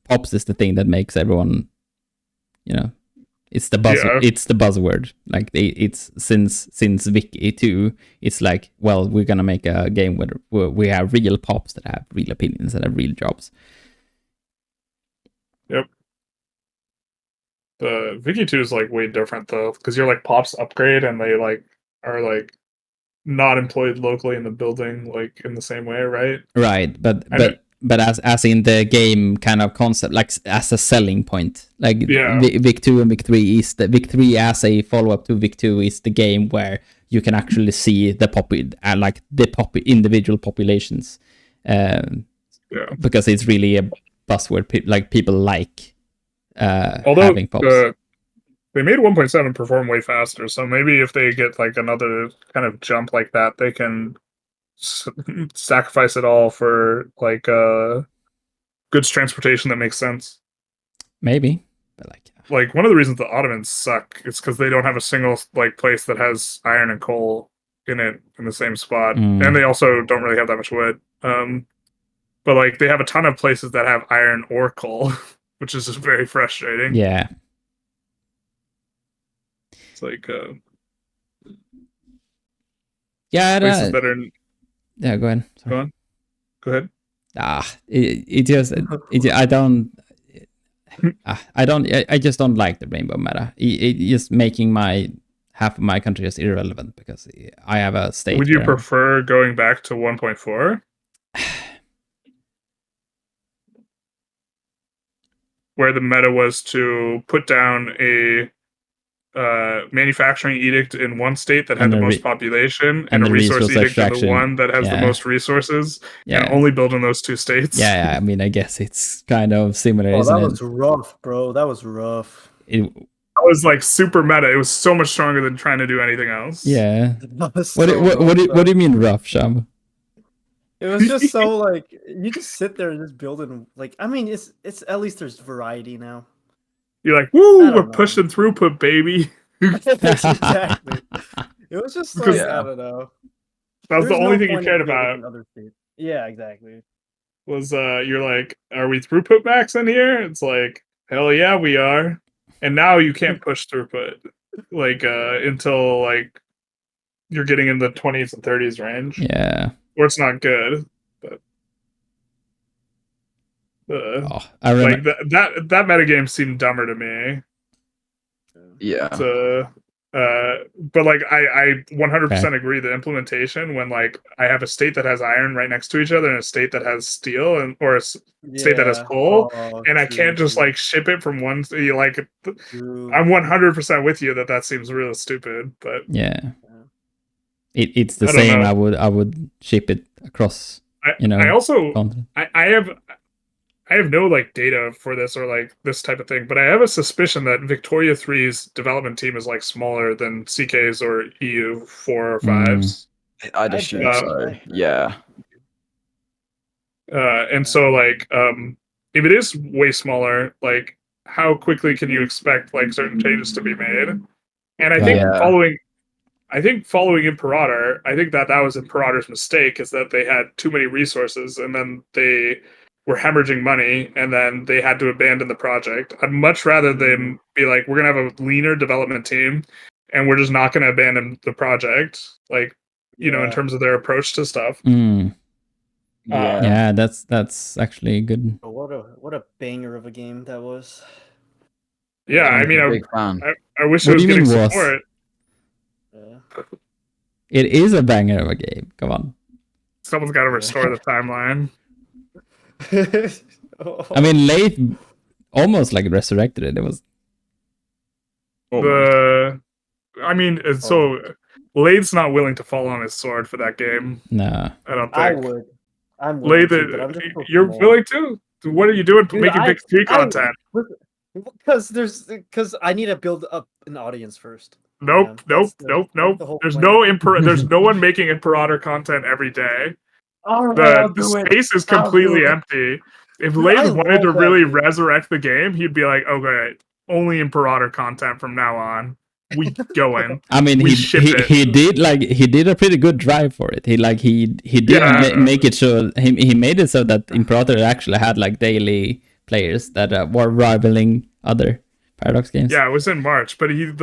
[SPEAKER 4] pops is the thing that makes everyone, you know, it's the buzz.
[SPEAKER 3] Yeah.
[SPEAKER 4] It's the buzzword. Like it's since Wiki 2, it's like, well, we're gonna make a game where we have real pops that have real opinions that have real jobs.
[SPEAKER 3] Yep. The Wiki 2 is like way different though, because you're like pops upgrade, and they like are like not employed locally in the building like in the same way, right?
[SPEAKER 4] Right, but as in the game kind of concept, like as a selling point, like Vic 2 and Vic 3 is the Vic 3 as a follow up to Vic 2 is the game where you can actually see the individual populations, because it's really a buzzword. Like people like having pops.
[SPEAKER 3] They made 1.7 perform way faster, so maybe if they get like another kind of jump like that, they can sacrifice it all for like goods transportation that makes sense.
[SPEAKER 4] Maybe, but
[SPEAKER 3] like one of the reasons the Ottomans suck is because they don't have a single like place that has iron and coal in it in the same spot, and they also don't really have that much wood. But like they have a ton of places that have iron or coal, which is just very frustrating.
[SPEAKER 4] Yeah,
[SPEAKER 3] it's like
[SPEAKER 4] places
[SPEAKER 3] that are.
[SPEAKER 4] Yeah, go ahead.
[SPEAKER 3] Sorry. Go ahead.
[SPEAKER 4] I just don't like the rainbow meta. It just making half of my country just irrelevant because I have a state.
[SPEAKER 3] Would you prefer going back to 1.4? Where the meta was to put down a manufacturing edict in one state that had the most population, and a resource edict in the one that has the most resources, and only build in those 2 states.
[SPEAKER 4] Yeah, I mean, I guess it's kind of similar, isn't it?
[SPEAKER 2] That was rough, bro. That was rough.
[SPEAKER 3] It was like super meta. It was so much stronger than trying to do anything else.
[SPEAKER 4] Yeah. What do you mean rough, Sham?
[SPEAKER 2] It was just so like you just sit there and just build it. Like, I mean, it's at least there's variety now.
[SPEAKER 3] You're like, woo, we're pushing throughput, baby.
[SPEAKER 2] Exactly. It was just like, I don't know.
[SPEAKER 3] That was the only thing you cared about.
[SPEAKER 2] Yeah, exactly.
[SPEAKER 3] Was you're like, are we throughput max in here? It's like, hell yeah, we are. And now you can't push throughput like until like you're getting in the 20s and 30s range.
[SPEAKER 4] Yeah.
[SPEAKER 3] Or it's not good. But
[SPEAKER 4] I
[SPEAKER 3] like that metagame seemed dumber to me.
[SPEAKER 1] Yeah.
[SPEAKER 3] But like I 100% agree. The implementation, when like I have a state that has iron right next to each other and a state that has steel or a state that has coal, and I can't just like ship it from one. Like I'm 100% with you that seems real stupid. But
[SPEAKER 4] yeah, it's the same. I would ship it across.
[SPEAKER 3] I also I have no like data for this or like this type of thing, but I have a suspicion that Victoria 3's development team is like smaller than CK's or EU 4 or 5's.
[SPEAKER 1] I'd assume so. Yeah.
[SPEAKER 3] And so like if it is way smaller, like how quickly can you expect like certain changes to be made? And I think following Imperator, I think that was Imperator's mistake, is that they had too many resources, and then they were hemorrhaging money and then they had to abandon the project. I'd much rather them be like, we're gonna have a leaner development team and we're just not gonna abandon the project. Like, you know, in terms of their approach to stuff.
[SPEAKER 4] Yeah, that's actually good.
[SPEAKER 2] Oh, what a banger of a game that was.
[SPEAKER 3] Yeah, I mean,
[SPEAKER 1] big fan.
[SPEAKER 3] I wish
[SPEAKER 4] What
[SPEAKER 3] it was
[SPEAKER 4] do you
[SPEAKER 3] getting
[SPEAKER 4] mean
[SPEAKER 3] support.
[SPEAKER 2] Yeah.
[SPEAKER 4] It is a banger of a game. Come on.
[SPEAKER 3] Someone's got to restore the timeline.
[SPEAKER 4] I mean, Lathe almost like resurrected it. It was
[SPEAKER 3] I mean, so Lathe's not willing to fall on his sword for that game.
[SPEAKER 4] no.
[SPEAKER 3] I don't think.
[SPEAKER 2] I would. I'm willing
[SPEAKER 3] Lathe,
[SPEAKER 2] to, but I'm just so
[SPEAKER 3] you're
[SPEAKER 2] small.
[SPEAKER 3] willing to? What are you doing
[SPEAKER 2] Dude,
[SPEAKER 3] making Vic 3 content?
[SPEAKER 2] Because I need to build up an audience first.
[SPEAKER 3] Nope.
[SPEAKER 2] That's the whole
[SPEAKER 3] There's
[SPEAKER 2] point.
[SPEAKER 3] there's no one making Imperator content every day.
[SPEAKER 2] All right, I'll do
[SPEAKER 3] The
[SPEAKER 2] it.
[SPEAKER 3] space is completely empty. If Lathe wanted to really resurrect the game, he'd be like, okay, only Imperator content from now on. We go in.
[SPEAKER 4] I mean, he did a pretty good drive for it. He did make it so he made it so that Imperator actually had like daily players that were rivaling other Paradox games.
[SPEAKER 3] Yeah, it was in March, but it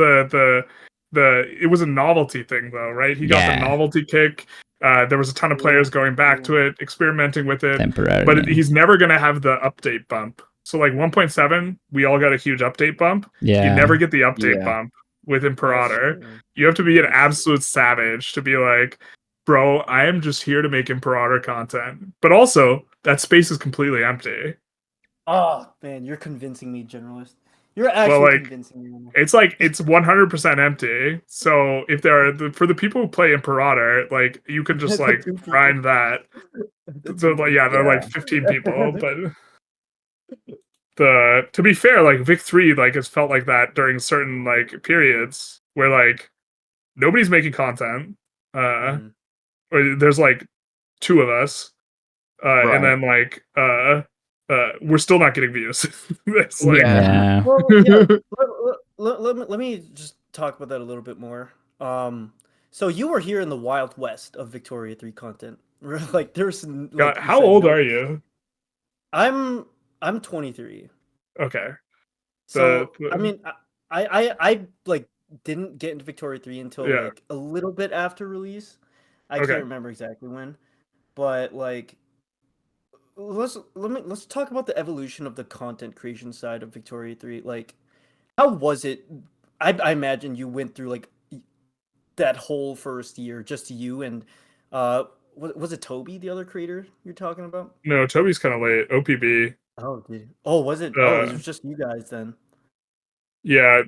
[SPEAKER 3] was a novelty thing though, right? He got the novelty kick. There was a ton of players going back to it, experimenting with it.
[SPEAKER 4] Temporary,
[SPEAKER 3] but he's never gonna have the update bump. So like 1.7, we all got a huge update bump.
[SPEAKER 4] Yeah,
[SPEAKER 3] you never get the update bump with Imperator. You have to be an absolute savage to be like, bro, I am just here to make Imperator content. But also, that space is completely empty.
[SPEAKER 2] Oh man, you're convincing me, Generalist. You're actually convincing me.
[SPEAKER 3] It's like it's 100% empty. So if there are for the people who play Imperator, like you can just like grind that. So like there are like 15 people, but to be fair, like Vic 3 like has felt like that during certain like periods where like nobody's making content. Or there's like 2 of us. And then like we're still not getting views. It's like,
[SPEAKER 2] Well, yeah. Let me just talk about that a little bit more. So you were here in the Wild West of Victoria 3 content. Like there's like,
[SPEAKER 3] how old are you?
[SPEAKER 2] I'm 23.
[SPEAKER 3] Okay.
[SPEAKER 2] So I mean I like didn't get into Victoria 3 until like a little bit after release. I can't remember exactly when. But like let's talk about the evolution of the content creation side of Victoria 3. Like how was it? I imagine you went through like that whole first year just you and was it Toby, the other creator you're talking about?
[SPEAKER 3] No, Toby's kind of late. OPB.
[SPEAKER 2] Oh, dude. Oh, was it? It was just you guys then.
[SPEAKER 3] Yeah.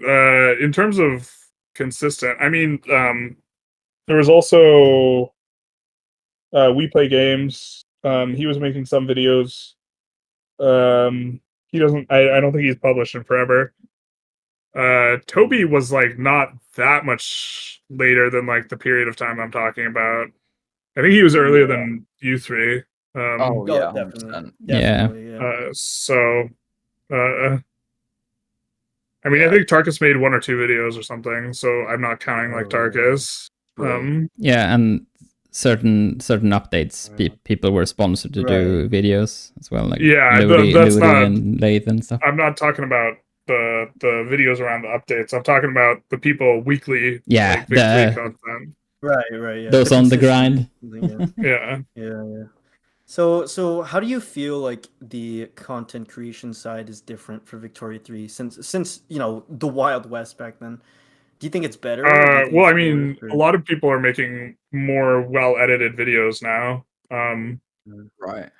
[SPEAKER 3] In terms of consistent, I mean, there was also We Play Games. He was making some videos. He doesn't. I don't think he's published in forever. Toby was like not that much later than like the period of time I'm talking about. I think he was earlier than you 3.
[SPEAKER 2] Definitely.
[SPEAKER 3] I mean, I think Tarkus made 1 or 2 videos or something, so I'm not counting like Tarkus.
[SPEAKER 4] And certain updates, people were sponsored to do videos as well, like
[SPEAKER 3] that's not
[SPEAKER 4] and Lathe and stuff.
[SPEAKER 3] I'm not talking about the videos around the updates. I'm talking about the people weekly.
[SPEAKER 4] Yeah,
[SPEAKER 3] like, content.
[SPEAKER 2] Right. Yeah.
[SPEAKER 4] Those on the grind.
[SPEAKER 3] Yeah.
[SPEAKER 2] So how do you feel like the content creation side is different for Victoria 3 since you know the Wild West back then? Do you think it's better?
[SPEAKER 3] Well, I mean, a lot of people are making more well-edited videos now.
[SPEAKER 1] Right.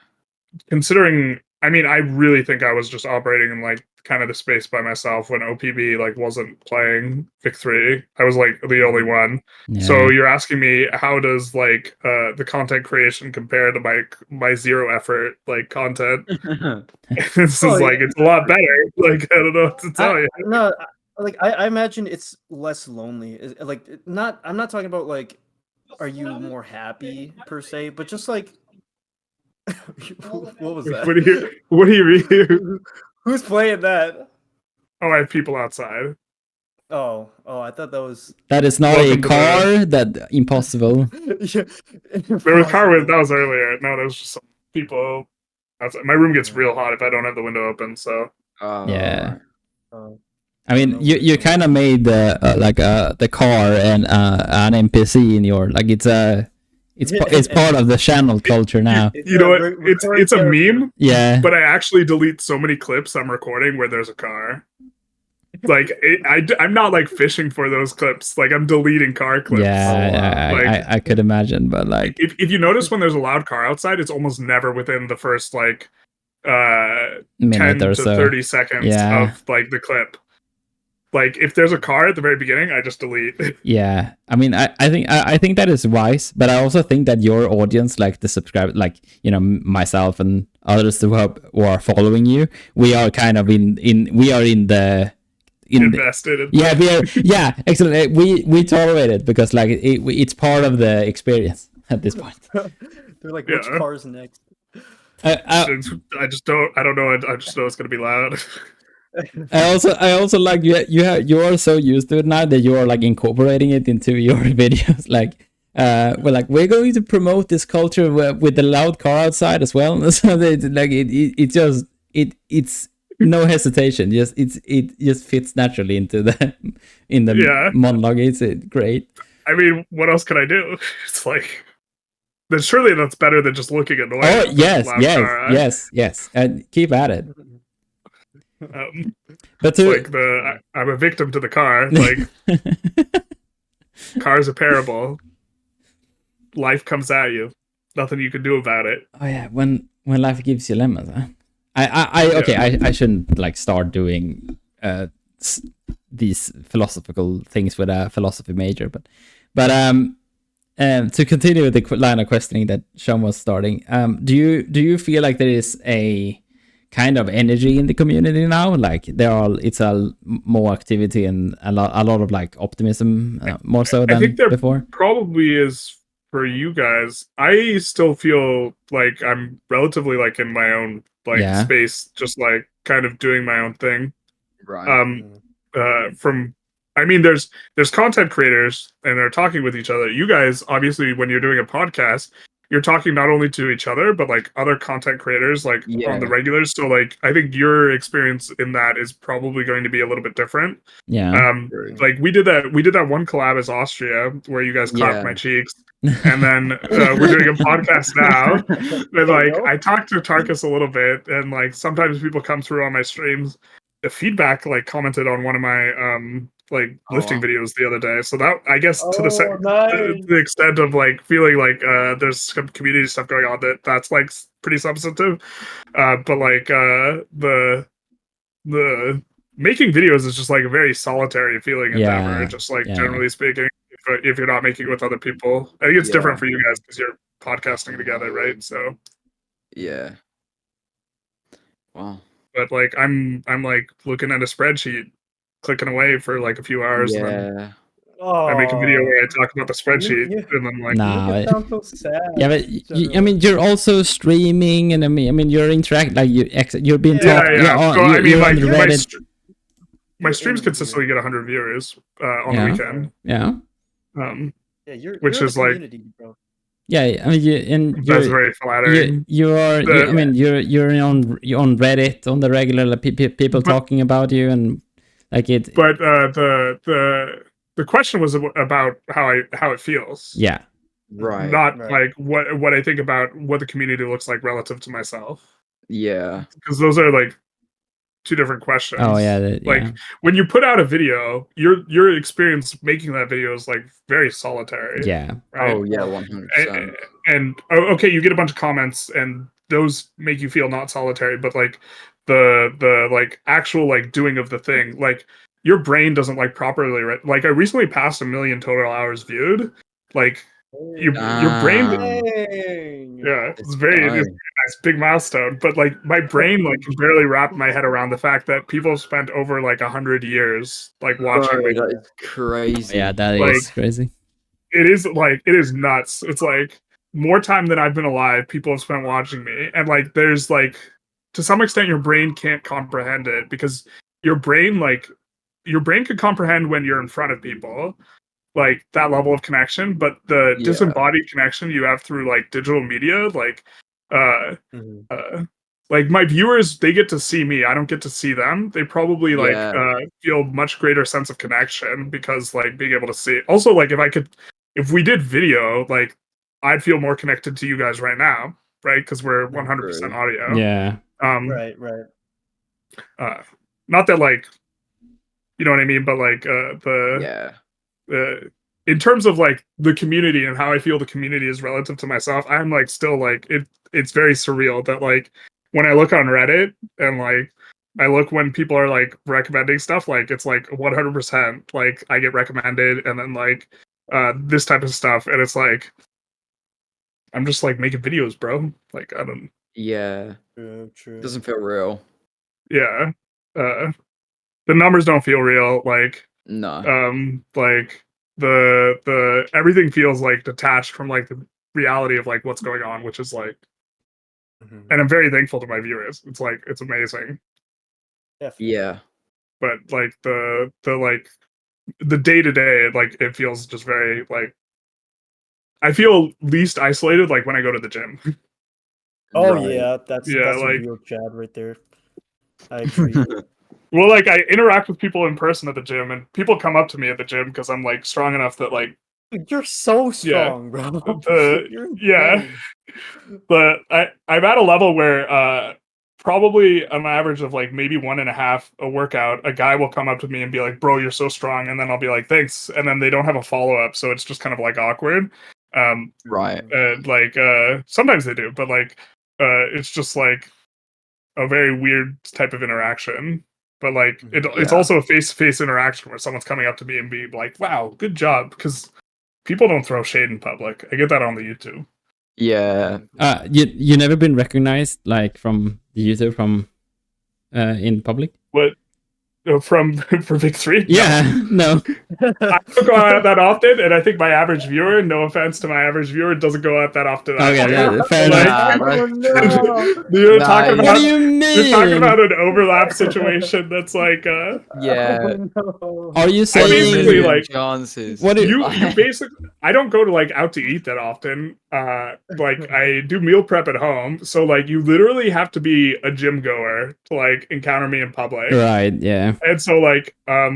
[SPEAKER 3] Considering, I mean, I really think I was just operating in like kind of the space by myself when OPB like wasn't playing Vic 3. I was like the only one. Yeah. So you're asking me how does like the content creation compare to my zero effort like content? This is like it's a lot better. Like I don't know what to tell you.
[SPEAKER 2] No, like I imagine it's less lonely. Like I'm not talking about like are you more happy per se, but just like what was that?
[SPEAKER 3] What do you mean?
[SPEAKER 2] Who's playing that?
[SPEAKER 3] Oh, I have people outside.
[SPEAKER 2] Oh, I thought that was.
[SPEAKER 4] That is not a car. That impossible.
[SPEAKER 3] There was a car that was earlier. No, there was just some people outside. My room gets real hot if I don't have the window open. So
[SPEAKER 4] Yeah.
[SPEAKER 2] Oh.
[SPEAKER 4] I mean, you kind of made the car and an NPC in your like it's part of the channel culture now.
[SPEAKER 3] You know what? It's a meme.
[SPEAKER 4] Yeah.
[SPEAKER 3] But I actually delete so many clips I'm recording where there's a car. Like I'm not like fishing for those clips. Like I'm deleting car clips.
[SPEAKER 4] Yeah, I could imagine, but like
[SPEAKER 3] if you notice when there's a loud car outside, it's almost never within the first like
[SPEAKER 4] minute
[SPEAKER 3] 10
[SPEAKER 4] or
[SPEAKER 3] to
[SPEAKER 4] so.
[SPEAKER 3] 30 seconds of like the clip. Like if there's a car at the very beginning, I just delete.
[SPEAKER 4] Yeah, I mean, I think that is wise, but I also think that your audience, like the subscribe, like myself and others who are following you, we are kind of invested. Yeah, excellent. We tolerate it because like it's part of the experience at this point.
[SPEAKER 2] They're like, which car's next?
[SPEAKER 3] I just don't know. I just know it's gonna be loud.
[SPEAKER 4] I also like you are so used to it now that you are like incorporating it into your videos. Like we're going to promote this culture with the loud car outside as well. So it's no hesitation. It just fits naturally into the monologue. It's great.
[SPEAKER 3] I mean, what else can I do? It's like surely that's better than just looking annoying.
[SPEAKER 4] Oh yes. And keep at it.
[SPEAKER 3] But like I'm a victim to the car. Like cars are parable. Life comes at you. Nothing you can do about it.
[SPEAKER 4] Oh yeah, when life gives you lemons. Huh? I shouldn't like start doing these philosophical things with a philosophy major, but to continue with the line of questioning that Sean was starting, do you feel like there is a kind of energy in the community now? Like it's a more activity and a lot of like optimism, more so than
[SPEAKER 3] I think there
[SPEAKER 4] before.
[SPEAKER 3] Probably is for you guys. I still feel like I'm relatively like in my own space, just like kind of doing my own thing.
[SPEAKER 1] Right.
[SPEAKER 3] I mean, there's content creators and they're talking with each other. You guys, obviously, when you're doing a podcast, you're talking not only to each other, but like other content creators, like on the regulars. So like, I think your experience in that is probably going to be a little bit different.
[SPEAKER 4] Yeah.
[SPEAKER 3] Like we did that one collab as Austria where you guys clapped my cheeks. And then we're doing a podcast now. And like, I talked to Tarkus a little bit, and like sometimes people come through on my streams. The feedback like commented on one of my lifting videos the other day. So that, I guess, to the extent of like feeling like there's some community stuff going on that's like pretty substantive. But like the making videos is just like a very solitary feeling endeavor. Just like generally speaking, if you're not making it with other people, I think it's different for you guys because you're podcasting together, right? So
[SPEAKER 1] yeah. Wow.
[SPEAKER 3] But like I'm like looking at a spreadsheet, clicking away for like a few hours. And then I make a video where I talk about the spreadsheet, and then like,
[SPEAKER 2] it sounds so sad.
[SPEAKER 4] Yeah, but I mean, you're also streaming, and I mean, you're interacting, like you're being talked.
[SPEAKER 3] I mean, like my streams consistently get 100 viewers on the weekend.
[SPEAKER 4] Yeah.
[SPEAKER 3] Which is like.
[SPEAKER 4] Yeah, I mean,
[SPEAKER 3] that's very flattering.
[SPEAKER 4] You're on Reddit on the regular, like, people talking about you and like it.
[SPEAKER 3] But the question was about how it feels.
[SPEAKER 4] Yeah,
[SPEAKER 1] right.
[SPEAKER 3] Not like what I think about what the community looks like relative to myself.
[SPEAKER 1] Yeah,
[SPEAKER 3] because those are like two different questions.
[SPEAKER 4] Oh yeah,
[SPEAKER 3] when you put out a video, your experience making that video is like very solitary.
[SPEAKER 4] Yeah.
[SPEAKER 3] Right?
[SPEAKER 1] Oh yeah, 100%.
[SPEAKER 3] And okay, you get a bunch of comments, and those make you feel not solitary, but like the like actual like doing of the thing, like your brain doesn't like properly. Right? Like I recently passed 1 million total hours viewed. Like your brain. Yeah, it's very nice, big milestone. But like my brain like can barely wrap my head around the fact that people have spent over like 100 years like watching.
[SPEAKER 1] Bro, that is crazy.
[SPEAKER 4] Yeah, that is crazy.
[SPEAKER 3] It is nuts. It's like more time than I've been alive, people have spent watching me. And like there's like to some extent your brain can't comprehend it, because your brain could comprehend when you're in front of people, like that level of connection, but the disembodied connection you have through like digital media, like like my viewers, they get to see me. I don't get to see them. They probably feel much greater sense of connection because like being able to see. Also, like if we did video, like I'd feel more connected to you guys right now, right? Because we're 100% audio.
[SPEAKER 4] Yeah.
[SPEAKER 2] Right.
[SPEAKER 3] Not that like, you know what I mean, but like in terms of like the community and how I feel the community is relative to myself, I'm like still like it's very surreal that like when I look on Reddit and like I look when people are like recommending stuff, like it's like 100% like I get recommended, and then like this type of stuff, and it's like I'm just like making videos, bro. Like I don't.
[SPEAKER 1] Yeah.
[SPEAKER 2] True.
[SPEAKER 1] Doesn't feel real.
[SPEAKER 3] Yeah. The numbers don't feel real. Like
[SPEAKER 1] no.
[SPEAKER 3] Like the everything feels like detached from like the reality of like what's going on, which is like. And I'm very thankful to my viewers. It's like it's amazing.
[SPEAKER 2] Definitely.
[SPEAKER 1] Yeah.
[SPEAKER 3] But like the day to day, like it feels just very like I feel least isolated like when I go to the gym.
[SPEAKER 2] Oh
[SPEAKER 1] Right.
[SPEAKER 2] yeah, that's
[SPEAKER 3] like
[SPEAKER 2] a real Chad right there. I agree.
[SPEAKER 3] Well, like I interact with people in person at the gym, and people come up to me at the gym because I'm like strong enough that like
[SPEAKER 2] you're so strong, bro.
[SPEAKER 3] Yeah. But I'm at a level where probably on average of like maybe 1.5 a workout, a guy will come up to me and be like, "Bro, you're so strong," and then I'll be like, "Thanks," and then they don't have a follow up, so it's just kind of like awkward.
[SPEAKER 1] Right.
[SPEAKER 3] Like sometimes they do, but like it's just like a very weird type of interaction. But like it's also a face-to-face interaction where someone's coming up to me and be like, "Wow, good job," because people don't throw shade in public. I get that on the YouTube.
[SPEAKER 1] Yeah.
[SPEAKER 4] You never been recognized like from the YouTube from in public?
[SPEAKER 3] What? For Vic 3?
[SPEAKER 4] Yeah, no.
[SPEAKER 3] I don't go out that often, and I think my average viewer, no offense to my average viewer, doesn't go out that often.
[SPEAKER 4] Okay, fair enough.
[SPEAKER 3] You're talking about,
[SPEAKER 4] what do you mean?
[SPEAKER 3] You're talking about an overlap situation that's like
[SPEAKER 1] Yeah.
[SPEAKER 4] Are you saying
[SPEAKER 3] basically like
[SPEAKER 1] chances?
[SPEAKER 3] What you basically? I don't go to like out to eat that often. Like I do meal prep at home, so like you literally have to be a gym goer to like encounter me in public.
[SPEAKER 4] Right. Yeah.
[SPEAKER 3] And so like how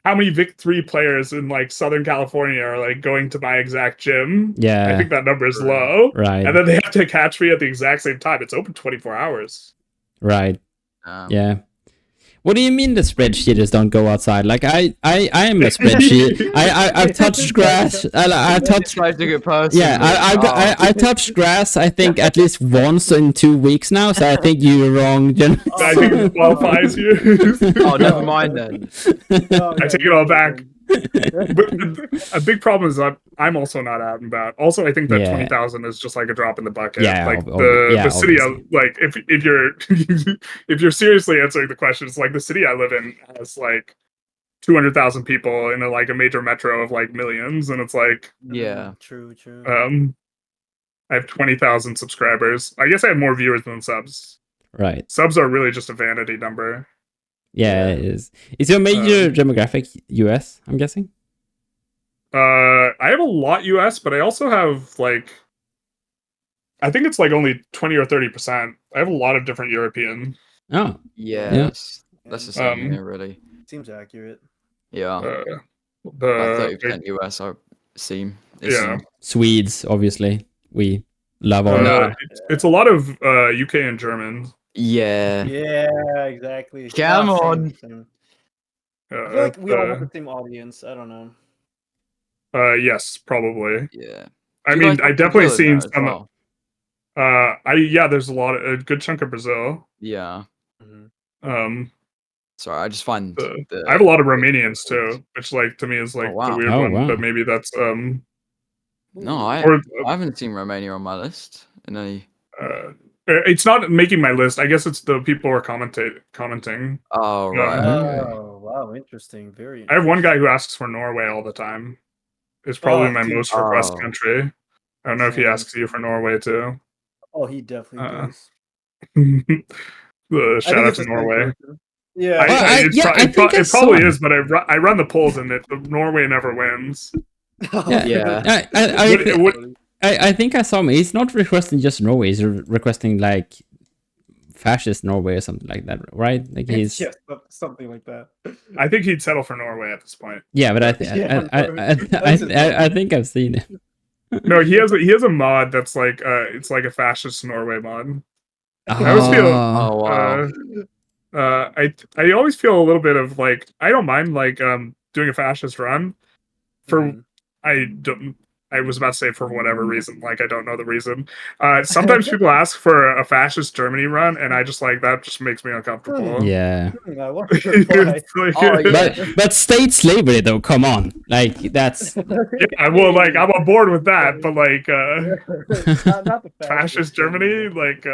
[SPEAKER 3] many Vic 3 players in like Southern California are like going to my exact gym?
[SPEAKER 4] Yeah.
[SPEAKER 3] I think that number is low.
[SPEAKER 4] Right.
[SPEAKER 3] And then they have to catch me at the exact same time. It's open 24 hours.
[SPEAKER 4] Right. Yeah. What do you mean the spreadsheeters don't go outside? Like I am a spreadsheet. I've touched grass. I've touched. Yeah, I touched grass. I think at least once in 2 weeks now. So I think you're wrong.
[SPEAKER 3] I think it qualifies you.
[SPEAKER 1] Oh, never mind then.
[SPEAKER 3] I take it all back. But a big problem is that I'm also not out and about. Also, I think that 20,000 is just like a drop in the bucket.
[SPEAKER 4] Yeah,
[SPEAKER 3] like the city, like if you're if you're seriously answering the question, it's like the city I live in has like 200,000 people in a major metro of like millions, and it's like
[SPEAKER 2] true.
[SPEAKER 3] I have 20,000 subscribers. I guess I have more viewers than subs.
[SPEAKER 4] Right.
[SPEAKER 3] Subs are really just a vanity number.
[SPEAKER 4] Yeah, it is. Is your major demographic US, I'm guessing?
[SPEAKER 3] I have a lot US, but I also have like I think it's like only 20 or 30%. I have a lot of different European.
[SPEAKER 4] Oh.
[SPEAKER 1] Yeah. That's the same here, really.
[SPEAKER 2] Seems accurate.
[SPEAKER 1] Yeah. About 30% US, I seem.
[SPEAKER 4] Swedes, obviously. We love all that.
[SPEAKER 3] It's a lot of UK and German.
[SPEAKER 1] Yeah.
[SPEAKER 2] Yeah, exactly.
[SPEAKER 1] Come on.
[SPEAKER 2] Same. I feel like we all have the same audience. I don't know.
[SPEAKER 3] Yes, probably.
[SPEAKER 1] Yeah.
[SPEAKER 3] I mean, I definitely seen some. There's a good chunk of Brazil.
[SPEAKER 1] Yeah.
[SPEAKER 3] Sorry,
[SPEAKER 1] I just find
[SPEAKER 3] I have a lot of Romanians too, which like to me is like the weird one.
[SPEAKER 4] Wow.
[SPEAKER 3] But maybe that's
[SPEAKER 1] No, I haven't seen Romania on my list in any.
[SPEAKER 3] It's not making my list. I guess it's the people who are commenting.
[SPEAKER 1] Oh, right.
[SPEAKER 2] Oh, wow. Interesting. Very interesting.
[SPEAKER 3] I have one guy who asks for Norway all the time. It's probably my most requested country. I don't know if he asks you for Norway too.
[SPEAKER 2] Oh, he definitely does.
[SPEAKER 3] Shout out to Norway.
[SPEAKER 2] Yeah,
[SPEAKER 3] it probably is, but I run the polls and Norway never wins.
[SPEAKER 1] Yeah.
[SPEAKER 4] I think I saw him. He's not requesting just Norway. He's requesting like fascist Norway or something like that, right? Like he's
[SPEAKER 2] something like that.
[SPEAKER 3] I think he'd settle for Norway at this point.
[SPEAKER 4] Yeah, but I think I've seen it.
[SPEAKER 3] No, he has a mod that's like it's like a fascist Norway mod. I always feel I always feel a little bit of like I don't mind like doing a fascist run for I was about to say for whatever reason, like I don't know the reason. Sometimes people ask for a fascist Germany run, and I just like that just makes me uncomfortable.
[SPEAKER 4] Yeah. But state slavery though, come on. Like that's
[SPEAKER 3] yeah, well like I'm on board with that, but like not the fascist Germany, like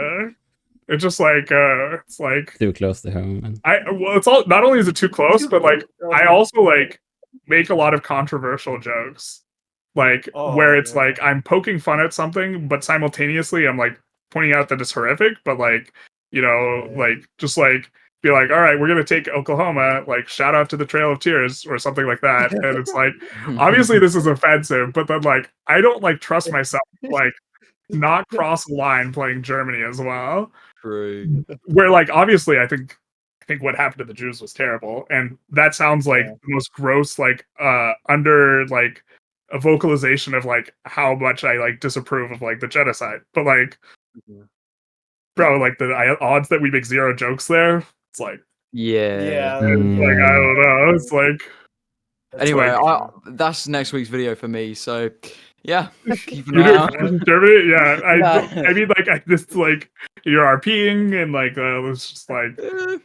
[SPEAKER 3] it's just like it's like
[SPEAKER 4] too close to home.
[SPEAKER 3] Well, it's all not only is it too close, but like I also like make a lot of controversial jokes. Like where it's like I'm poking fun at something, but simultaneously I'm like pointing out that it's horrific, but like, you know, like just like be like, all right, we're gonna take Oklahoma, like shout out to the Trail of Tears or something like that. And it's like obviously this is offensive, but then like I don't like trust myself like not cross the line playing Germany as well.
[SPEAKER 1] True.
[SPEAKER 3] Where like obviously I think what happened to the Jews was terrible, and that sounds like the most gross like under like a vocalization of like how much I like disapprove of like the genocide, but like bro, like the odds that we make zero jokes there, it's like
[SPEAKER 1] yeah,
[SPEAKER 3] like I don't know, it's like
[SPEAKER 1] anyway, that's next week's video for me, so yeah, keep an eye out.
[SPEAKER 3] Germany, yeah. I mean, like, I just like you're RPing and like it's just like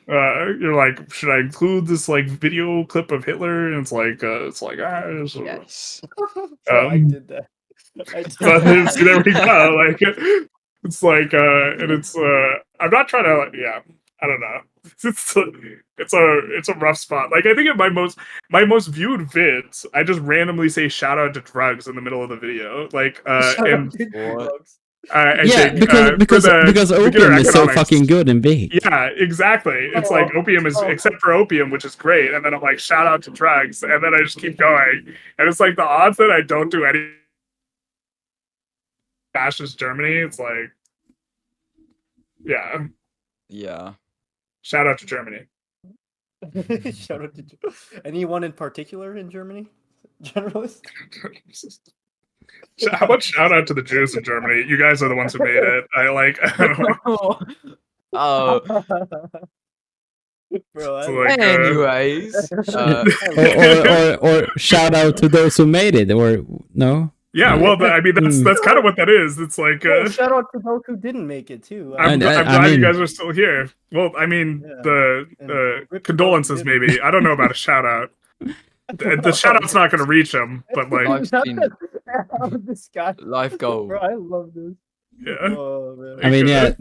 [SPEAKER 3] you're like, should I include this like video clip of Hitler? And it's like
[SPEAKER 1] yes.
[SPEAKER 2] I did that.
[SPEAKER 3] So there we go. Like it's like and it's I'm not trying to like, yeah. I don't know. It's a rough spot. Like I think in my most viewed vids, I just randomly say shout out to drugs in the middle of the video. Like and
[SPEAKER 4] because opium is so fucking good and big.
[SPEAKER 3] Yeah, exactly. It's like opium is except for opium, which is great. And then I'm like shout out to drugs, and then I just keep going. And it's like the odds that I don't do any fascist Germany. It's like
[SPEAKER 1] yeah.
[SPEAKER 3] Shout out to Germany.
[SPEAKER 2] Shout out to anyone in particular in Germany? Generalist?
[SPEAKER 3] How about shout out to the Jews in Germany? You guys are the ones who made it. I
[SPEAKER 2] Bro,
[SPEAKER 1] like, anyways,
[SPEAKER 4] or shout out to those who made it, or no?
[SPEAKER 3] Yeah, well, I mean that's kind of what that is. It's like
[SPEAKER 2] shout out to those who didn't make it too.
[SPEAKER 3] I'm glad you guys are still here. Well, I mean the condolences maybe. I don't know about a shout out. The shout out's not going to reach them, but like
[SPEAKER 2] this guy,
[SPEAKER 1] life goal.
[SPEAKER 2] Bro, I love this.
[SPEAKER 3] Yeah.
[SPEAKER 2] Oh, man.
[SPEAKER 4] I mean, yeah.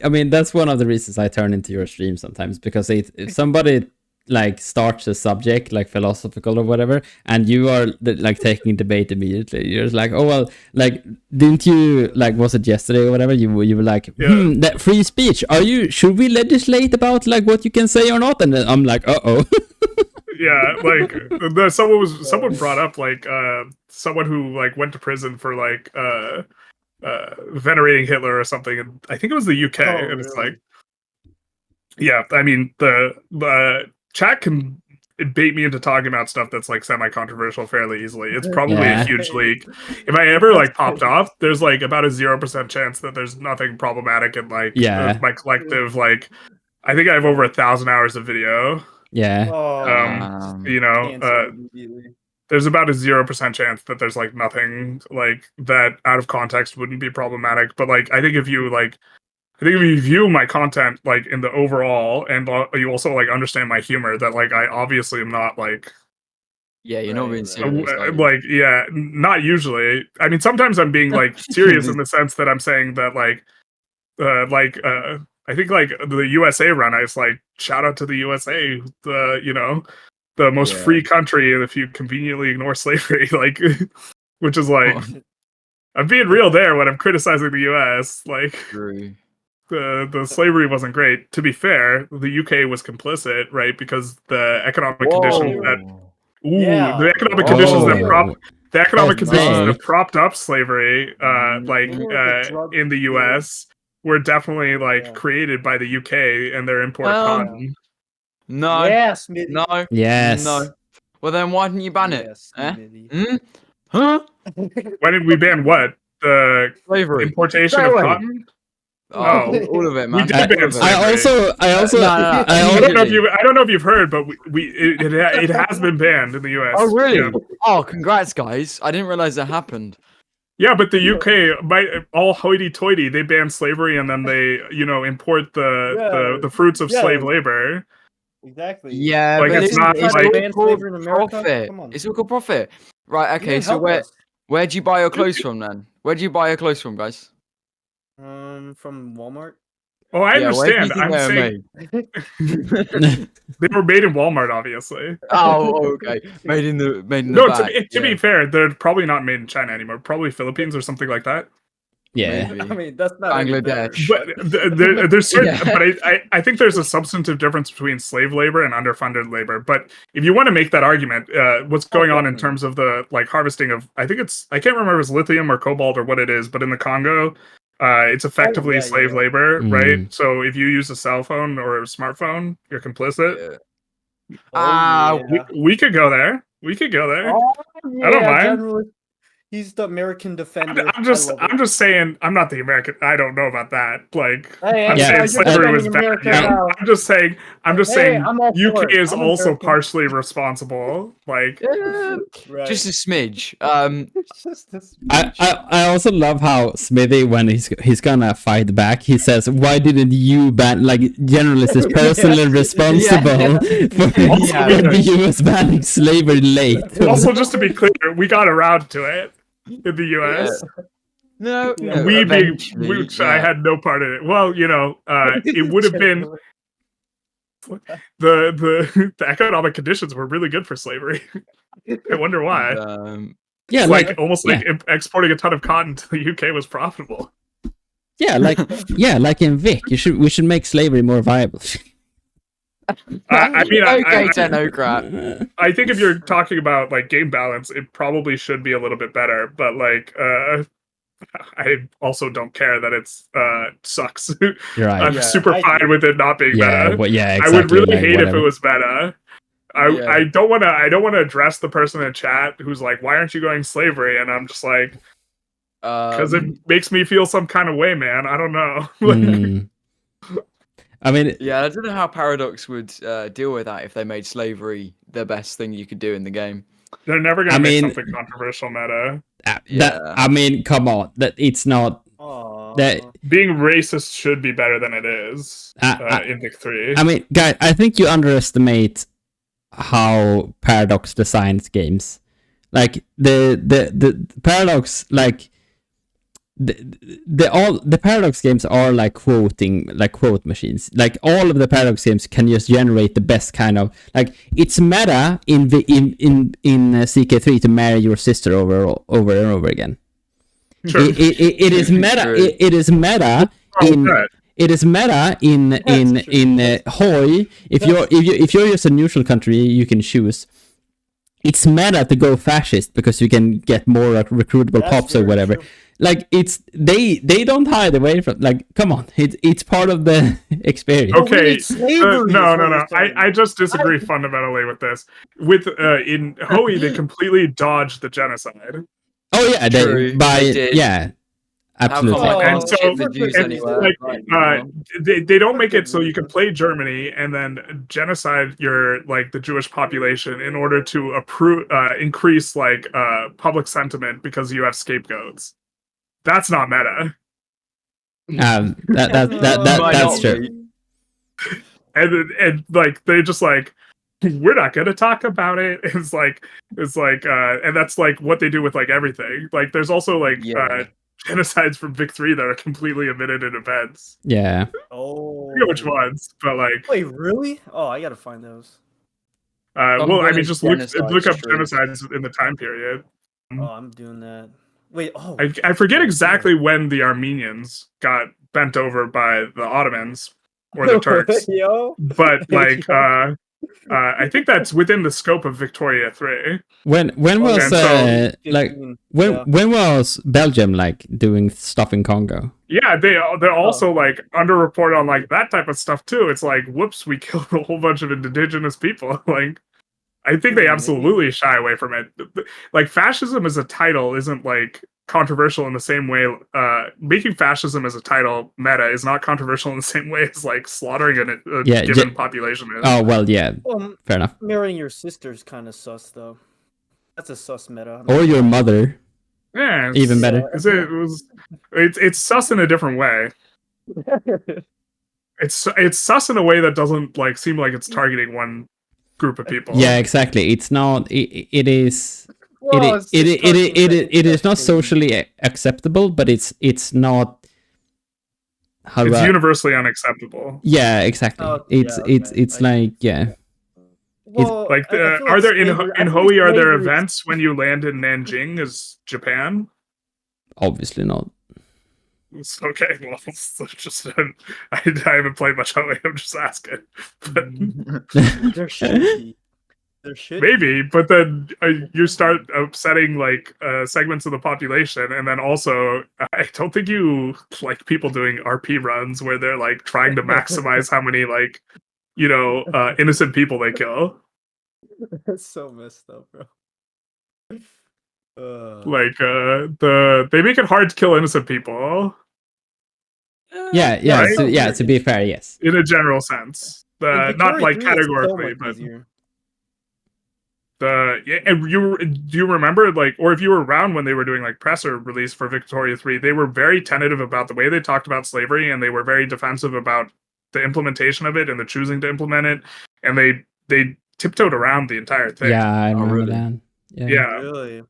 [SPEAKER 4] I mean, that's one of the reasons I turn into your stream sometimes, because if somebody like starts a subject like philosophical or whatever, and you are like taking debate immediately, you're just like, oh well, like didn't you like, was it yesterday or whatever, you were like, that free speech, should we legislate about like what you can say or not? And then I'm like,
[SPEAKER 3] yeah, like someone brought up like someone who like went to prison for like venerating Hitler or something, and I think it was the UK. And it's like, yeah, I mean the chat can bait me into talking about stuff that's like semi-controversial fairly easily. It's probably a huge leak. If I ever like popped off, there's like about a 0% chance that there's nothing problematic in like my collective like. I think I have over 1,000 hours of video.
[SPEAKER 4] Yeah.
[SPEAKER 3] You know, there's about a 0% chance that there's like nothing like that out of context wouldn't be problematic. But like, I think if you view my content like in the overall, and you also like understand my humor, that like I obviously am not like.
[SPEAKER 1] Yeah, you're not being serious.
[SPEAKER 3] Like, yeah, not usually. I mean, sometimes I'm being like serious in the sense that I'm saying that like, I think like the USA run, I was like, shout out to the USA, the most free country, and if you conveniently ignore slavery, like, which is like, I'm being real there when I'm criticizing the US. Like, the slavery wasn't great. To be fair, the UK was complicit, right? Because the economic conditions the economic conditions that propped up slavery, in the US. were definitely like created by the UK and their import of cotton.
[SPEAKER 1] No.
[SPEAKER 2] Yes, Smitty.
[SPEAKER 1] No.
[SPEAKER 4] Yes.
[SPEAKER 1] No. Well, then why didn't you ban
[SPEAKER 2] Yes,
[SPEAKER 1] it?
[SPEAKER 2] Smitty.
[SPEAKER 1] Huh?
[SPEAKER 3] Why did we ban what? The
[SPEAKER 1] Slavery.
[SPEAKER 3] importation
[SPEAKER 1] Straight
[SPEAKER 3] of
[SPEAKER 1] away.
[SPEAKER 3] cotton?
[SPEAKER 1] Oh, all of it, man.
[SPEAKER 3] We did ban
[SPEAKER 1] All of it.
[SPEAKER 3] slavery.
[SPEAKER 4] I also
[SPEAKER 1] No.
[SPEAKER 3] I don't know if you've heard, but it has been banned in the US.
[SPEAKER 1] Oh, really?
[SPEAKER 3] Yeah.
[SPEAKER 1] Oh, congrats, guys. I didn't realize that happened.
[SPEAKER 3] Yeah, but the UK, all hoity-toity, they ban slavery and then they, import the fruits of slave labor.
[SPEAKER 2] Exactly.
[SPEAKER 1] Yeah,
[SPEAKER 3] Like,
[SPEAKER 1] but
[SPEAKER 3] it's not like
[SPEAKER 2] ban slavery in America?
[SPEAKER 1] profit.
[SPEAKER 2] Come on.
[SPEAKER 1] It's all called profit. Right, okay,
[SPEAKER 2] Yeah,
[SPEAKER 1] so
[SPEAKER 2] help us.
[SPEAKER 1] where do you buy your clothes from then? Where do you buy your clothes from, guys?
[SPEAKER 2] From Walmart.
[SPEAKER 3] Oh, I
[SPEAKER 1] Yeah, where do you
[SPEAKER 3] understand.
[SPEAKER 1] think
[SPEAKER 3] I'm
[SPEAKER 1] they were
[SPEAKER 3] saying
[SPEAKER 1] made?
[SPEAKER 3] they were made in Walmart, obviously.
[SPEAKER 1] Oh, okay. Made in the
[SPEAKER 3] No,
[SPEAKER 1] back.
[SPEAKER 3] to be fair, they're probably not made in China anymore. Probably Philippines or something like that.
[SPEAKER 4] yeah.
[SPEAKER 1] Maybe.
[SPEAKER 2] I mean, that's not any better,
[SPEAKER 1] Bangladesh.
[SPEAKER 3] But there's certain,
[SPEAKER 1] Yeah.
[SPEAKER 3] but I think there's a substantive difference between slave labor and underfunded labor. But if you want to make that argument, what's going on in terms of the like harvesting of, I can't remember if it's lithium or cobalt or what it is, but in the Congo, it's effectively slave labor, right? So if you use a cell phone or a smartphone, you're complicit.
[SPEAKER 1] Yeah.
[SPEAKER 3] We could go there. We could go there.
[SPEAKER 2] Oh,
[SPEAKER 3] I don't mind.
[SPEAKER 2] Generally, he's the American defender.
[SPEAKER 3] I'm just saying. I'm not the American. I don't know about that. Like,
[SPEAKER 2] Hey,
[SPEAKER 3] I'm saying slavery was bad. Yeah, I'm just saying. UK is also
[SPEAKER 2] American.
[SPEAKER 3] partially responsible. Like,
[SPEAKER 1] Just a smidge.
[SPEAKER 4] I also love how Smithy, when he's gonna fight back, he says, "Why didn't you ban?" Like, Generalist is personally responsible for the US banning slavery late.
[SPEAKER 3] Also, just to be clear, we got around to it in the US.
[SPEAKER 1] No,
[SPEAKER 3] I had no part in it. Well, it would have been the economic conditions were really good for slavery. I wonder why. Almost like exporting a ton of cotton to the UK was profitable.
[SPEAKER 4] Like in Vic, we should make slavery more viable.
[SPEAKER 3] I mean,
[SPEAKER 1] technocrat.
[SPEAKER 3] I think if you're talking about like game balance, it probably should be a little bit better. But like, I also don't care that it's sucks.
[SPEAKER 4] Right.
[SPEAKER 3] I'm super fine with it not being meta.
[SPEAKER 4] Exactly,
[SPEAKER 3] I would really hate if it was meta. I don't want to address the person in chat who's like, "Why aren't you going slavery?" And I'm just like, because it makes me feel some kind of way, man. I don't know.
[SPEAKER 4] I mean,
[SPEAKER 1] I don't know how Paradox would deal with that if they made slavery the best thing you could do in the game.
[SPEAKER 3] They're never gonna make something controversial meta.
[SPEAKER 4] I mean, come on, that it's not. That
[SPEAKER 3] being racist should be better than it is in Vic 3.
[SPEAKER 4] I mean, guys, I think you underestimate how Paradox designs games. Like the Paradox, like the Paradox games are like quote machines. Like all of the Paradox games can just generate the best kind of, like, it's meta in CK3 to marry your sister over and over again.
[SPEAKER 3] Sure.
[SPEAKER 4] It is meta. It is meta in. It is meta in Hoi. If you're just a neutral country, you can choose. It's meta to go fascist because you can get more recruitable pops or whatever. True. Like, it's they don't hide away from, like, come on, it's part of the experience.
[SPEAKER 3] Okay, no. I just disagree fundamentally with this. With in Hoi, they completely dodged the genocide.
[SPEAKER 4] Oh yeah, they did. Absolutely.
[SPEAKER 3] And so, they don't make it so you can play Germany and then genocide the Jewish population in order to increase public sentiment because you have scapegoats. That's not meta.
[SPEAKER 4] That's true.
[SPEAKER 3] And they just we're not going to talk about it. It's like, and that's what they do with everything. There's also genocides from Vic 3 that are completely omitted in events.
[SPEAKER 4] Yeah.
[SPEAKER 2] Oh.
[SPEAKER 3] I forget which ones, but
[SPEAKER 2] wait, really? Oh, I gotta find those.
[SPEAKER 3] Well, I mean, just look up genocides in the time period.
[SPEAKER 2] Oh, I'm doing that. Wait,
[SPEAKER 3] I forget exactly when the Armenians got bent over by the Ottomans or the Turks.
[SPEAKER 2] Yo.
[SPEAKER 3] But I think that's within the scope of Victoria 3.
[SPEAKER 4] When was when was Belgium like doing stuff in Congo?
[SPEAKER 3] Yeah, they're also like underreport on like that type of stuff too. It's like, whoops, we killed a whole bunch of indigenous people. Like, I think they absolutely shy away from it. Like, fascism as a title isn't like controversial in the same way. Making fascism as a title meta is not controversial in the same way as like slaughtering a given population is.
[SPEAKER 4] Oh well, yeah, fair enough.
[SPEAKER 2] Marrying your sister's kind of sus, though. That's a sus meta.
[SPEAKER 4] Or your mother.
[SPEAKER 3] Yeah,
[SPEAKER 4] even better.
[SPEAKER 3] It's sus in a different way. It's sus in a way that doesn't like seem like it's targeting one group of people.
[SPEAKER 4] Yeah, exactly. It's not. It is. Well, it is not socially acceptable, but it's not.
[SPEAKER 3] It's universally unacceptable.
[SPEAKER 4] Yeah, exactly. It's like yeah.
[SPEAKER 2] Well,
[SPEAKER 3] like are there in Hoi? Are there events when you land in Nanjing as Japan?
[SPEAKER 4] Obviously not.
[SPEAKER 3] It's okay. Well, it's just I haven't played much Hoi. I'm just asking. But
[SPEAKER 2] there should be. There should
[SPEAKER 3] maybe, but then you start upsetting like segments of the population, and then also I don't think you like people doing RP runs where they're like trying to maximize how many like innocent people they kill.
[SPEAKER 2] That's so messed up, bro.
[SPEAKER 3] Like they make it hard to kill innocent people.
[SPEAKER 4] Yeah, right? To be fair, yes.
[SPEAKER 3] In a general sense, not like categorically, but. And do you remember like, or if you were around when they were doing like presser release for Victoria 3, they were very tentative about the way they talked about slavery, and they were very defensive about the implementation of it and the choosing to implement it, and they tiptoed around the entire thing.
[SPEAKER 4] Yeah, I remember that.
[SPEAKER 3] Yeah.
[SPEAKER 2] Really?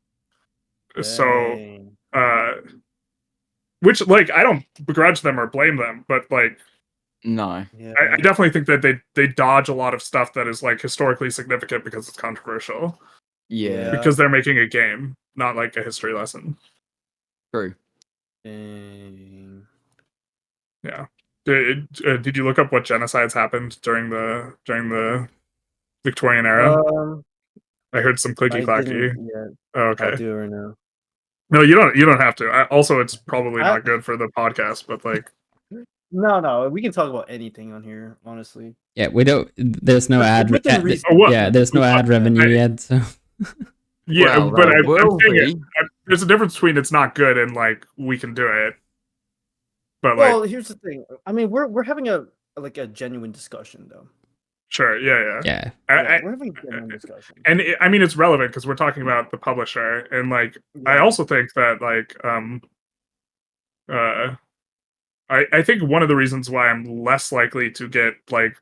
[SPEAKER 3] So, which like I don't begrudge them or blame them, but like.
[SPEAKER 1] No,
[SPEAKER 3] I definitely think that they dodge a lot of stuff that is like historically significant because it's controversial.
[SPEAKER 1] Yeah,
[SPEAKER 3] because they're making a game, not like a history lesson.
[SPEAKER 1] True.
[SPEAKER 3] Yeah. Did you look up what genocides happened during the Victorian era? I heard some clicky clacky. Oh, okay.
[SPEAKER 2] I'll do it right now.
[SPEAKER 3] No, you don't have to. Also, it's probably not good for the podcast, but like.
[SPEAKER 2] No, we can talk about anything on here, honestly.
[SPEAKER 4] Yeah, we don't. There's no ad. There's no ad revenue yet. So.
[SPEAKER 3] Yeah, well, but I'm saying there's a difference between it's not good and like we can do it. But
[SPEAKER 2] well, here's the thing. I mean, we're having a genuine discussion, though.
[SPEAKER 3] Sure. Yeah.
[SPEAKER 2] We're having a genuine discussion,
[SPEAKER 3] and I mean it's relevant because we're talking about the publisher, and like I also think that like I think one of the reasons why I'm less likely to get like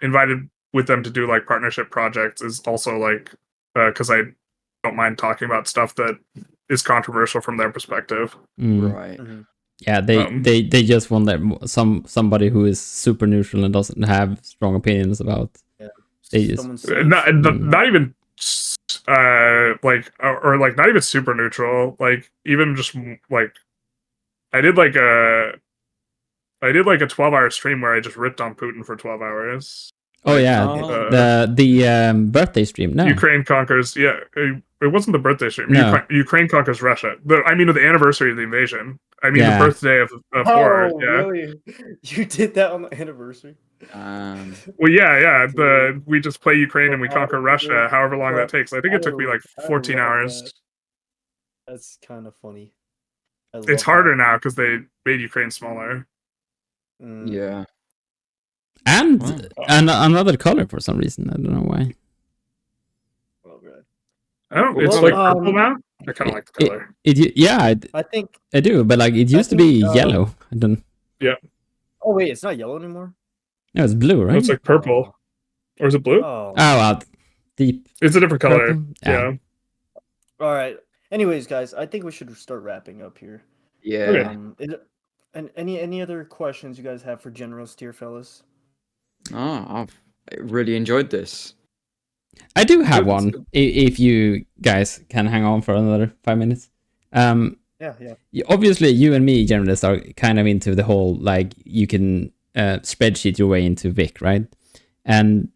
[SPEAKER 3] invited with them to do like partnership projects is also like because I don't mind talking about stuff that is controversial from their perspective.
[SPEAKER 1] Right.
[SPEAKER 2] Mm-hmm.
[SPEAKER 4] Yeah, they just want that somebody who is super neutral and doesn't have strong opinions about. Yeah. They just
[SPEAKER 3] not even like or like not even super neutral, like even just like I did like a 12-hour stream where I just ripped on Putin for 12 hours.
[SPEAKER 4] Oh yeah, the birthday stream. No,
[SPEAKER 3] Ukraine conquers. Yeah, it wasn't the birthday stream.
[SPEAKER 4] No.
[SPEAKER 3] Ukraine conquers Russia. I mean, the anniversary of the invasion. I mean, the birthday of war. Yeah.
[SPEAKER 2] Really? You did that on the anniversary?
[SPEAKER 3] Well, yeah. We just play Ukraine and we conquer Russia. However long that takes. I think it took me like 14 hours.
[SPEAKER 2] That's kind of funny.
[SPEAKER 3] It's harder now because they made Ukraine smaller.
[SPEAKER 1] Yeah.
[SPEAKER 4] And another color for some reason. I don't know why.
[SPEAKER 3] It's like purple now. I kind of like the color.
[SPEAKER 2] I think
[SPEAKER 4] I do, but like it used to be yellow. I don't.
[SPEAKER 3] Yeah.
[SPEAKER 2] Oh wait, it's not yellow anymore.
[SPEAKER 4] No, it's blue, right?
[SPEAKER 3] No, it's like purple, or is it blue?
[SPEAKER 2] Oh,
[SPEAKER 4] deep.
[SPEAKER 3] It's a different color. Yeah.
[SPEAKER 2] All right. Anyways, guys, I think we should start wrapping up here.
[SPEAKER 1] Yeah.
[SPEAKER 2] And any other questions you guys have for Generalist here, fellas?
[SPEAKER 1] I've really enjoyed this.
[SPEAKER 4] I do have one. If you guys can hang on for another 5 minutes.
[SPEAKER 2] Yeah.
[SPEAKER 4] Obviously, you and me, Generalists, are kind of into the whole like you can spreadsheet your way into Vic, right? and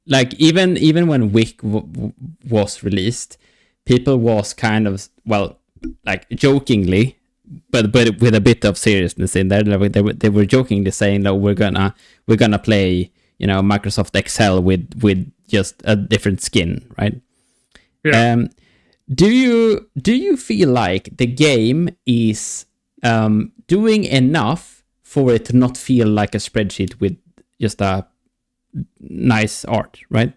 [SPEAKER 4] like even when Wick was released, people was kind of, well, like jokingly, but with a bit of seriousness in there. They were jokingly saying that we're gonna play, you know, Microsoft Excel with just a different skin, right?
[SPEAKER 3] Yeah.
[SPEAKER 4] Do you feel like the game is doing enough for it to not feel like a spreadsheet with just a nice art, right?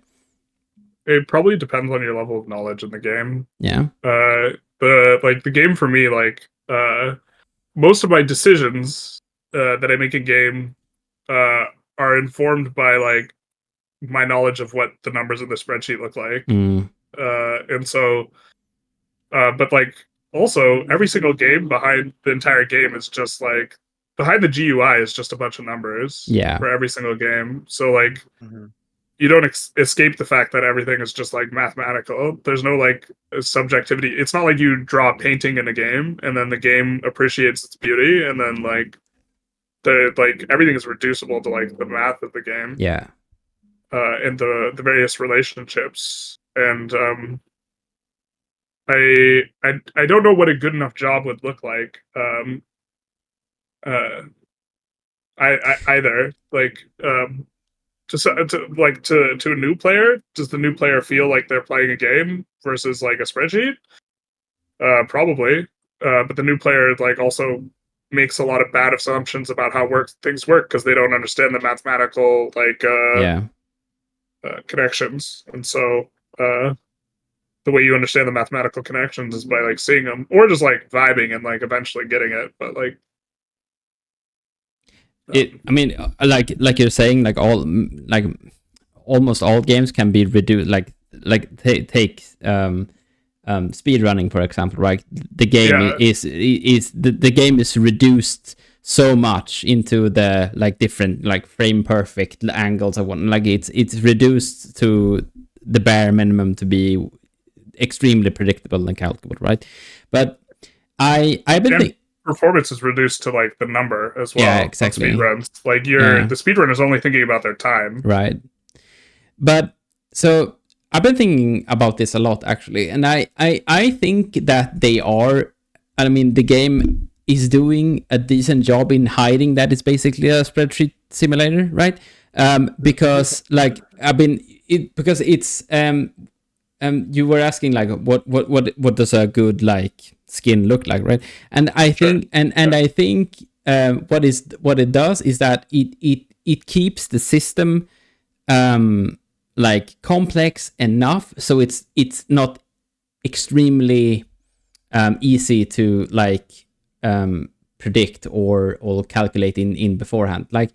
[SPEAKER 3] It probably depends on your level of knowledge in the game.
[SPEAKER 4] Yeah.
[SPEAKER 3] The game for me, like, most of my decisions that I make in game are informed by like my knowledge of what the numbers in the spreadsheet look like. And so, but like also every single game behind the entire game is just like behind the GUI is just a bunch of numbers.
[SPEAKER 4] Yeah.
[SPEAKER 3] For every single game. So like. You don't escape the fact that everything is just like mathematical. There's no like subjectivity. It's not like you draw a painting in a game and then the game appreciates its beauty and then like everything is reducible to like the math of the game.
[SPEAKER 4] Yeah.
[SPEAKER 3] And the various relationships. And I don't know what a good enough job would look like. I either like to a new player, does the new player feel like they're playing a game versus like a spreadsheet? Probably. But the new player like also makes a lot of bad assumptions about how things work because they don't understand the mathematical connections. And so the way you understand the mathematical connections is by like seeing them or just like vibing and like eventually getting it. But like
[SPEAKER 4] I mean, like you're saying, like almost all games can be reduced. Take speed running for example, right? The game is the game is reduced so much into the like different like frame perfect angles and whatnot. Like it's reduced to the bare minimum to be extremely predictable and calculable, right? But I've been thinking.
[SPEAKER 3] Performance is reduced to like the number as well.
[SPEAKER 4] Yeah, exactly.
[SPEAKER 3] Speedruns, like the speedrunner is only thinking about their time,
[SPEAKER 4] right? But so I've been thinking about this a lot actually, and I think that they are. I mean, the game is doing a decent job in hiding that it's basically a spreadsheet simulator, right? Because like because it's you were asking like what does a good like skin look like, right? And I think and I think what it does is that it keeps the system like complex enough so it's not extremely easy to like predict or calculate in beforehand. Like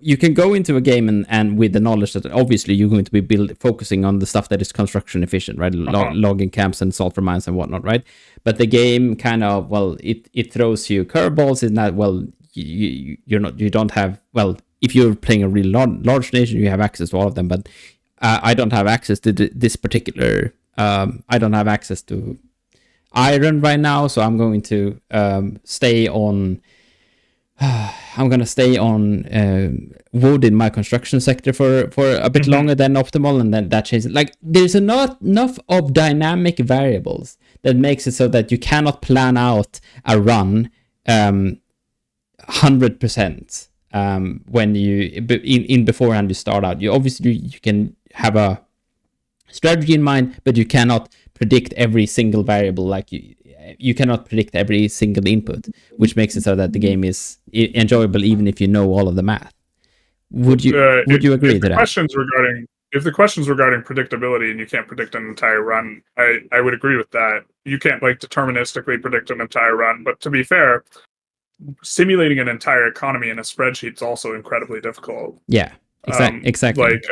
[SPEAKER 4] you can go into a game and with the knowledge that obviously you're going to be focusing on the stuff that is construction efficient, right? Logging camps and sulfur mines and whatnot, right? But the game kind of, well, it throws you curveballs in that, well, you don't have, well, if you're playing a really large nation, you have access to all of them, but I don't have access to this particular, I don't have access to iron right now, so I'm going to stay on wood in my construction sector for a bit longer than optimal, and then that changes. Like there's enough of dynamic variables that makes it so that you cannot plan out a run 100% when you in beforehand you start out. You obviously you can have a strategy in mind, but you cannot predict every single variable. Like you cannot predict every single input, which makes it so that the game is enjoyable even if you know all of the math. Would you agree to that?
[SPEAKER 3] If the question's regarding predictability and you can't predict an entire run, I would agree with that. You can't like deterministically predict an entire run, but to be fair, simulating an entire economy in a spreadsheet is also incredibly difficult.
[SPEAKER 4] Yeah, exactly.
[SPEAKER 3] Like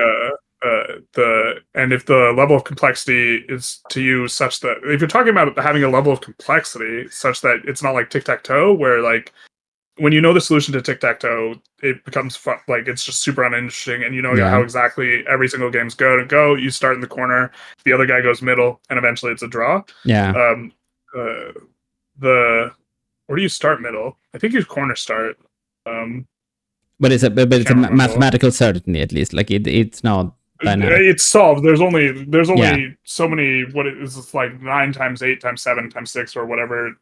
[SPEAKER 3] and if the level of complexity is to you such that if you're talking about having a level of complexity such that it's not like tic-tac-toe where like when you know the solution to tic-tac-toe it becomes fun, like it's just super uninteresting and you know how exactly every single game's go, you start in the corner, the other guy goes middle, and eventually it's a draw. Where do you start middle? I think you corner start.
[SPEAKER 4] But it's a mathematical certainty, at least. Like it's not dynamic.
[SPEAKER 3] It's solved. There's only so many. What it is? It's like 9 times 8 times 7 times 6 or whatever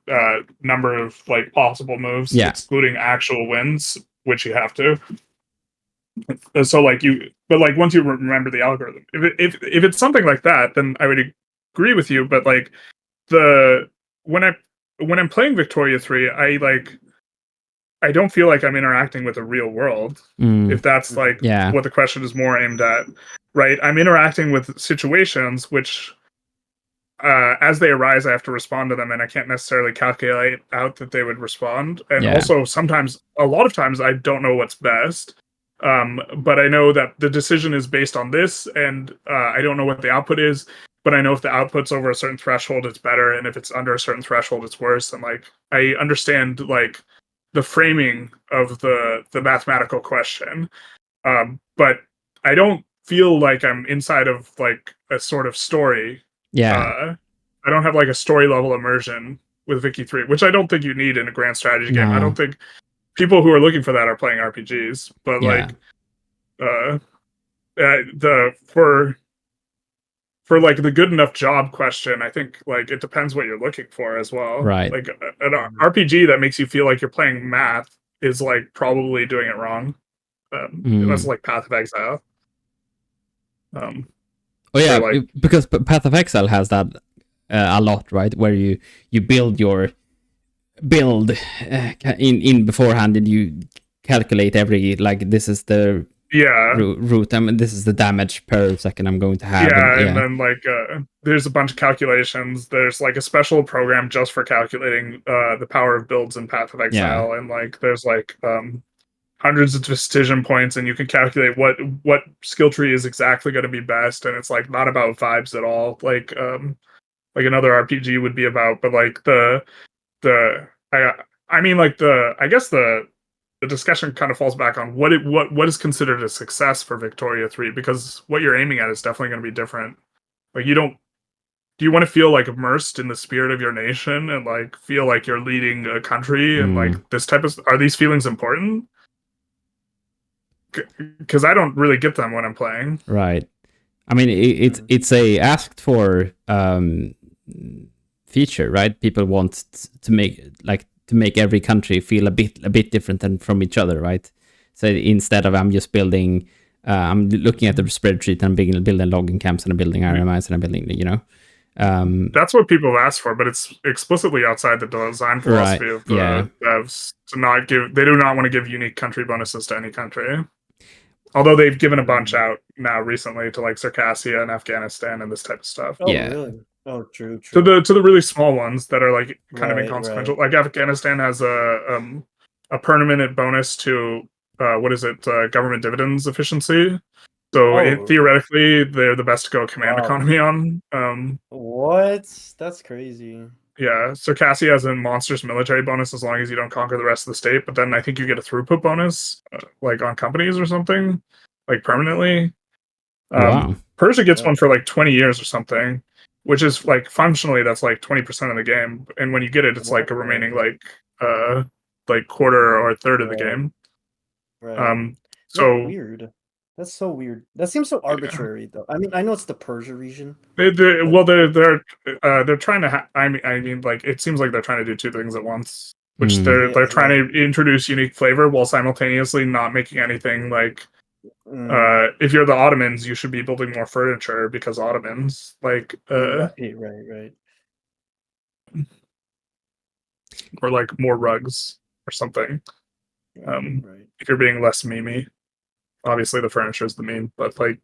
[SPEAKER 3] number of like possible moves, excluding actual wins, which you have to. So like but like once you remember the algorithm, if it's something like that, then I would agree with you. But like when I'm playing Victoria 3, I don't feel like I'm interacting with the real world. If that's like what the question is more aimed at, right? I'm interacting with situations which, as they arise, I have to respond to them, and I can't necessarily calculate out that they would respond. And also, a lot of times, I don't know what's best. But I know that the decision is based on this, and I don't know what the output is. But I know if the output's over a certain threshold, it's better, and if it's under a certain threshold, it's worse. And like I understand like the framing of the mathematical question, but I don't feel like I'm inside of like a sort of story. I don't have like a story level immersion with Vicky 3, which I don't think you need in a grand strategy game. I don't think people who are looking for that are playing RPGs, but like for like the good enough job question, I think like it depends what you're looking for as well.
[SPEAKER 4] Right.
[SPEAKER 3] Like an RPG that makes you feel like you're playing math is like probably doing it wrong. Unless like Path of Exile.
[SPEAKER 4] Because Path of Exile has that a lot, right? Where you build your build in beforehand, and you calculate every like this is the route. I mean, this is the damage per second I'm going to have.
[SPEAKER 3] And then like there's a bunch of calculations. There's like a special program just for calculating the power of builds in Path of Exile, and like there's like hundreds of decision points, and you can calculate what skill tree is exactly going to be best. And it's like not about vibes at all. Like another RPG would be about, but like I guess the discussion kind of falls back on what is considered a success for Victoria 3, because what you're aiming at is definitely going to be different. Like do you want to feel like immersed in the spirit of your nation and like feel like you're leading a country and like this type of, are these feelings important? Because I don't really get them when I'm playing.
[SPEAKER 4] Right. I mean, it's a asked for feature, right? People want to make every country feel a bit different than from each other, right? So instead of I'm just building, I'm looking at the spreadsheet and I'm building logging camps and I'm building iron mines and I'm building,
[SPEAKER 3] that's what people have asked for, but it's explicitly outside the design philosophy of the devs to not give. They do not want to give unique country bonuses to any country. Although they've given a bunch out now recently to like Circassia and Afghanistan and this type of stuff.
[SPEAKER 2] Oh, really? Oh, true.
[SPEAKER 3] To the really small ones that are like kind of inconsequential. Like Afghanistan has a permanent bonus to government dividends efficiency. So theoretically, they're the best to go command economy on.
[SPEAKER 2] What? That's crazy.
[SPEAKER 3] Yeah, Circassia has a monstrous military bonus as long as you don't conquer the rest of the state. But then I think you get a throughput bonus, like on companies or something, like permanently. Persia gets one for like 20 years or something, which is like functionally that's like 20% of the game. And when you get it, it's like a remaining like quarter or a third of the game.
[SPEAKER 2] Right.
[SPEAKER 3] So
[SPEAKER 2] weird. That's so weird. That seems so arbitrary, though. I mean, I know it's the Persia region.
[SPEAKER 3] They're trying to. I mean, like it seems like they're trying to do two things at once, which they're trying to introduce unique flavor while simultaneously not making anything like. If you're the Ottomans, you should be building more furniture because Ottomans like.
[SPEAKER 2] Right.
[SPEAKER 3] Or like more rugs or something. If you're being less memey. Obviously, the furniture is the meme, but like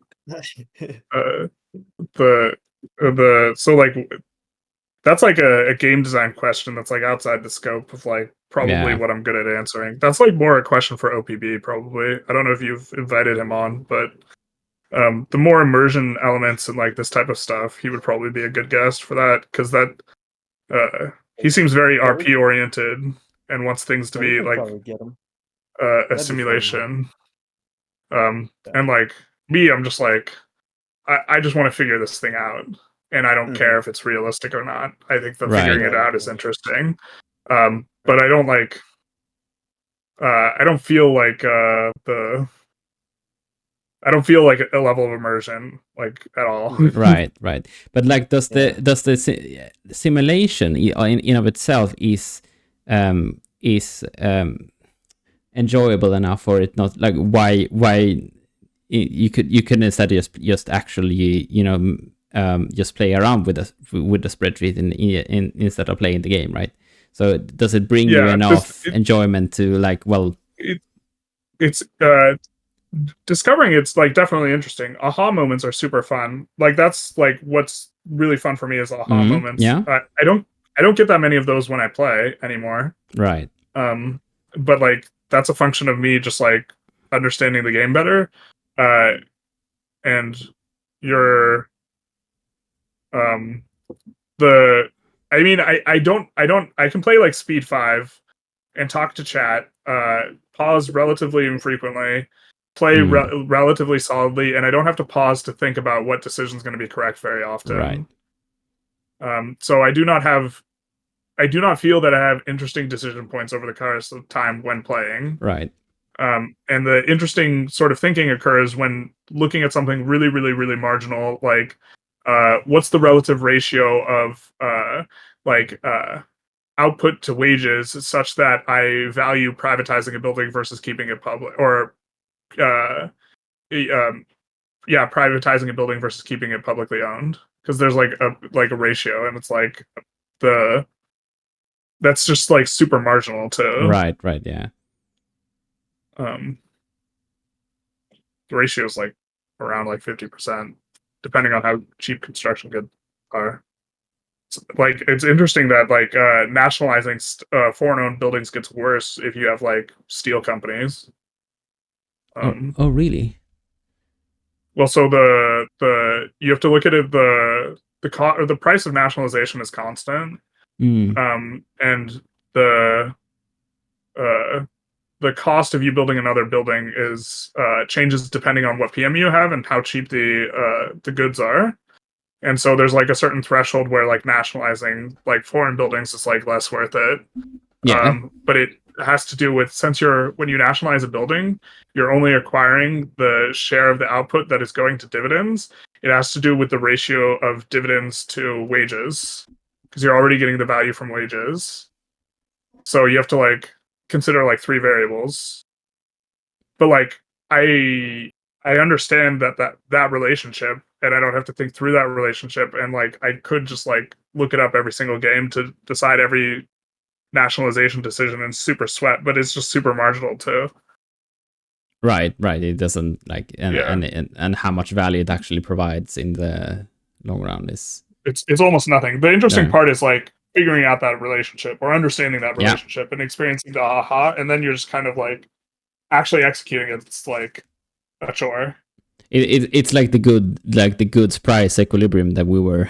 [SPEAKER 3] so like that's like a game design question that's like outside the scope of like probably what I'm good at answering. That's like more a question for OPB probably. I don't know if you've invited him on, but the more immersion elements and like this type of stuff, he would probably be a good guest for that because that he seems very RP oriented and wants things to be like a simulation. And like me, I'm just like, I just want to figure this thing out, and I don't care if it's realistic or not. I think that figuring it out is interesting. But I don't like, I don't feel like I don't feel like a level of immersion like at all.
[SPEAKER 4] Right. But like, does the simulation in of itself is enjoyable enough for it not like why you could instead just actually just play around with the spreadsheet in instead of playing the game, right? So does it bring you enough enjoyment to like, well,
[SPEAKER 3] it's discovering it's like definitely interesting. Aha moments are super fun. Like that's like what's really fun for me is aha moments.
[SPEAKER 4] Yeah.
[SPEAKER 3] I don't get that many of those when I play anymore.
[SPEAKER 4] Right.
[SPEAKER 3] But like that's a function of me just like understanding the game better. And your I can play like speed 5 and talk to chat, pause relatively infrequently, play relatively solidly, and I don't have to pause to think about what decision is going to be correct very often.
[SPEAKER 4] Right.
[SPEAKER 3] So I do not feel that I have interesting decision points over the course of time when playing.
[SPEAKER 4] Right.
[SPEAKER 3] And the interesting sort of thinking occurs when looking at something really, really, really marginal, like what's the relative ratio of output to wages such that I value privatizing a building versus keeping it public, or privatizing a building versus keeping it publicly owned, because there's like a ratio, and it's like that's just like super marginal too.
[SPEAKER 4] Right. Yeah.
[SPEAKER 3] The ratio is like around like 50%, depending on how cheap construction goods are. Like it's interesting that like nationalizing foreign-owned buildings gets worse if you have like steel companies.
[SPEAKER 4] Oh, really?
[SPEAKER 3] Well, so the you have to look at it, the price of nationalization is constant, and the cost of you building another building is changes depending on what PM you have and how cheap the goods are. And so there's like a certain threshold where like nationalizing like foreign buildings is like less worth it.
[SPEAKER 4] Yeah.
[SPEAKER 3] But it has to do with, when you nationalize a building, you're only acquiring the share of the output that is going to dividends. It has to do with the ratio of dividends to wages, because you're already getting the value from wages. So you have to like consider like 3 variables. But like I understand that relationship, and I don't have to think through that relationship, and like I could just like look it up every single game to decide every nationalization decision and super sweat, but it's just super marginal too.
[SPEAKER 4] Right. It doesn't like and how much value it actually provides in the long run is
[SPEAKER 3] it's almost nothing. The interesting part is like figuring out that relationship or understanding that relationship and experiencing the aha, and then you're just kind of like actually executing it. It's like a chore.
[SPEAKER 4] It's like the goods price equilibrium that we were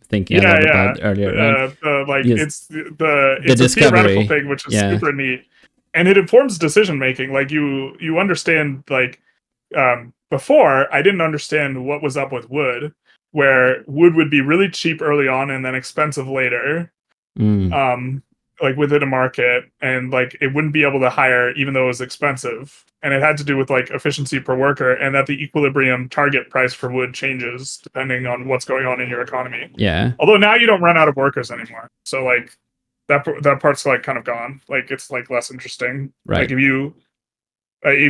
[SPEAKER 4] thinking about earlier, right?
[SPEAKER 3] It's a theoretical thing, which is super neat, and it informs decision making. Like you understand, like before I didn't understand what was up with wood, where wood would be really cheap early on and then expensive later. Like within a market, and like it wouldn't be able to hire even though it was expensive, and it had to do with like efficiency per worker, and that the equilibrium target price for wood changes depending on what's going on in your economy. Although now you don't run out of workers anymore, so like that part's like kind of gone. Like it's like less interesting.
[SPEAKER 4] Right.
[SPEAKER 3] Like if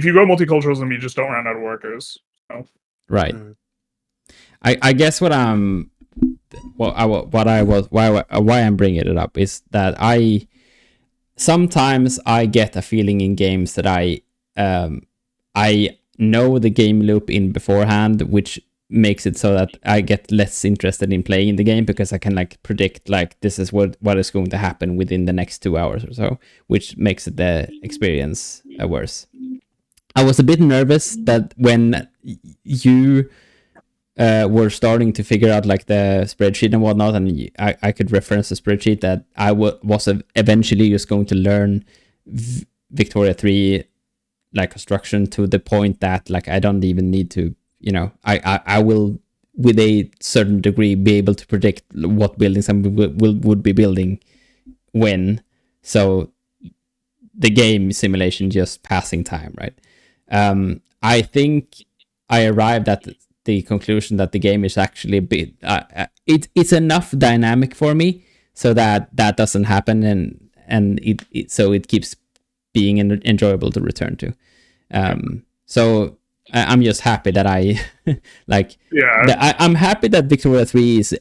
[SPEAKER 3] you go multiculturalism, you just don't run out of workers. So.
[SPEAKER 4] Right. I guess why I'm bringing it up is that I sometimes get a feeling in games that I know the game loop in beforehand, which makes it so that I get less interested in playing the game because I can like predict like this is what is going to happen within the next 2 hours or so, which makes the experience worse. I was a bit nervous that when you were starting to figure out like the spreadsheet and whatnot, and I could reference the spreadsheet, that I was eventually just going to learn Victoria 3 like construction to the point that like I don't even need to, I will with a certain degree be able to predict what buildings I would be building when. So the game simulation just passing time, right? I think I arrived at the conclusion that the game is actually a bit it's enough dynamic for me so that doesn't happen, and it keeps being enjoyable to return to. So I'm just happy that I like. Yeah, I'm happy that Victoria 3 is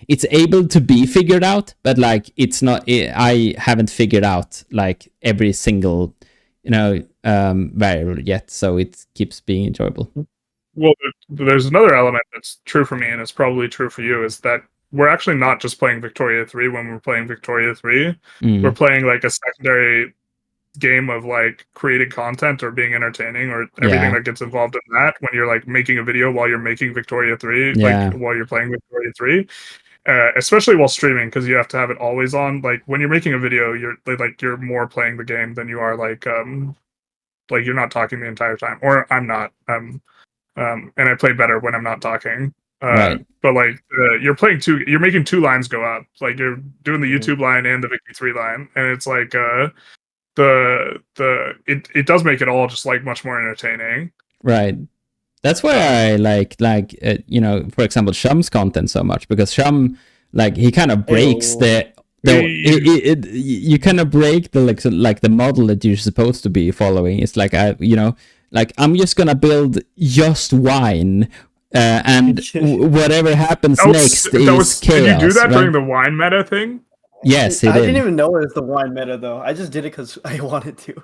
[SPEAKER 4] it's able to be figured out, but like it's not. I haven't figured out like every single variable yet, so it keeps being enjoyable.
[SPEAKER 3] Well, there's another element that's true for me, and it's probably true for you, is that we're actually not just playing Victoria 3 when we're playing Victoria 3. We're playing like a secondary game of like creating content or being entertaining or everything that gets involved in that when you're like making a video while you're making Victoria 3, like while you're playing Victoria 3. Especially while streaming, because you have to have it always on. Like when you're making a video, you're more playing the game than you are like you're not talking the entire time, or I'm not. And I play better when I'm not talking.
[SPEAKER 4] Right.
[SPEAKER 3] But like you're making two lines go up. Like you're doing the YouTube line and the Vicky 3 line, and it's like it does make it all just like much more entertaining.
[SPEAKER 4] Right. That's why I like for example, Shum's content so much, because Shum, like, he kind of breaks you kind of break the like the model that you're supposed to be following. It's like I'm just gonna build just wine, and whatever happens next is chaos.
[SPEAKER 3] Did you do that
[SPEAKER 4] right?
[SPEAKER 3] during the wine meta thing?
[SPEAKER 4] Yes,
[SPEAKER 2] I didn't even know it was the wine meta though. I just did it because I wanted to.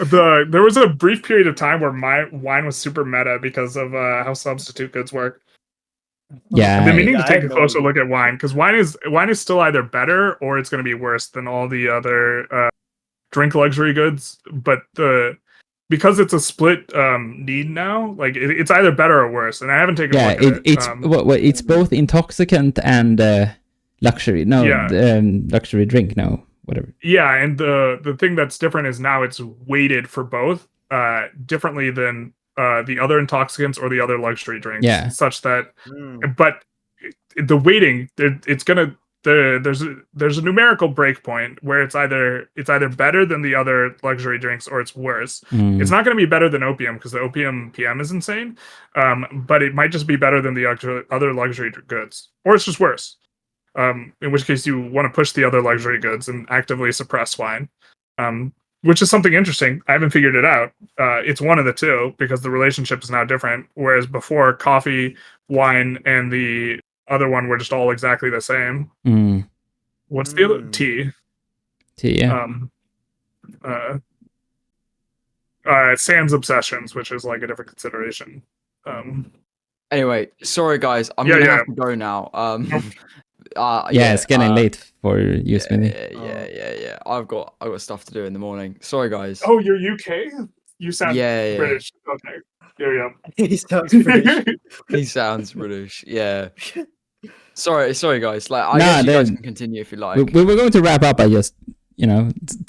[SPEAKER 3] There was a brief period of time where my wine was super meta because of how substitute goods work.
[SPEAKER 4] Yeah,
[SPEAKER 3] I've been meaning to take a closer look at wine, because wine is still either better or it's going to be worse than all the other drink luxury goods. But because it's a split need now, like it's either better or worse, and I haven't taken a look at it.
[SPEAKER 4] It's both intoxicant and luxury. No, luxury drink. No. Whatever.
[SPEAKER 3] Yeah, and the thing that's different is now it's weighted for both differently than the other intoxicants or the other luxury drinks.
[SPEAKER 4] Yeah.
[SPEAKER 3] Such that, but the weighting, it's gonna there's a numerical break point where it's either better than the other luxury drinks or it's worse. It's not going to be better than opium, because the opium PM is insane, but it might just be better than the other luxury goods, or it's just worse. In which case you want to push the other luxury goods and actively suppress wine, which is something interesting. I haven't figured it out. It's one of the two, because the relationship is now different, whereas before coffee, wine, and the other one were just all exactly the same. What's the other? Tea, yeah. Sans obsessions, which is like a different consideration.
[SPEAKER 1] Anyway, sorry guys, I'm gonna have to go now.
[SPEAKER 4] It's getting late for you, Smithy.
[SPEAKER 1] Yeah. I've got stuff to do in the morning. Sorry, guys.
[SPEAKER 3] Oh, you're UK? You sound British. Okay, there you go.
[SPEAKER 2] He sounds British.
[SPEAKER 1] He sounds British. Yeah. Sorry, guys. Like, I guess you guys can continue if you like.
[SPEAKER 4] We were going to wrap up. I just, asked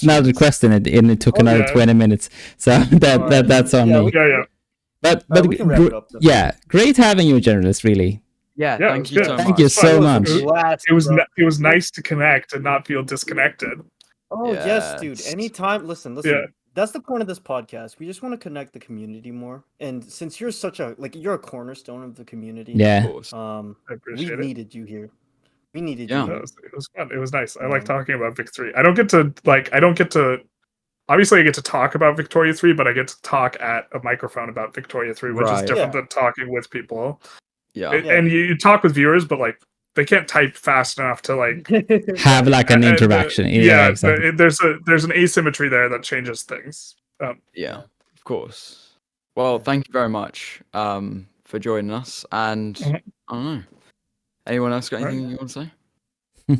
[SPEAKER 4] another question, and it took another 20 minutes. So that's on me.
[SPEAKER 3] Yeah.
[SPEAKER 4] But great having you, Generalist. Really.
[SPEAKER 1] Yeah, thank you so much.
[SPEAKER 4] Thank you so much.
[SPEAKER 3] It was nice to connect and not feel disconnected.
[SPEAKER 2] Oh yes, dude. Anytime. Listen. Yeah. That's the point of this podcast. We just want to connect the community more. And since you're you're a cornerstone of the community.
[SPEAKER 4] Yeah.
[SPEAKER 3] I appreciate it.
[SPEAKER 2] We needed you here. We needed you.
[SPEAKER 3] It was fun. It was nice. I like talking about Vic 3. I don't get to. Obviously, I get to talk about Victoria 3, but I get to talk at a microphone about Victoria 3, which is different than talking with people.
[SPEAKER 1] Yeah.
[SPEAKER 3] And you talk with viewers, but like they can't type fast enough to like
[SPEAKER 4] have like an interaction. Exactly.
[SPEAKER 3] There's an asymmetry there that changes things.
[SPEAKER 1] Yeah, of course. Well, thank you very much for joining us. And I don't know. Anyone else got anything you want to say?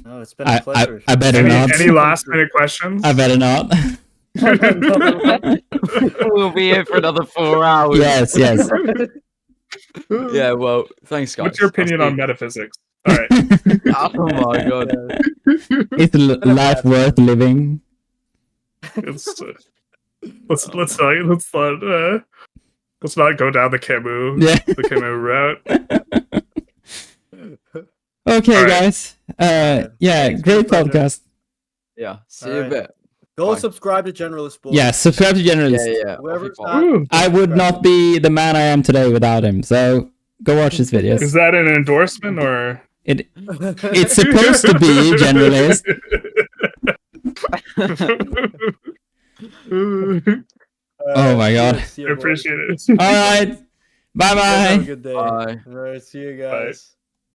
[SPEAKER 2] No, it's been a pleasure.
[SPEAKER 4] I better not.
[SPEAKER 3] Any last minute questions?
[SPEAKER 4] I better not.
[SPEAKER 1] We'll be here for another 4 hours.
[SPEAKER 4] Yes.
[SPEAKER 1] Yeah, well, thanks, guys.
[SPEAKER 3] What's your opinion on metaphysics? All right.
[SPEAKER 1] Oh my god.
[SPEAKER 4] Is life worth living?
[SPEAKER 3] Let's not go down the Camus route.
[SPEAKER 4] Okay, guys. Yeah, great podcast.
[SPEAKER 1] Yeah, see you a bit.
[SPEAKER 2] Go
[SPEAKER 1] Bye.
[SPEAKER 2] subscribe to Generalist, boys.
[SPEAKER 4] Yeah, subscribe to Generalist.
[SPEAKER 1] Yeah.
[SPEAKER 2] Whoever's
[SPEAKER 4] I would not be the man I am today without him. So go watch his videos.
[SPEAKER 3] Is that an endorsement or?
[SPEAKER 4] It's supposed to be Generalist. Oh my god.
[SPEAKER 3] I appreciate it.
[SPEAKER 4] All right. Bye bye.
[SPEAKER 2] Have a good day.
[SPEAKER 1] Bye.
[SPEAKER 2] All right, see you guys.
[SPEAKER 3] Bye.